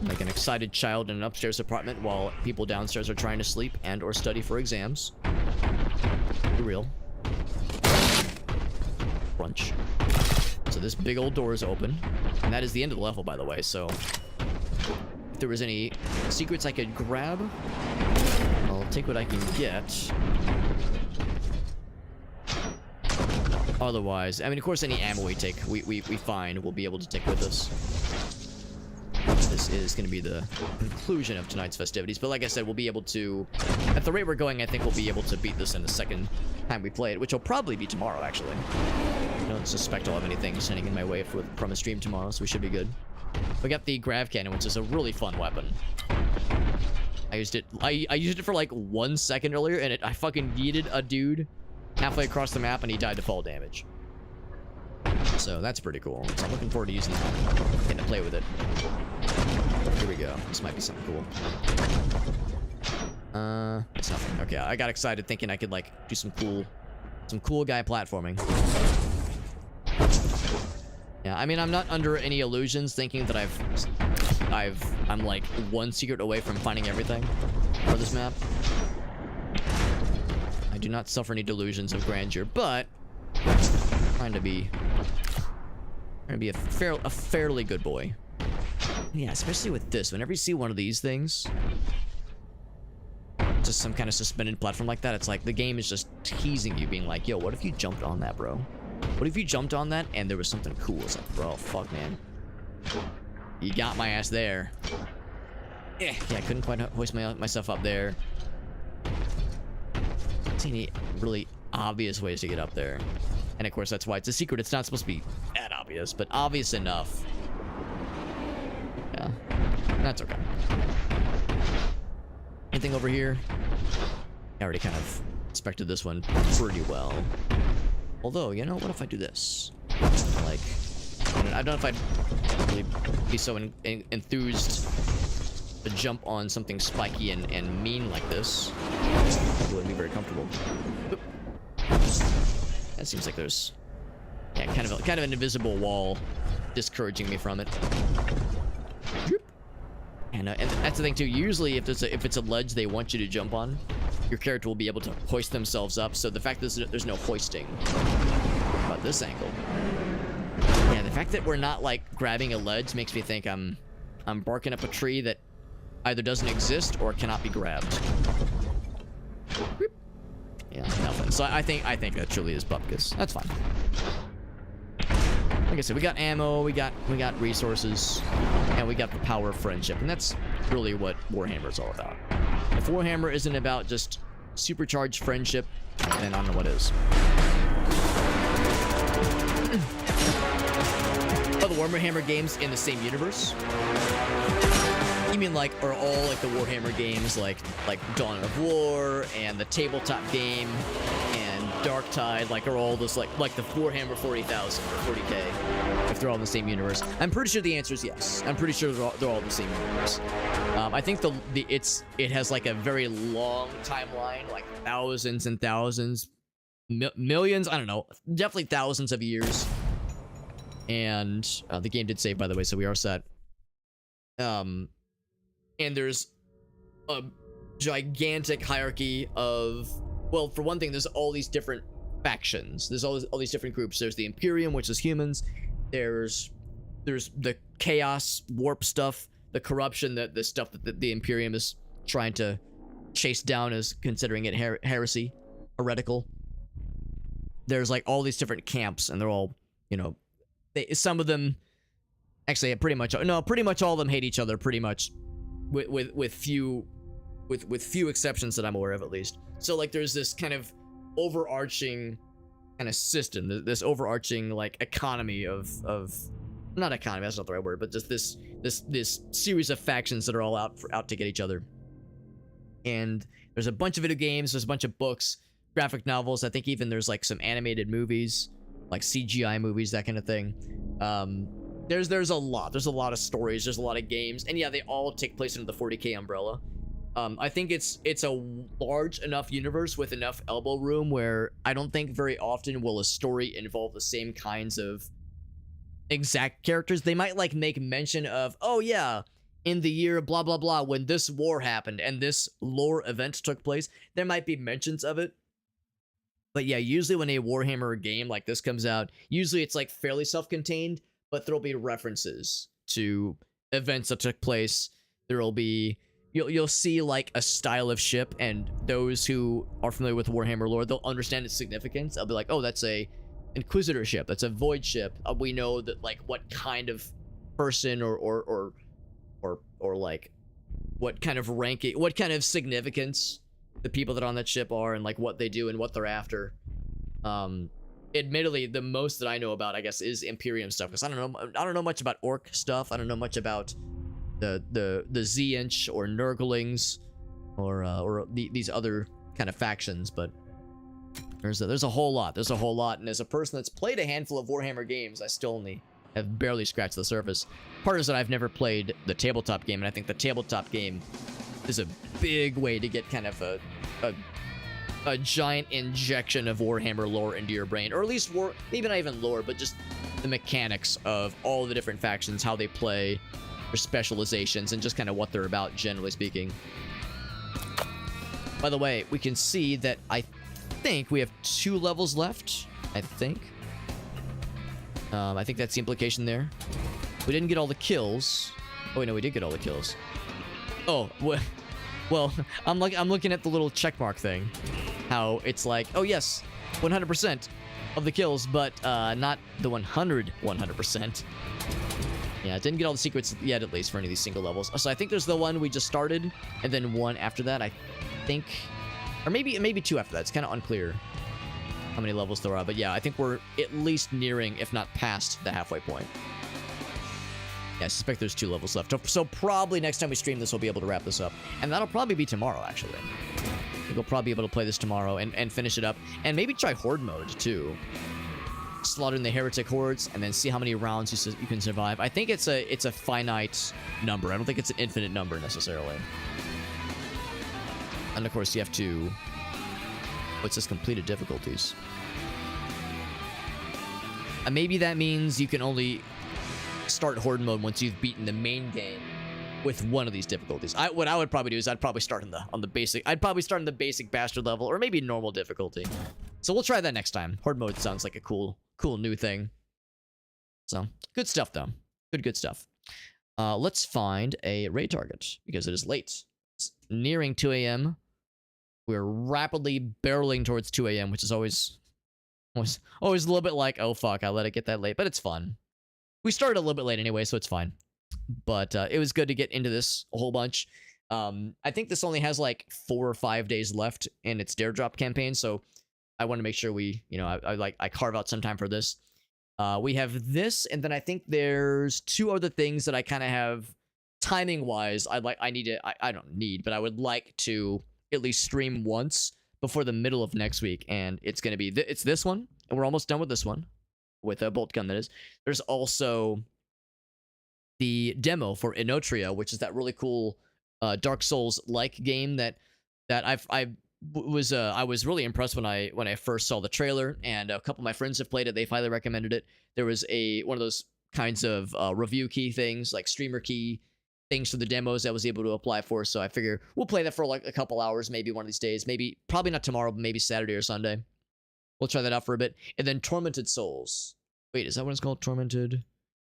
Like an excited child in an upstairs apartment while people downstairs are trying to sleep and or study for exams. Be real. Crunch. So this big old door is open. And that is the end of the level, by the way, so if there was any secrets I could grab, I'll take what I can get. Otherwise, I mean, of course, any ammo we take, we find, we'll be able to take with us. This is going to be the conclusion of tonight's festivities, but like I said, we'll be able to, at the rate we're going, I think we'll be able to beat this in the second time we play it, which will probably be tomorrow, actually. I don't suspect I'll have anything standing in my way from a stream tomorrow, so we should be good. We got the grav cannon, which is a really fun weapon. I used it it for like 1 second earlier, and I fucking yeeted a dude halfway across the map, and he died to fall damage. So that's pretty cool. So I'm looking forward to using that. Getting to play with it. Here we go. This might be something cool. It's nothing. Okay, I got excited thinking I could like do some cool guy platforming. Yeah, I mean, I'm not under any illusions thinking that I'm like one secret away from finding everything for this map. I do not suffer any delusions of grandeur, but I'm trying to be a fairly good boy. Yeah, especially with this. Whenever you see one of these things, just some kind of suspended platform like that, it's like the game is just teasing you, being like, yo, what if you jumped on that, bro? What if you jumped on that and there was something cool? It's like, bro, fuck, man. You got my ass there. Yeah, I couldn't quite hoist myself up there. I don't see any really obvious ways to get up there. And of course, that's why it's a secret. It's not supposed to be that obvious, but obvious enough. Yeah, that's okay. Anything over here? I already kind of inspected this one pretty well. Although, you know, what if I do this? Like, I don't know if I'd really be so enthused to jump on something spiky and mean like this. I wouldn't be very comfortable. Oop. That seems like there's, yeah, kind of an invisible wall discouraging me from it. And that's the thing too. Usually, if it's a ledge they want you to jump on, your character will be able to hoist themselves up. So the fact that there's no hoisting about this angle, yeah, the fact that we're not like grabbing a ledge makes me think I'm barking up a tree that either doesn't exist or cannot be grabbed. Yeah, nothing. So I think that truly is bupkis. That's fine. Like I said, we got ammo, we got resources, and we got the power of friendship, and that's really what Warhammer is all about. If Warhammer isn't about just supercharged friendship, then I don't know what is. Are the Warhammer games in the same universe? You mean like are all like the Warhammer games like Dawn of War and the tabletop game and Darktide like are all this like the Warhammer 40,000 or 40k if they're all in the same universe? I'm pretty sure the answer is yes. I'm pretty sure they're all in the same universe. I think it has like a very long timeline, like thousands and thousands, millions, I don't know, definitely thousands of years. And the game did save, by the way, so we are set. And there's a gigantic hierarchy of, well, for one thing, there's all these different factions. There's all these different groups. There's the Imperium, which is humans. There's there's the chaos, warp stuff, the corruption, the stuff that the Imperium is trying to chase down as considering it heresy, heretical. There's like all these different camps, and they're all, you know, some of them actually pretty much all of them hate each other pretty much, with few exceptions that I'm aware of at least. So like there's this kind of overarching kind of system, this overarching like economy of not economy, that's not the right word, but just this series of factions that are all out to get each other. And there's a bunch of video games, there's a bunch of books, graphic novels. I think even there's like some animated movies, like CGI movies, that kind of thing. There's a lot of stories, there's a lot of games, and yeah, they all take place under the 40K umbrella. I think it's a large enough universe with enough elbow room where I don't think very often will a story involve the same kinds of exact characters. They might like make mention of, oh yeah, in the year blah blah blah when this war happened and this lore event took place. There might be mentions of it. But yeah, usually when a Warhammer game like this comes out, usually it's like fairly self-contained, but there'll be references to events that took place. There'll be, you'll see like a style of ship, and those who are familiar with Warhammer lore, they'll understand its significance. They'll be like, oh, that's a Inquisitor ship, that's a Void ship. We know that like what kind of person or like what kind of ranking, what kind of significance the people that are on that ship are, and like what they do and what they're after. Admittedly, the most that I know about, I guess, is Imperium stuff, because I don't know much about Orc stuff. I don't know much about the Z-Inch or Nurglings or these other kind of factions, but there's a whole lot. And as a person that's played a handful of Warhammer games, I still only have barely scratched the surface. Part is that I've never played the tabletop game, and I think the tabletop game is a big way to get kind of a giant injection of Warhammer lore into your brain, or at least maybe not even lore, but just the mechanics of all the different factions, how they play, their specializations, and just kind of what they're about, generally speaking. By the way, we can see that I think we have 2 levels left. I think that's the implication there. We didn't get all the kills. Oh wait, no, we did get all the kills. Oh, well, I'm looking at the little checkmark thing. How it's like, oh yes, 100% of the kills, but not the 100%. Yeah, didn't get all the secrets yet, at least for any of these single levels. So I think there's the one we just started, and then one after that, I think, or maybe 2 after that. It's kind of unclear how many levels there are, but yeah, I think we're at least nearing, if not past, the halfway point. Yeah, I suspect there's 2 levels left. So probably next time we stream this, we'll be able to wrap this up. And that'll probably be tomorrow, actually. I think we'll probably be able to play this tomorrow and finish it up. And maybe try Horde mode, too. Slaughtering the heretic hordes, and then see how many rounds you can survive. I think it's a finite number. I don't think it's an infinite number, necessarily. And, of course, you have to... What's this? Completed difficulties. Maybe that means you can only start Horde mode once you've beaten the main game with one of these difficulties. What I would probably do is I'd probably start on the basic. I'd probably start on the basic bastard level, or maybe normal difficulty. So we'll try that next time. Horde mode sounds like a cool new thing. So good stuff though. Good stuff. Let's find a raid target because it is late. It's nearing 2 a.m. We're rapidly barreling towards 2 a.m., which is always a little bit like, oh fuck, I let it get that late, but it's fun. We started a little bit late anyway, so it's fine. But it was good to get into this a whole bunch. I think this only has like 4 or 5 days left in its Dare Drop campaign, so I want to make sure we, I carve out some time for this. We have this, and then I think there's 2 other things that I kind of have timing-wise. I don't need, but I would like to at least stream once before the middle of next week, and it's going to be it's this one, and we're almost done with this one with a Boltgun, that is. There's also the demo for Inotria, which is that really cool Dark Souls-like game that I was really impressed when I first saw the trailer, and a couple of my friends have played it. They highly recommended it. There was one of those kinds of review key things, like streamer key things for the demos I was able to apply for, so I figure we'll play that for like a couple hours, maybe one of these days, probably not tomorrow, but maybe Saturday or Sunday. We'll try that out for a bit. And then Tormented Souls. Wait, is that what it's called? Tormented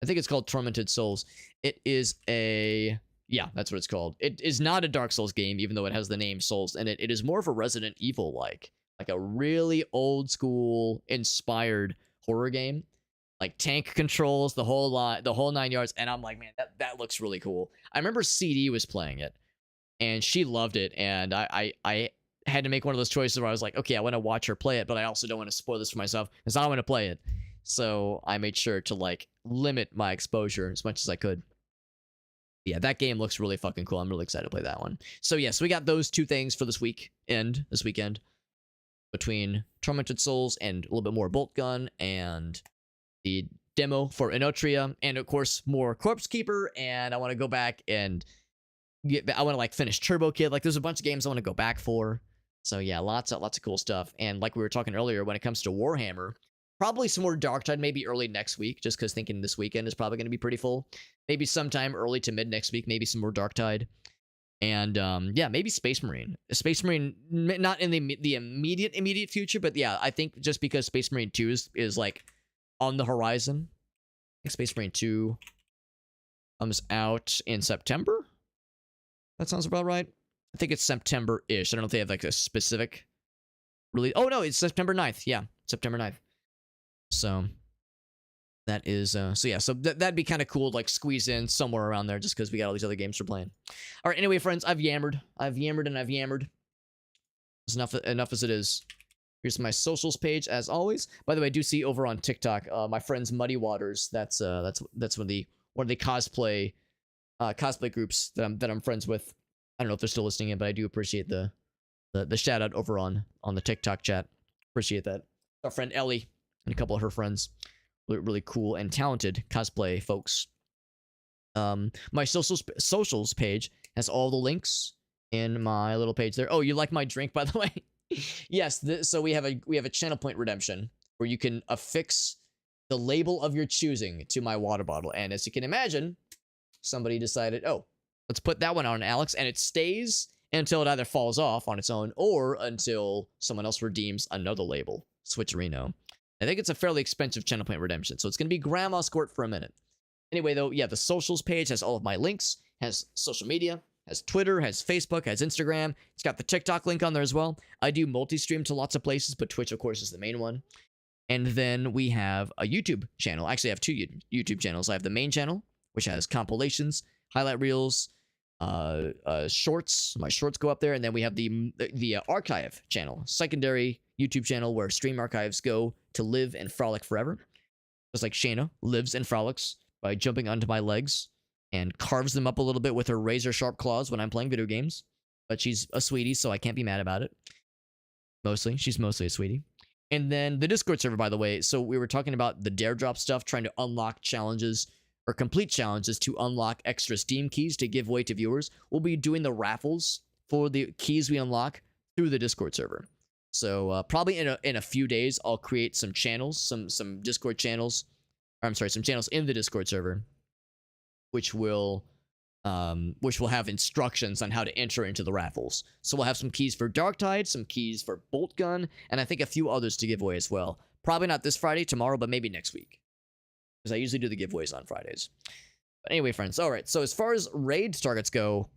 I think it's called Tormented Souls. It is a... Yeah, that's what it's called. It is not a Dark Souls game, even though it has the name Souls in it. It is more of a Resident Evil-like. Like a really old school inspired horror game. Like tank controls, the whole lot, the whole 9 yards. And I'm like, man, that looks really cool. I remember CD was playing it. And she loved it. And I had to make one of those choices where I was like, okay, I want to watch her play it, but I also don't want to spoil this for myself because I want to play it. So I made sure to like limit my exposure as much as I could. Yeah, that game looks really fucking cool. I'm really excited to play that one. So yeah, so we got those two things for this weekend, between Tormented Souls and a little bit more Boltgun and the demo for Inotria, and of course more Corpse Keeper. And I want to go back and I want to like finish Turbo Kid. Like there's a bunch of games I want to go back for. So yeah, lots of cool stuff. And like we were talking earlier, when it comes to Warhammer, probably some more Darktide, maybe early next week, just because thinking this weekend is probably going to be pretty full. Maybe sometime early to mid next week, maybe some more Darktide. And yeah, maybe Space Marine. Space Marine, not in the immediate future, but yeah, I think just because Space Marine 2 is like on the horizon. I think Space Marine 2 comes out in September. That sounds about right. I think it's September-ish. I don't know if they have like a specific release. Oh no, it's September 9th. Yeah, September 9th. So that is so yeah, so that'd be kind of cool to like squeeze in somewhere around there just because we got all these other games we're playing. All right, anyway, friends, I've yammered and I've yammered. It's enough as it is. Here's my socials page as always. By the way, I do see over on TikTok, my friends Muddy Waters. That's one of the cosplay groups that I'm friends with. I don't know if they're still listening in, but I do appreciate the shout out over on the TikTok chat. Appreciate that. Our friend Ellie and a couple of her friends, really cool and talented cosplay folks. My socials page has all the links in my little page there. Oh, you like my drink, by the way? Yes. So we have a channel point redemption where you can affix the label of your choosing to my water bottle, and as you can imagine, somebody decided, oh, let's put that one on Alex, and it stays until it either falls off on its own or until someone else redeems another label. Switcherino. I think it's a fairly expensive channel point redemption, so it's going to be Grandma Squirt for a minute. Anyway, though, yeah, the socials page has all of my links, has social media, has Twitter, has Facebook, has Instagram. It's got the TikTok link on there as well. I do multi-stream to lots of places, but Twitch, of course, is the main one. And then we have a YouTube channel. Actually, I have two YouTube channels. I have the main channel, which has compilations, highlight reels, shorts. My shorts go up there, and then we have the archive channel, secondary YouTube channel where stream archives go to live and frolic forever. Just like Shayna lives and frolics by jumping onto my legs and carves them up a little bit with her razor sharp claws when I'm playing video games. But she's a sweetie, so I can't be mad about it. She's mostly a sweetie. And then the Discord server, by the way. So we were talking about the dare drop stuff, trying to unlock challenges or complete challenges to unlock extra Steam keys to give away to viewers. We'll be doing the raffles for the keys we unlock through the Discord server. So probably in a few days, I'll create some channels, some Discord channels. Or I'm sorry, some channels in the Discord server, which will have instructions on how to enter into the raffles. So we'll have some keys for Darktide, some keys for Boltgun, and I think a few others to give away as well. Probably not this Friday, tomorrow, but maybe next week, because I usually do the giveaways on Fridays. But anyway, friends, all right. So as far as raid targets go,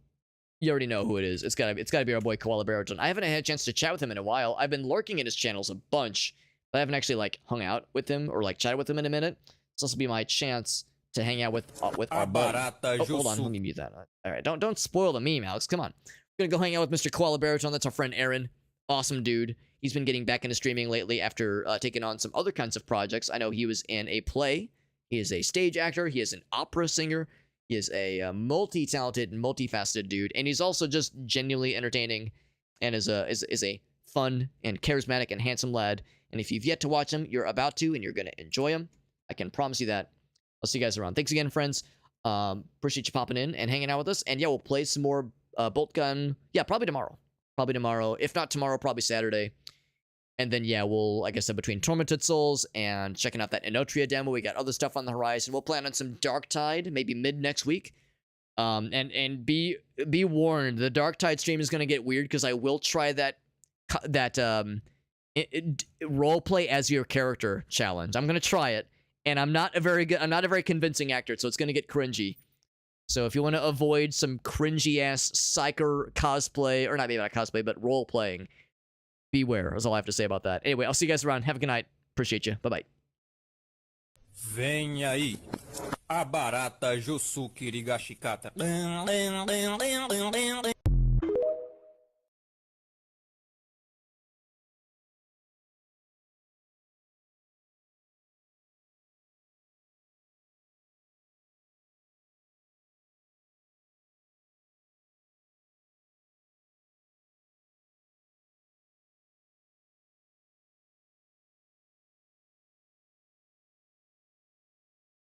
you already know who it is. It's gotta be our boy Koala Baritone. I haven't had a chance to chat with him in a while. I've been lurking in his channels a bunch, but I haven't actually like hung out with him or like chatted with him in a minute. This will be my chance to hang out with our buddy. Oh, hold on, let me mute that. All right, don't spoil the meme, Alex. Come on, we're gonna go hang out with Mr. Koala Baritone. That's our friend Aaron. Awesome dude. He's been getting back into streaming lately after taking on some other kinds of projects. I know he was in a play. He is a stage actor. He is an opera singer. He is a multi-talented and multifaceted dude, and he's also just genuinely entertaining, and is a fun and charismatic and handsome lad. And if you've yet to watch him, you're about to, and you're gonna enjoy him. I can promise you that. I'll see you guys around. Thanks again, friends. Appreciate you popping in and hanging out with us. And yeah, we'll play some more Boltgun. Yeah, probably tomorrow. Probably tomorrow. If not tomorrow, probably Saturday. And then, yeah, we'll, like I said, between Tormented Souls and checking out that Inotria demo, we got other stuff on the horizon. We'll plan on some Darktide, maybe mid next week. And be warned, the Darktide stream is going to get weird because I will try that role play as your character challenge. I'm going to try it. and I'm not a very convincing actor, so it's gonna get cringy. So if you want to avoid some cringy ass psyker cosplay, or maybe not cosplay, but role playing, beware. That's all I have to say about that. Anyway, I'll see you guys around. Have a good night. Appreciate you. Bye bye. Vem aí, a barata Jusukirigashikata.